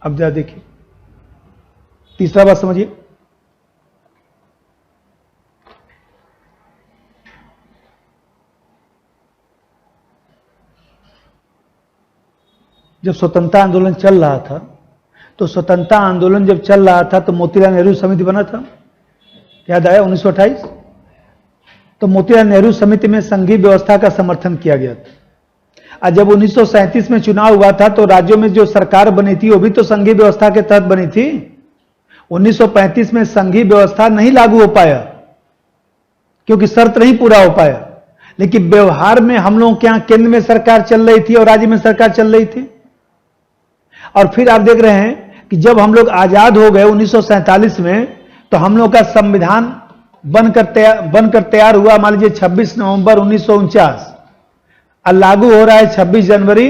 A: अब जरा देखिए, तीसरा बात समझिए। जब स्वतंत्रता आंदोलन चल रहा था तो स्वतंत्रता आंदोलन जब चल रहा था तो मोतीलाल नेहरू समिति बना था, याद आया 1928। तो मोतीलाल नेहरू समिति में संघीय व्यवस्था का समर्थन किया गया था। और जब 1937 में चुनाव हुआ था तो राज्यों में जो सरकार बनी थी वो भी तो संघीय व्यवस्था के तहत बनी थी। 1935 में संघीय व्यवस्था नहीं लागू हो पाया क्योंकि शर्त नहीं पूरा हो पाया, लेकिन व्यवहार में हम लोगों के यहां केंद्र में सरकार चल रही थी और राज्य में सरकार चल रही थी। और फिर आप देख रहे हैं कि जब हम लोग आजाद हो गए 1947 में, तो हम लोग का संविधान बनकर तैयार हुआ मान लीजिए 26 नवंबर 1949 और लागू हो रहा है 26 जनवरी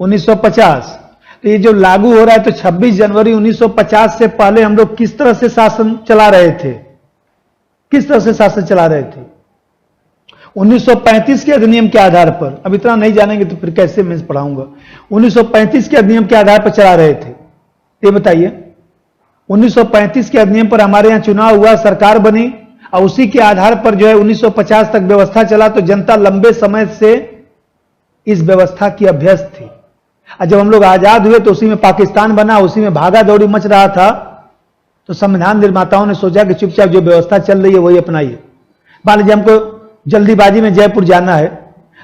A: 1950। तो ये जो लागू हो रहा है तो 26 जनवरी 1950 से पहले हम लोग किस तरह से शासन चला रहे थे, किस तरह से शासन चला रहे थे? 1935 के अधिनियम के आधार पर, अब इतना नहीं जानेंगे तो फिर कैसे मैं पढ़ाऊंगा। 1935 के अधिनियम के आधार पर चला रहे थे, ये बताइए। 1935 के अधिनियम पर हमारे यहां चुनाव हुआ, सरकार बनी और उसी के आधार पर जो है 1950 तक व्यवस्था चला। तो जनता लंबे समय से इस व्यवस्था की अभ्यस्त थी। और जब हम लोग आजाद हुए तो उसी में पाकिस्तान बना, उसी में भागा दौड़ी मच रहा था। तो संविधान निर्माताओं ने सोचा कि चुपचाप जो व्यवस्था चल रही है वही अपनाइए। मान लीजिए हमको जल्दीबाजी में जयपुर जाना है,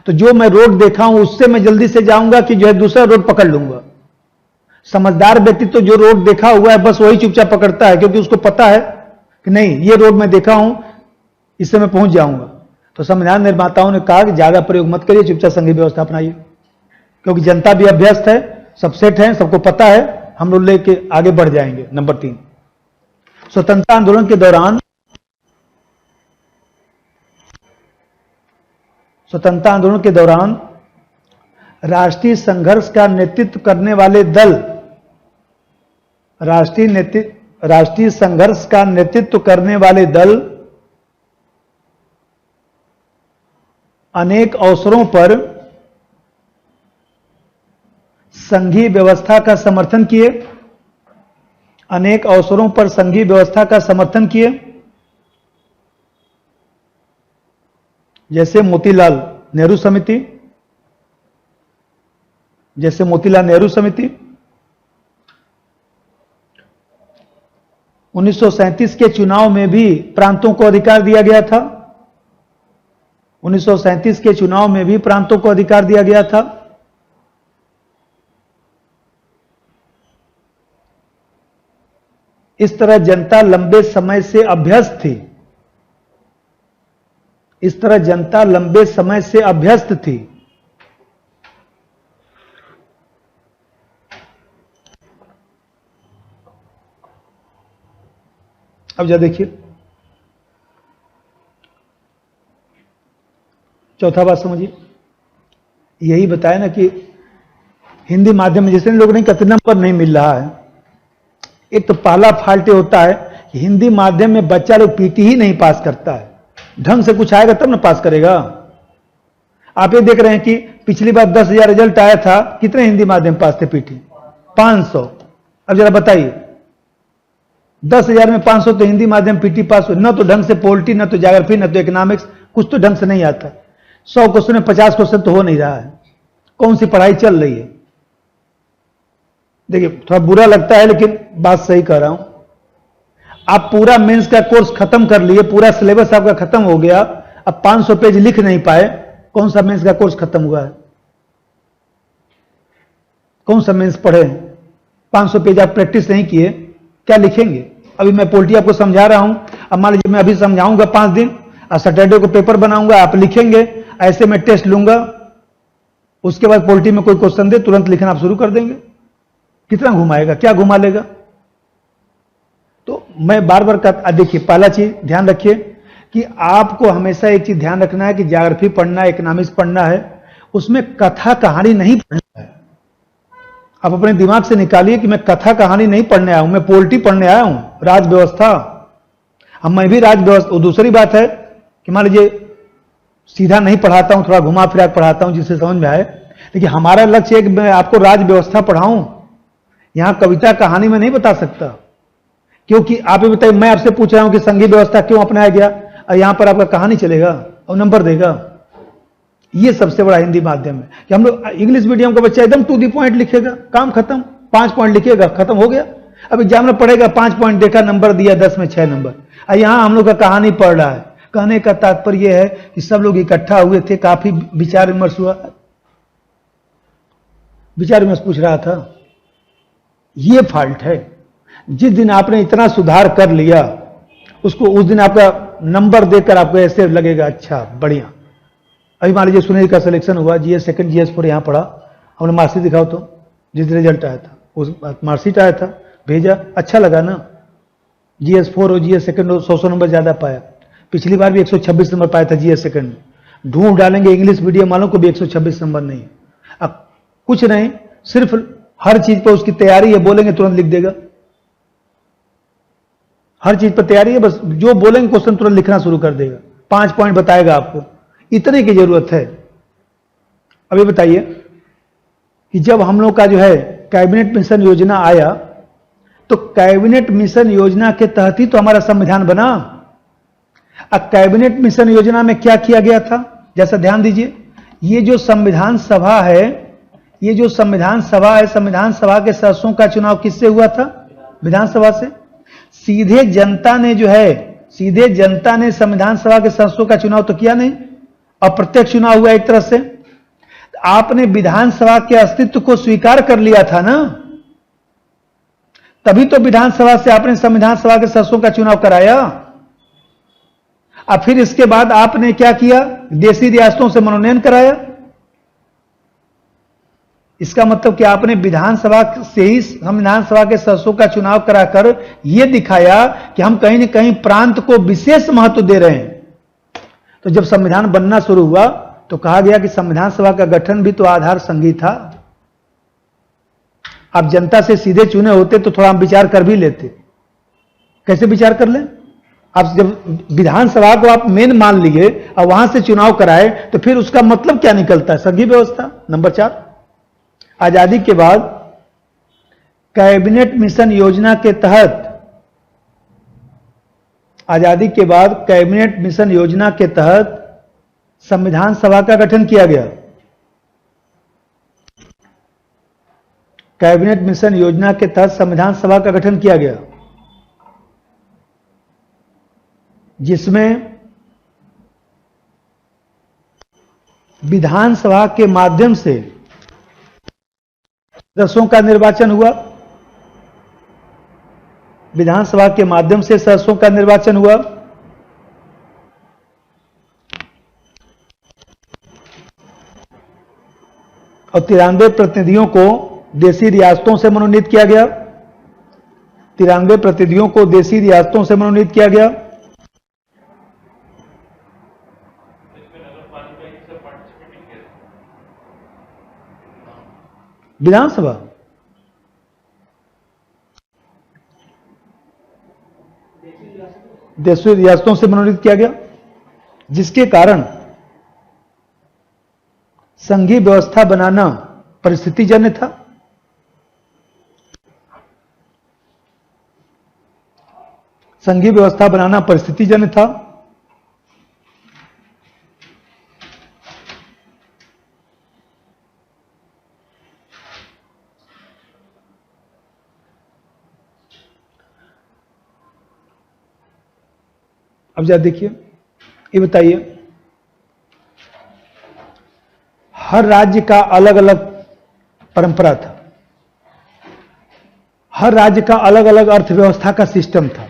A: तो जो मैं रोड देखा हूं उससे मैं जल्दी से जाऊंगा कि जो है दूसरा रोड पकड़ लूंगा। समझदार व्यक्ति तो जो रोड देखा हुआ है बस वही चुपचाप पकड़ता है, क्योंकि उसको पता है कि नहीं ये रोड मैं देखा हूं, इससे मैं पहुंच जाऊंगा। तो संविधान निर्माताओं ने कहा कि ज्यादा प्रयोग मत करिए, चुपचाप संघीय व्यवस्था अपनाइए, क्योंकि जनता भी अभ्यस्त है, सब सेट है, सबको पता है, हम लोग लेके आगे बढ़ जाएंगे। नंबर 3, स्वतंत्रता आंदोलन के दौरान राष्ट्रीय संघर्ष का नेतृत्व करने वाले दल, राष्ट्रीय संघर्ष का नेतृत्व करने वाले दल अनेक अवसरों पर संघीय व्यवस्था का समर्थन किए, अनेक अवसरों पर संघीय व्यवस्था का समर्थन किए, जैसे मोतीलाल नेहरू समिति, 1937 के चुनाव में भी प्रांतों को अधिकार दिया गया था। 1937 के चुनाव में भी प्रांतों को अधिकार दिया गया था। इस तरह जनता लंबे समय से अभ्यस्त थी, इस तरह जनता लंबे समय से अभ्यस्त थी। अब जरा देखिए, चौथा बात समझिए। यही बताया ना कि हिंदी माध्यम में जैसे लोग नहीं कहते नंबर नहीं मिल रहा है। एक तो पहला फॉल्ट होता है कि हिंदी माध्यम में बच्चा लोग पीटी ही नहीं पास करता है। ढंग से कुछ आएगा तब ना पास करेगा। आप ये देख रहे हैं कि पिछली बार 10,000 रिजल्ट आया था, कितने हिंदी माध्यम पास थे पीटी? 500। अब जरा बताइए 10,000 में 500 तो हिंदी माध्यम पीटी पास हुए। न तो ढंग से पॉलिटी, न तो ज्योग्राफी, न तो इकोनॉमिक्स, कुछ तो ढंग से नहीं आता। 100 क्वेश्चन में 50 क्वेश्चन तो हो नहीं रहा है। कौन सी पढ़ाई चल रही है? देखिए थोड़ा बुरा लगता है लेकिन बात सही कह रहा हूं। आप पूरा मेंस का कोर्स खत्म कर लिए, पूरा सिलेबस आपका खत्म हो गया, अब 500 पेज लिख नहीं पाए, कौन सा मेंस का कोर्स खत्म हुआ है? कौन सा मेंस पढ़े? 500 पेज आप प्रैक्टिस नहीं किए, क्या लिखेंगे? अभी मैं पॉलिटी आपको समझा रहा हूं, अब मान लीजिए मैं अभी समझाऊंगा 5 दिन और सैटरडे को पेपर बनाऊंगा, आप लिखेंगे, ऐसे मैं टेस्ट लूंगा, उसके बाद पॉलिटी में कोई क्वेश्चन दे तुरंत लिखना आप शुरू कर देंगे। कितना घुमाएगा, क्या घुमा लेगा? तो मैं बार बार कहता, देखिए पहला चीज ध्यान रखिए कि आपको हमेशा एक चीज ध्यान रखना है कि ज्योग्राफी पढ़ना है, इकोनॉमिक्स पढ़ना है, उसमें कथा कहानी नहीं पढ़ना है। आप अपने दिमाग से निकालिए कि मैं कथा कहानी नहीं पढ़ने आया हूं, मैं पॉलिटी पढ़ने आया हूं, राज व्यवस्था। अब मैं भी राज व्यवस्था, दूसरी बात है कि मान लीजिए सीधा नहीं पढ़ाता हूं, थोड़ा घुमा फिरा पढ़ाता हूं जिससे समझ में आए, लेकिन हमारा लक्ष्य है कि मैं आपको राज व्यवस्था पढ़ाऊं। यहां कविता कहानी में नहीं बता सकता, क्योंकि आप ये बताइए, मैं आपसे पूछ रहा हूं कि संघीय व्यवस्था क्यों अपनाया गया और यहां पर आपका कहानी चलेगा और नंबर देगा। ये सबसे बड़ा हिंदी माध्यम है कि हम लोग इंग्लिश मीडियम का बच्चा एकदम टू दी पॉइंट लिखेगा, काम खत्म। 5 पॉइंट लिखिएगा, खत्म हो गया। अब एग्जाम में पढ़ेगा, 5 पॉइंट देखा, नंबर दिया, 10 में 6 नंबर। यहां हम लोग का कहानी पढ़ रहा है। कहने का तात्पर्य है कि सब लोग इकट्ठा हुए थे, काफी विचार विमर्श हुआ, विचार विमर्श पूछ रहा था। ये फॉल्ट है। जिस दिन आपने इतना सुधार कर लिया, उसको उस दिन आपका नंबर देखकर आपको ऐसे लगेगा अच्छा बढ़िया। अभी मान लीजिए सुनील का सिलेक्शन हुआ, जीएस सेकंड जीएस 4 यहां पढ़ा, हमने मार्कशीट दिखाओ तो, जिस रिजल्ट आया था उस मार्कशीट आया था, भेजा, अच्छा लगा ना। जीएस 4 और जीएस सेकंड 100 नंबर ज्यादा पाया। पिछली बार भी 126 नंबर पाया था जीएस सेकंड में। ढूंढ डालेंगे इंग्लिश मीडियम वालों को भी 126 नंबर नहीं। अब कुछ नहीं, सिर्फ हर चीज पर उसकी तैयारी है, बोलेंगे तुरंत लिख देगा। हर चीज पर तैयारी है, बस जो बोलेंगे क्वेश्चन तुरंत लिखना शुरू कर देगा। 5 पॉइंट बताएगा आपको, इतने की जरूरत है। अभी बताइए कि जब हम लोग का जो है कैबिनेट मिशन योजना आया, तो कैबिनेट मिशन योजना के तहत ही तो हमारा संविधान बना। अब कैबिनेट मिशन योजना में क्या किया गया था, जैसा ध्यान दीजिए, ये जो संविधान सभा है, ये जो संविधान सभा है, संविधान सभा के सदस्यों का चुनाव किससे हुआ था? विधानसभा से। सीधे जनता ने जो है, सीधे जनता ने संविधान सभा के सदस्यों का चुनाव तो किया नहीं, अप्रत्यक्ष चुनाव हुआ एक तरह से। आपने विधानसभा के अस्तित्व को स्वीकार कर लिया था ना, तभी तो विधानसभा से आपने संविधान सभा के सदस्यों का चुनाव कराया। अब फिर इसके बाद आपने क्या किया? देशी रियासतों से मनोनयन कराया। इसका मतलब कि आपने विधानसभा से ही संविधान सभा के सदस्यों का चुनाव कराकर यह दिखाया कि हम कहीं न कहीं प्रांत को विशेष महत्व दे रहे हैं। तो जब संविधान बनना शुरू हुआ तो कहा गया कि संविधान सभा का गठन भी तो आधार संघी था। आप जनता से सीधे चुने होते तो थोड़ा हम विचार कर भी लेते। कैसे विचार कर लें? आप जब विधानसभा को आप मेन मान लिए और वहां से चुनाव कराए, तो फिर उसका मतलब क्या निकलता है? संघीय व्यवस्था। नंबर 4, आजादी के बाद कैबिनेट मिशन योजना के तहत, आजादी के बाद कैबिनेट मिशन योजना के तहत संविधान सभा का गठन किया गया। कैबिनेट मिशन योजना के तहत संविधान सभा का गठन किया गया, जिसमें विधानसभा के माध्यम से सदस्यों का निर्वाचन हुआ। विधानसभा के माध्यम से सदस्यों का निर्वाचन हुआ। और 93 प्रतिनिधियों को देशी रियासतों से मनोनीत किया गया। 93 प्रतिनिधियों को देशी रियासतों से मनोनीत किया गया। विधानसभा देशी रियासतों से मनोनीत किया गया, जिसके कारण संघीय व्यवस्था बनाना परिस्थितिजन्य था। संघीय व्यवस्था बनाना परिस्थितिजन्य था। अब जरा देखिए, ये बताइए, हर राज्य का अलग अलग परंपरा था। हर राज्य का अलग अलग अर्थव्यवस्था का सिस्टम था।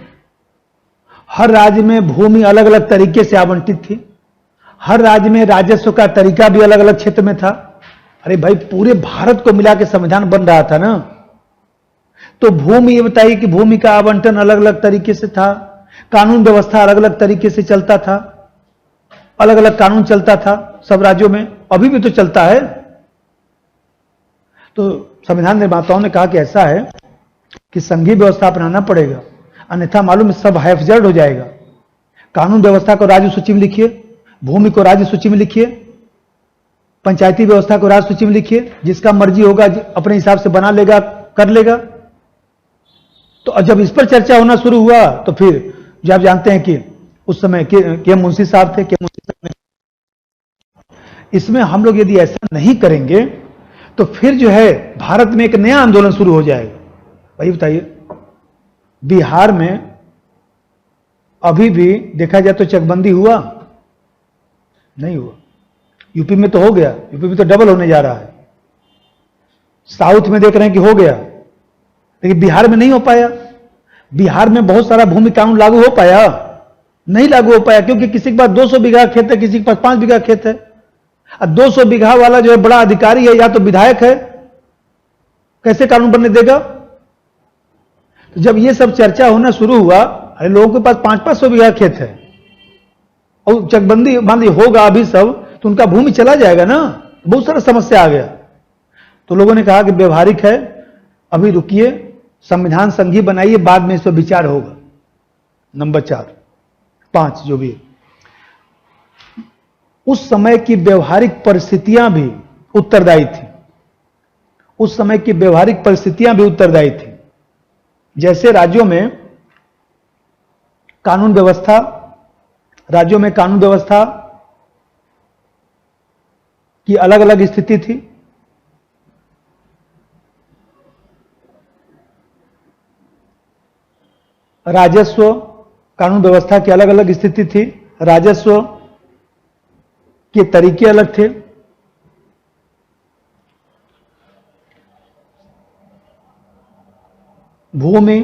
A: हर राज्य में भूमि अलग अलग तरीके से आवंटित थी। हर राज्य में राजस्व का तरीका भी अलग अलग क्षेत्र में था। अरे भाई, पूरे भारत को मिला के संविधान बन रहा था ना, तो भूमि, ये बताइए कि भूमि का आवंटन अलग अलग तरीके से था। कानून व्यवस्था अलग अलग तरीके से चलता था। अलग अलग कानून चलता था सब राज्यों में, अभी भी तो चलता है। तो संविधान निर्माताओं ने कहा कि ऐसा है कि संघीय व्यवस्था अपनाना पड़ेगा, अन्यथा मालूम सब हैफजर्ड हो जाएगा। कानून व्यवस्था को राज्य सूची में लिखिए, भूमि को राज्य सूची में लिखिए, पंचायती व्यवस्था को राज्य सूची में लिखिए। जिसका मर्जी होगा अपने हिसाब से बना लेगा, कर लेगा। तो जब इस पर चर्चा होना शुरू हुआ तो फिर जो आप जानते हैं कि उस समय के मुंशी साहब थे, के मुंशी साहब ने, इसमें हम लोग यदि ऐसा नहीं करेंगे तो फिर जो है भारत में एक नया आंदोलन शुरू हो जाएगा। भाई बताइए, बिहार में अभी भी देखा जाए तो चकबंदी हुआ नहीं हुआ। यूपी में तो हो गया, यूपी में तो डबल होने जा रहा है। साउथ में देख रहे हैं कि हो गया, लेकिन बिहार में नहीं हो पाया। बिहार में बहुत सारा भूमि कानून लागू हो पाया? नहीं लागू हो पाया, क्योंकि किसी के पास 200 बीघा खेत है, किसी के पास 5 बीघा खेत है। और 200 बीघा वाला जो है बड़ा अधिकारी है या तो विधायक है, कैसे कानून बनने देगा? तो जब ये सब चर्चा होना शुरू हुआ, अरे लोगों के पास 500-500 बीघा खेत है और चकबंदी मान ली होगा अभी सब, तो उनका भूमि चला जाएगा ना। बहुत सारा समस्या आ गया। तो लोगों ने कहा कि व्यवहारिक है, अभी रुकिए, संविधान संघी बनाइए, बाद में इस पर विचार होगा। नंबर 4, 5 जो भी। उस समय की व्यवहारिक परिस्थितियां भी उत्तरदायी थी। उस समय की व्यवहारिक परिस्थितियां भी उत्तरदायी थी। जैसे राज्यों में कानून व्यवस्था की अलग अलग स्थिति थी। राजस्व कानून व्यवस्था की अलग अलग स्थिति थी। राजस्व के तरीके अलग थे। भूमि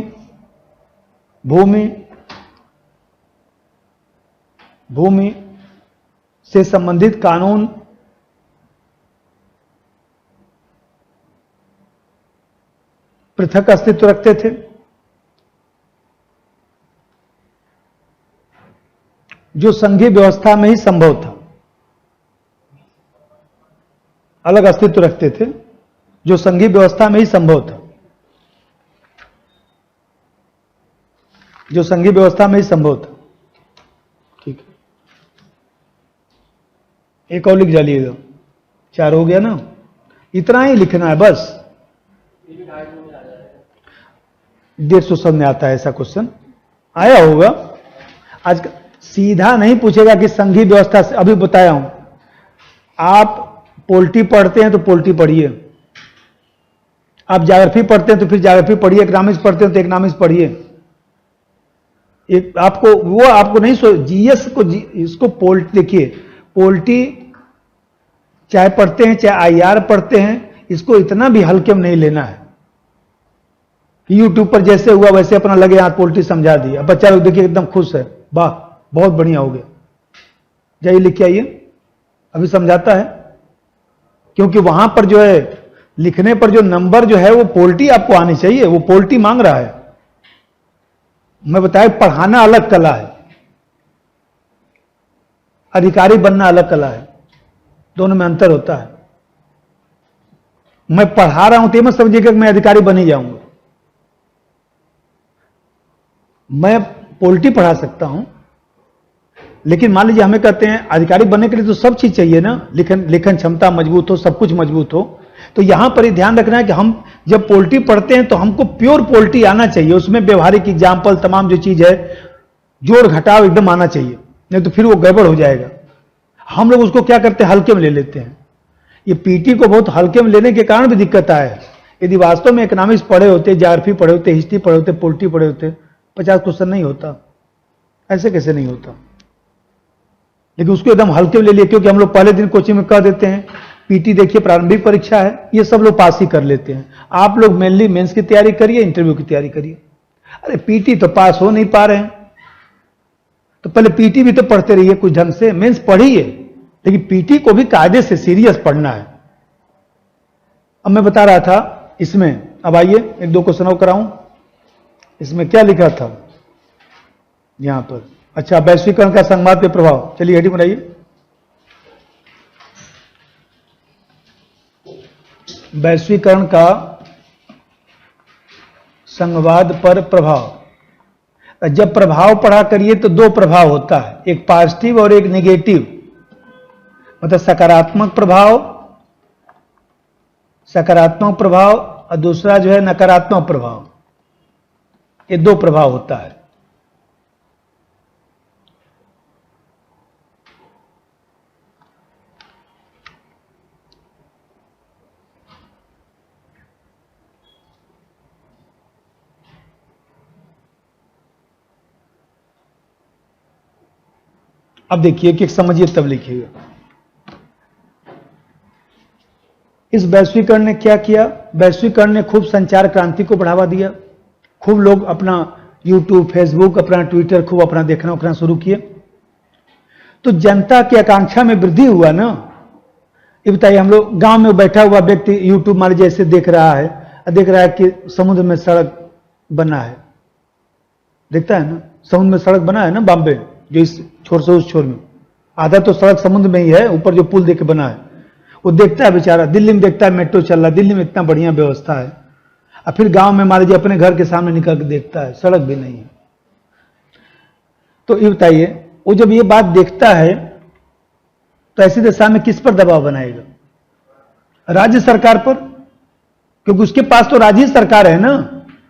A: से संबंधित कानून पृथक अस्तित्व रखते थे। जो संघीय व्यवस्था में ही संभव था। अलग अस्तित्व रखते थे, जो संघीय व्यवस्था में ही संभव था। जो संघीय व्यवस्था में ही संभव था। ठीक है, एक और लिख डालिएगा। 4 हो गया ना, इतना ही लिखना है बस। 150 सब में आता है ऐसा क्वेश्चन, आया होगा। आज सीधा नहीं पूछेगा कि संघीय व्यवस्था से, अभी बताया हूं। आप पॉलिटी पढ़ते हैं तो पॉलिटी पढ़िए, आप ज्योग्राफी पढ़ते हैं तो फिर ज्योग्राफी पढ़िए, इकोनॉमिक्स पढ़ते हैं तो इकोनॉमिक्स पढ़िए। एक आपको वो आपको नहीं जीएस को इसको पॉलिटी देखिए, पॉलिटी चाहे पढ़ते हैं चाहे आईआर पढ़ते हैं, इसको इतना भी हल्के में नहीं लेना है कि यूट्यूब पर जैसे हुआ वैसे अपना लगे हाथ पॉलिटी समझा दिया। बच्चा लोग देखिए एकदम खुश है, वाह बहुत बढ़िया हो गया, जाइए लिख के आइए, अभी समझाता है। क्योंकि वहां पर जो है लिखने पर जो नंबर जो है वो पॉलिटी आपको आनी चाहिए, वो पॉलिटी मांग रहा है। मैं बताया पढ़ाना अलग कला है, अधिकारी बनना अलग कला है, दोनों में अंतर होता है। मैं पढ़ा रहा हूं तो मत समझिएगा कि मैं अधिकारी बन ही जाऊंगा। मैं पॉलिटी पढ़ा सकता हूं, लेकिन मान लीजिए हमें कहते हैं अधिकारी बनने के लिए तो सब चीज चाहिए ना, लेखन क्षमता मजबूत हो, सब कुछ मजबूत हो। तो यहां पर ही ध्यान रखना है कि हम जब पॉलिटी पढ़ते हैं तो हमको प्योर पॉलिटी आना चाहिए, उसमें व्यवहारिक एग्जाम्पल तमाम जो चीज है जोड़ घटाव एकदम आना चाहिए, नहीं तो फिर वो गड़बड़ हो जाएगा। हम लोग उसको क्या करते हैं, हल्के में ले लेते हैं। ये पीटी को बहुत हल्के में लेने के कारण भी दिक्कत आया है। यदि वास्तव में इकोनॉमिक्स पढ़े होते, ज्योग्राफी पढ़े होते, हिस्ट्री पढ़े होते, पॉलिटी पढ़े होते, 50 क्वेश्चन नहीं होता। ऐसे कैसे नहीं होता, लेकिन उसको एकदम हल्के में ले लिए, क्योंकि हम लोग पहले दिन कोचिंग में कह देते हैं पीटी देखिए प्रारंभिक परीक्षा है, ये सब लोग पास ही कर लेते हैं। आप लोग मेनली मेंस की तैयारी करिए, इंटरव्यू की तैयारी करिए। अरे पीटी तो पास हो नहीं पा रहे हैं, तो पहले पीटी भी तो पढ़ते रहिए कुछ ढंग से, मेंस पढ़िए, लेकिन पीटी को भी कायदे से सीरियस पढ़ना है। अब मैं बता रहा था इसमें, अब आइए 1-2 क्वेश्चन और कराऊं। इसमें क्या लिखा था यहां पर, अच्छा वैश्वीकरण का संवाद पे प्रभाव, चलिए हेडिंग बनाइए, वैश्वीकरण का संवाद पर प्रभाव। जब प्रभाव पढ़ा करिए तो 2 प्रभाव होता है, एक पॉजिटिव और एक नेगेटिव, मतलब सकारात्मक प्रभाव और दूसरा जो है नकारात्मक प्रभाव। ये 2 प्रभाव होता है। अब देखिए कि समझिए तब लिखिएगा। इस वैश्वीकरण ने क्या किया? वैश्वीकरण ने खूब संचार क्रांति को बढ़ावा दिया। खूब लोग अपना यूट्यूब, फेसबुक, अपना ट्विटर खूब अपना देखना उखना शुरू किए। तो जनता की आकांक्षा में वृद्धि हुआ ना। ये बताइए, हम लोग गांव में बैठा हुआ व्यक्ति यूट्यूब मान लीजिए ऐसे देख रहा है कि समुद्र में सड़क बना है, देखता है ना, समुद्र में सड़क बना है ना, बॉम्बे जो इस छोर से उस छोर में, आधा तो सड़क समुद्र में ही है, ऊपर जो पुल देके बना है वो देखता है बेचारा। दिल्ली में देखता है मेट्रो चल रहा है, दिल्ली में इतना बढ़िया व्यवस्था है, और फिर गांव में मान लीजिए अपने घर के सामने निकल के देखता है सड़क भी नहीं है। तो ये बताइए, वो जब ये बात देखता है तो ऐसी दशा में किस पर दबाव बनाएगा? राज्य सरकार पर, क्योंकि उसके पास तो राज्य सरकार है ना।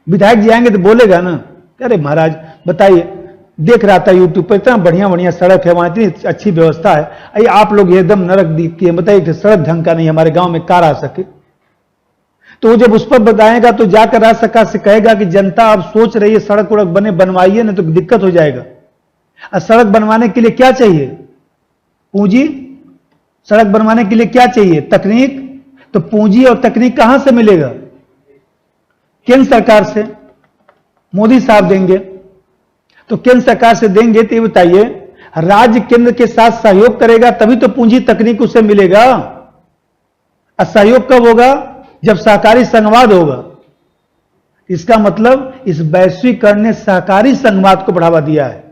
A: विधायक जी आएंगे तो बोलेगा ना, अरे महाराज बताइए, देख रहा था यूट्यूब पर इतना बढ़िया बढ़िया सड़क है, वहां इतनी अच्छी व्यवस्था है, अरे आप लोग एकदम नरक दिखती है, बताइए सड़क ढंग का नहीं, हमारे गांव में कार आ सके। तो जब उस पर बताएगा तो जाकर राज्य सरकार से कहेगा कि जनता अब सोच रही है सड़क वड़क बने, बनवाइए ना तो दिक्कत हो जाएगा। और सड़क बनवाने के लिए क्या चाहिए? पूंजी। सड़क बनवाने के लिए क्या चाहिए? तकनीक। तो पूंजी और तकनीक कहां से मिलेगा? केंद्र सरकार से, मोदी साहब देंगे। तो केंद्र सरकार से देंगे तो ये बताइए, राज्य केंद्र के साथ सहयोग करेगा तभी तो पूंजी तकनीक उसे मिलेगा। और सहयोग कब होगा? जब सहकारी संघवाद होगा। इसका मतलब इस वैश्वीकरण ने सहकारी संघवाद को बढ़ावा दिया है।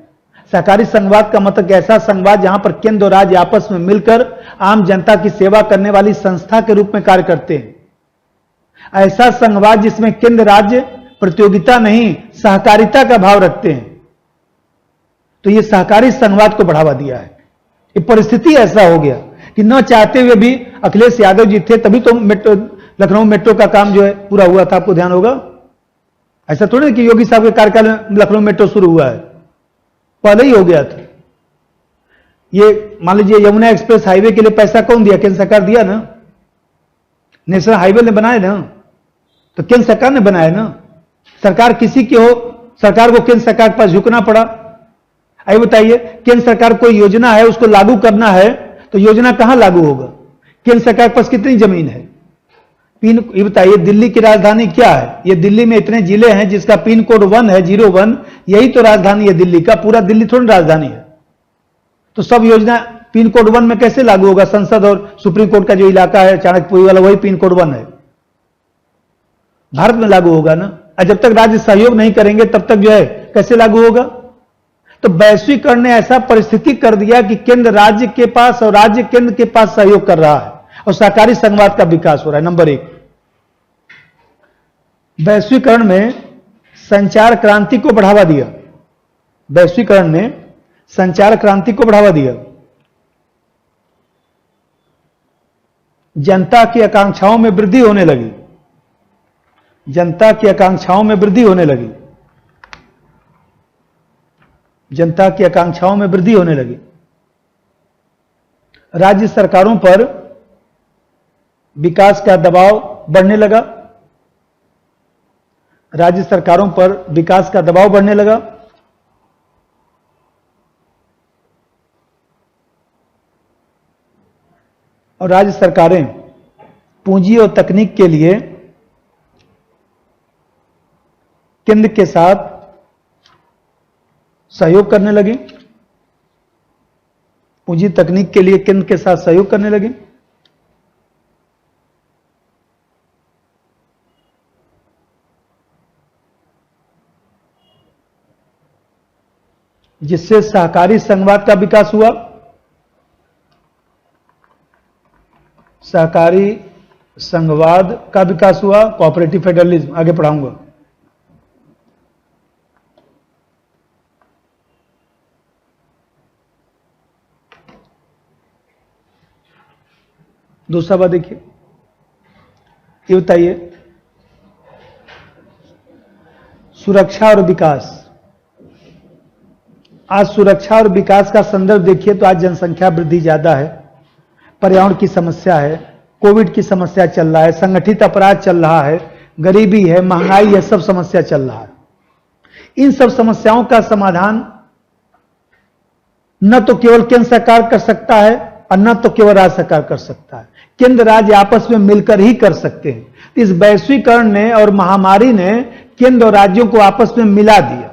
A: सहकारी संघवाद का मतलब ऐसा संघवाद जहां पर केंद्र और राज्य आपस में मिलकर आम जनता की सेवा करने वाली संस्था के रूप में कार्य करते हैं। ऐसा संघवाद जिसमें केंद्र राज्य प्रतियोगिता नहीं, सहकारिता का भाव रखते हैं। तो यह सहकारी संघवाद को बढ़ावा दिया है। ये परिस्थिति ऐसा हो गया कि न चाहते हुए भी अखिलेश यादव जी थे, तभी तो लखनऊ मेट्रो का काम जो है पूरा हुआ था। आपको ध्यान होगा, ऐसा थोड़ी कि योगी साहब के कार्यकाल में लखनऊ मेट्रो शुरू हुआ है, पहले ही हो गया था। ये मान लीजिए यमुना एक्सप्रेस हाईवे के लिए पैसा कौन दिया? केंद्र सरकार दिया ना। नेशनल हाईवे ने बनाए ना, तो केंद्र सरकार ने बनाया ना। सरकार किसी की हो, सरकार को केंद्र सरकार के पास झुकना पड़ा। आइए बताइए, केंद्र सरकार कोई योजना है उसको लागू करना है तो योजना कहां लागू होगा? केंद्र सरकार के पास कितनी जमीन है? ये बताइए, दिल्ली की राजधानी क्या है? ये दिल्ली में इतने जिले हैं जिसका पिन कोड 1 है, 01, यही तो राजधानी है दिल्ली का। पूरा दिल्ली थोड़ी राजधानी है। तो सब योजना पिन कोड 1 में कैसे लागू होगा? संसद और सुप्रीम कोर्ट का जो इलाका है चाणक्यपुरी वाला, वही पिन कोड 1 है, भारत में लागू होगा ना। और जब तक राज्य सहयोग नहीं करेंगे तब तक जो है कैसे लागू होगा? तो वैश्वीकरण ने ऐसा परिस्थिति कर दिया कि केंद्र राज्य के पास और राज्य केंद्र के पास सहयोग कर रहा है और सहकारी संघवाद का विकास हो रहा है। नंबर 1, वैश्वीकरण में संचार क्रांति को बढ़ावा दिया। वैश्वीकरण ने संचार क्रांति को बढ़ावा दिया। जनता की आकांक्षाओं में वृद्धि होने लगी। जनता की आकांक्षाओं में वृद्धि होने लगी। जनता की आकांक्षाओं में वृद्धि होने लगी। राज्य सरकारों पर विकास का दबाव बढ़ने लगा। राज्य सरकारों पर विकास का दबाव बढ़ने लगा। और राज्य सरकारें पूंजी और तकनीक के लिए केंद्र के साथ सहयोग करने लगे। पूंजी तकनीक के लिए केंद्र के साथ सहयोग करने लगे। जिससे सहकारी संघवाद का विकास हुआ। सहकारी संघवाद का विकास हुआ। कोऑपरेटिव फेडरलिज्म आगे पढ़ाऊंगा। दूसरा बात देखिए, ये बताइए, सुरक्षा और विकास। आज सुरक्षा और विकास का संदर्भ देखिए तो आज जनसंख्या वृद्धि ज्यादा है, पर्यावरण की समस्या है, कोविड की समस्या चल रहा है, संगठित अपराध चल रहा है, गरीबी है, महंगाई है, सब समस्या चल रहा है। इन सब समस्याओं का समाधान न तो केवल केंद्र सरकार कर सकता है और न तो केवल राज्य सरकार कर सकता है, केंद्र राज्य आपस में मिलकर ही कर सकते हैं। इस वैश्वीकरण ने और महामारी ने केंद्र और राज्यों को आपस में मिला दिया।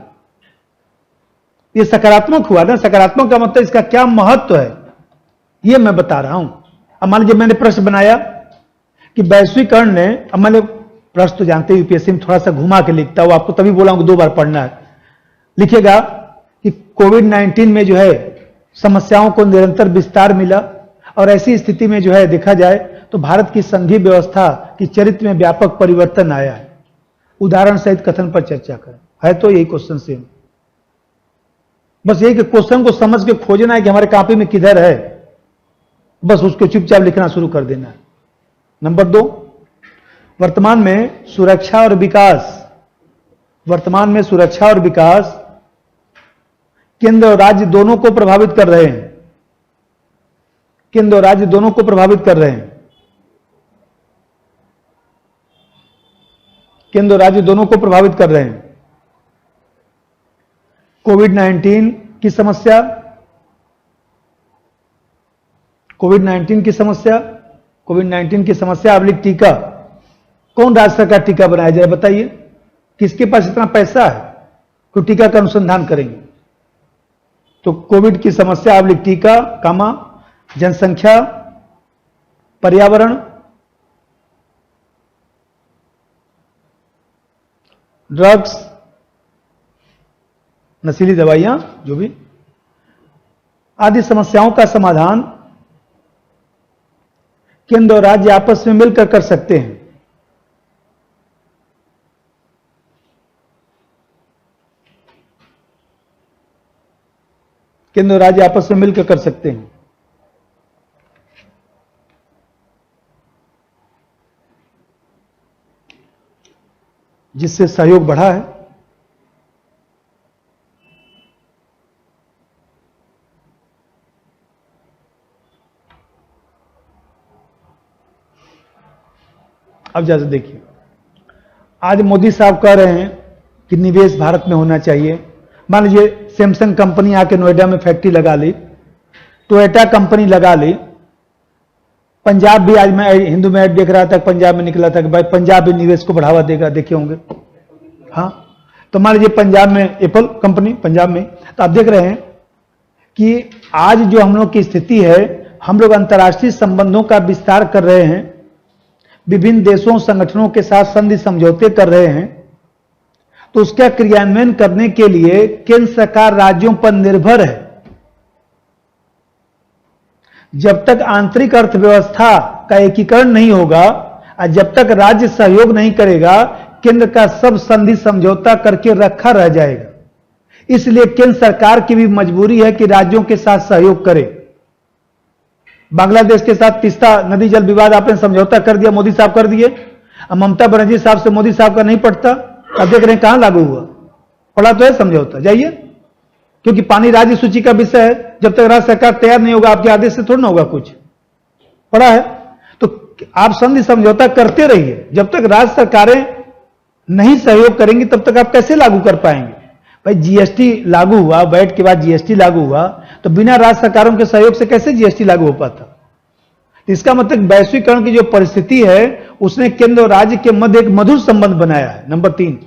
A: यह सकारात्मक हुआ ना। सकारात्मक का मतलब इसका क्या महत्व है यह मैं बता रहा हूं। अब मान लीजिए मैंने प्रश्न बनाया कि वैश्वीकरण ने, अब मैंने प्रश्न तो जानते हैं यूपीएससी में थोड़ा सा घुमा के लिखता हूं, आपको तभी बोला हूं 2 बार पढ़ना है। लिखिएगा कि कोविड-19 में जो है समस्याओं को निरंतर विस्तार मिला और ऐसी स्थिति में जो है देखा जाए तो भारत की संघीय व्यवस्था की चरित्र में व्यापक परिवर्तन आया है। उदाहरण सहित कथन पर चर्चा करें। है तो यही क्वेश्चन सेम, बस यही कि क्वेश्चन को समझ के खोजना है कि हमारे कॉपी में किधर है, बस उसको चुपचाप लिखना शुरू कर देना है। नंबर 2, वर्तमान में सुरक्षा और विकास केंद्र और राज्य दोनों को प्रभावित कर रहे हैं। केंद्र और राज्य दोनों को प्रभावित कर रहे हैं। केंद्र और राज्य दोनों को प्रभावित कर रहे हैं। कोविड-19 की समस्या, कोविड-19 की समस्या अवलिक टीका, कौन राज्य सरकार टीका बनाया जाए बताइए? किसके पास इतना पैसा है तो टीका का अनुसंधान करेंगे? तो कोविड की समस्या अवलिक टीका, जनसंख्या, पर्यावरण, ड्रग्स, नशीली दवाइयां, जो भी आदि समस्याओं का समाधान केंद्र और राज्य आपस में मिलकर कर सकते हैं। केंद्र और राज्य आपस में मिलकर कर सकते हैं। जिससे सहयोग बढ़ा है। अब जैसे देखिए, आज मोदी साहब कह रहे हैं कि निवेश भारत में होना चाहिए। मान लीजिए सैमसंग कंपनी आके नोएडा में फैक्ट्री लगा ली, टोयोटा कंपनी लगा ली, पंजाब भी, आज मैं हिंदू में ऐड देख रहा था, पंजाब में निकला था कि भाई पंजाब भी निवेश को बढ़ावा देगा, देखे होंगे। हाँ, तो मान लीजिए पंजाब में एप्पल कंपनी, पंजाब में, तो आप देख रहे हैं कि आज जो हम लोग की स्थिति है, हम लोग अंतर्राष्ट्रीय संबंधों का विस्तार कर रहे हैं, विभिन्न देशों संगठनों के साथ संधि समझौते कर रहे हैं। तो उसका क्रियान्वयन करने के लिए केंद्र सरकार राज्यों पर निर्भर है। जब तक आंतरिक अर्थव्यवस्था का एकीकरण नहीं होगा और जब तक राज्य सहयोग नहीं करेगा, केंद्र का सब संधि समझौता करके रखा रह जाएगा। इसलिए केंद्र सरकार की भी मजबूरी है कि राज्यों के साथ सहयोग करे। बांग्लादेश के साथ तीस्ता नदी जल विवाद आपने समझौता कर दिया, मोदी साहब कर दिए। अब ममता बनर्जी साहब से मोदी साहब का नहीं पड़ता, अब देख रहे हैं कहां लागू हुआ। पड़ा तो है समझौता, जाइए, क्योंकि पानी राज्य सूची का विषय है। जब तक राज्य सरकार तैयार नहीं होगा, आपके आदेश से थोड़ा ना होगा कुछ। पड़ा है तो आप संधि समझौता करते रहिए। जब तक राज्य सरकारें नहीं सहयोग करेंगी तब तक आप कैसे लागू कर पाएंगे? भाई जीएसटी लागू हुआ, वैट के बाद जीएसटी लागू हुआ, तो बिना राज्य सरकारों के सहयोग से कैसे जीएसटी लागू हो पाता? इसका मतलब वैश्वीकरण की जो परिस्थिति है उसने केंद्र और राज्य के मध्य एक मधुर संबंध बनाया है। नंबर 3,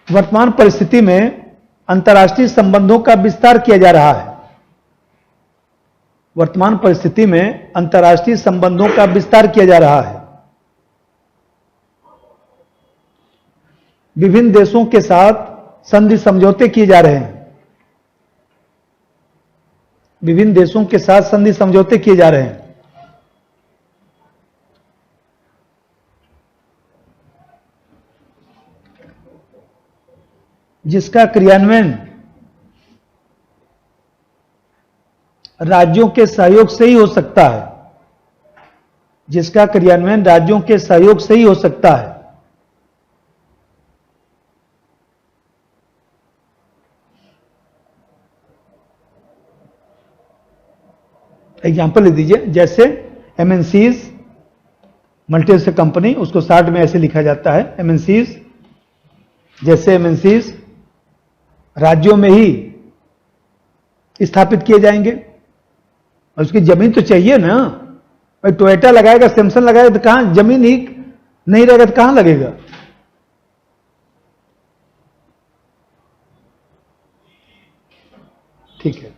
A: वर्तमान परिस्थिति में अंतर्राष्ट्रीय संबंधों का विस्तार किया जा रहा है। वर्तमान परिस्थिति में अंतर्राष्ट्रीय संबंधों का विस्तार किया जा रहा है। विभिन्न देशों के साथ संधि समझौते किए जा रहे हैं। विभिन्न देशों के साथ संधि समझौते किए जा रहे हैं। जिसका क्रियान्वयन राज्यों के सहयोग से ही हो सकता है। जिसका क्रियान्वयन राज्यों के सहयोग से ही हो सकता है। एग्जाम्पल ले दीजिए, जैसे एमएनसीज, मल्टीनेशनल कंपनी, उसको शार्ट में ऐसे लिखा जाता है एमएनसीज। जैसे एमएनसीज राज्यों में ही स्थापित किए जाएंगे। और उसकी जमीन तो चाहिए ना भाई। टोयोटा लगाएगा, सैमसंग लगाएगा तो कहां जमीन ही नहीं रहेगा तो कहां लगेगा। ठीक है,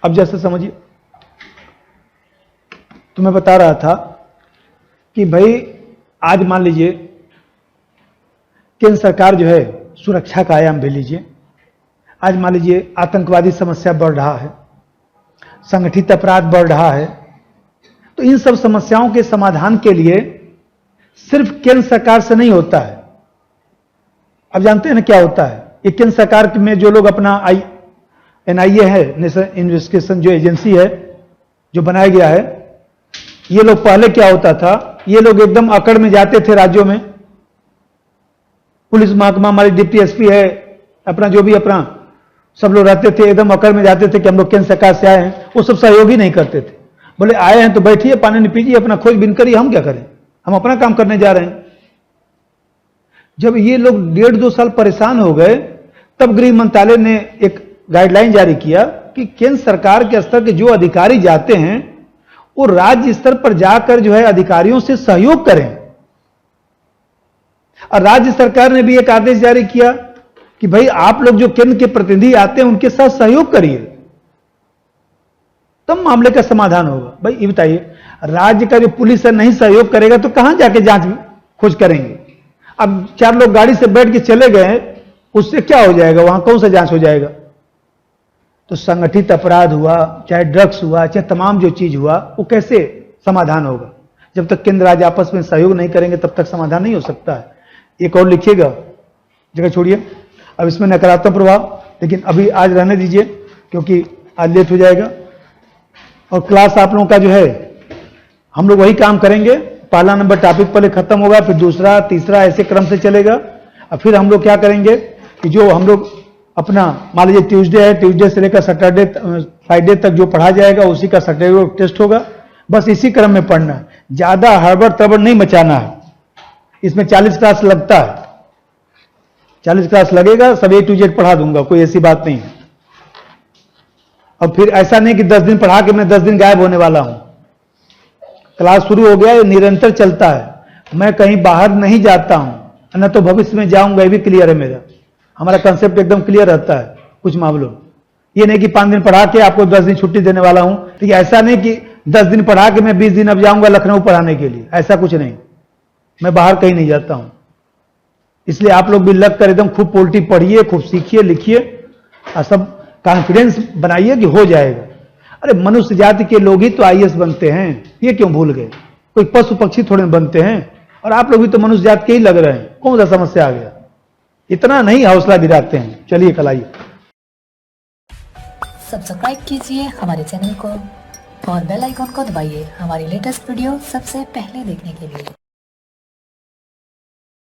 A: अब जैसे समझिए, तो मैं बता रहा था कि भाई आज मान लीजिए केंद्र सरकार जो है सुरक्षा का आयाम भी लीजिए। आज मान लीजिए आतंकवादी समस्या बढ़ रहा है, संगठित अपराध बढ़ रहा है, तो इन सब समस्याओं के समाधान के लिए सिर्फ केंद्र सरकार से नहीं होता है। अब जानते हैं ना क्या होता है। ये केंद्र सरकार में जो लोग अपना NIA है, नेशनल इन्वेस्टिगेशन जो एजेंसी है जो बनाया गया है, ये लोग पहले क्या होता था, ये लोग एकदम अकड़ में जाते थे राज्यों में। पुलिस महकमा, हमारी डिप्टी SP है, अपना जो भी अपना सब लोग रहते थे, एकदम अकड़ में जाते थे कि हम लोग केंद्र सरकार से आए हैं। वो सब सहयोग ही नहीं करते थे। बोले आए हैं तो बैठिए, पानी नहीं पीजिए, अपना खोजबीन करिए, हम क्या करें, हम अपना काम करने जा रहे हैं। जब ये लोग 1.5-2 साल परेशान हो गए, तब गृह मंत्रालय ने एक गाइडलाइन जारी किया कि केंद्र सरकार के स्तर के जो अधिकारी जाते हैं वो राज्य स्तर पर जाकर जो है अधिकारियों से सहयोग करें। और राज्य सरकार ने भी एक आदेश जारी किया कि भाई आप लोग जो केंद्र के प्रतिनिधि आते हैं उनके साथ सहयोग करिए, तब मामले का समाधान होगा। भाई ये बताइए, राज्य का जो पुलिस है नहीं सहयोग करेगा तो कहां जाके जांच खोज करेंगे। अब 4 लोग गाड़ी से बैठ के चले गए, उससे क्या हो जाएगा, वहां कौन सा जांच हो जाएगा। तो संगठित अपराध हुआ, चाहे ड्रग्स हुआ, चाहे तमाम जो चीज हुआ, वो कैसे समाधान होगा। जब तक केंद्र राज्य आपस में सहयोग नहीं करेंगे तब तक समाधान नहीं हो सकता है। एक और लिखिएगा, जगह छोड़िए, अब इसमें नकारात्मक प्रभाव, लेकिन अभी आज रहने दीजिए क्योंकि आज लेट हो जाएगा। और क्लास आप लोगों का जो है हम लोग वही काम करेंगे। पहला नंबर टॉपिक पहले खत्म होगा, फिर दूसरा, तीसरा, ऐसे क्रम से चलेगा। और फिर हम लोग क्या करेंगे कि जो हम लोग अपना मान लीजिए ट्यूसडे है, ट्यूसडे से लेकर सैटरडे फ्राइडे तक जो पढ़ा जाएगा उसी का सैटरडे को टेस्ट होगा। बस इसी क्रम में पढ़ना है, ज्यादा हड़बड़ तड़बड़ नहीं मचाना है। इसमें 40 क्लास लगता है, 40 क्लास लगेगा, सब A to Z पढ़ा दूंगा, कोई ऐसी बात नहीं है। अब फिर ऐसा नहीं कि 10 दिन पढ़ा के मैं 10 दिन गायब होने वाला हूं। क्लास शुरू हो गया, ये निरंतर चलता है। मैं कहीं बाहर नहीं जाता हूं, न तो भविष्य में जाऊंगा, ये भी क्लियर है मेरा। हमारा कंसेप्ट एकदम क्लियर रहता है कुछ मामलों। ये नहीं कि 5 दिन पढ़ा के आपको 10 दिन छुट्टी देने वाला हूं। ठीक है, ऐसा नहीं कि 10 दिन पढ़ा के मैं 20 दिन अब जाऊंगा लखनऊ पढ़ाने के लिए, ऐसा कुछ नहीं। मैं बाहर कहीं नहीं जाता हूं। इसलिए आप लोग भी लग कर एकदम खूब पोल्ट्री पढ़िए, खूब सीखिए, लिखिए और सब कॉन्फिडेंस बनाइए कि हो जाएगा। अरे मनुष्य जाति के लोग ही तो IAS बनते हैं, ये क्यों भूल गए। कोई पशु पक्षी थोड़े बनते हैं। और आप लोग भी तो मनुष्य जाति के ही लग रहे हैं, कौन सा समस्या आ गया। इतना नहीं हौसला गिराते हैं। चलिए कल आइए,
B: सब्सक्राइब कीजिए हमारे चैनल को और बेल आइकॉन को दबाइए हमारी लेटेस्ट वीडियो सबसे पहले देखने के लिए।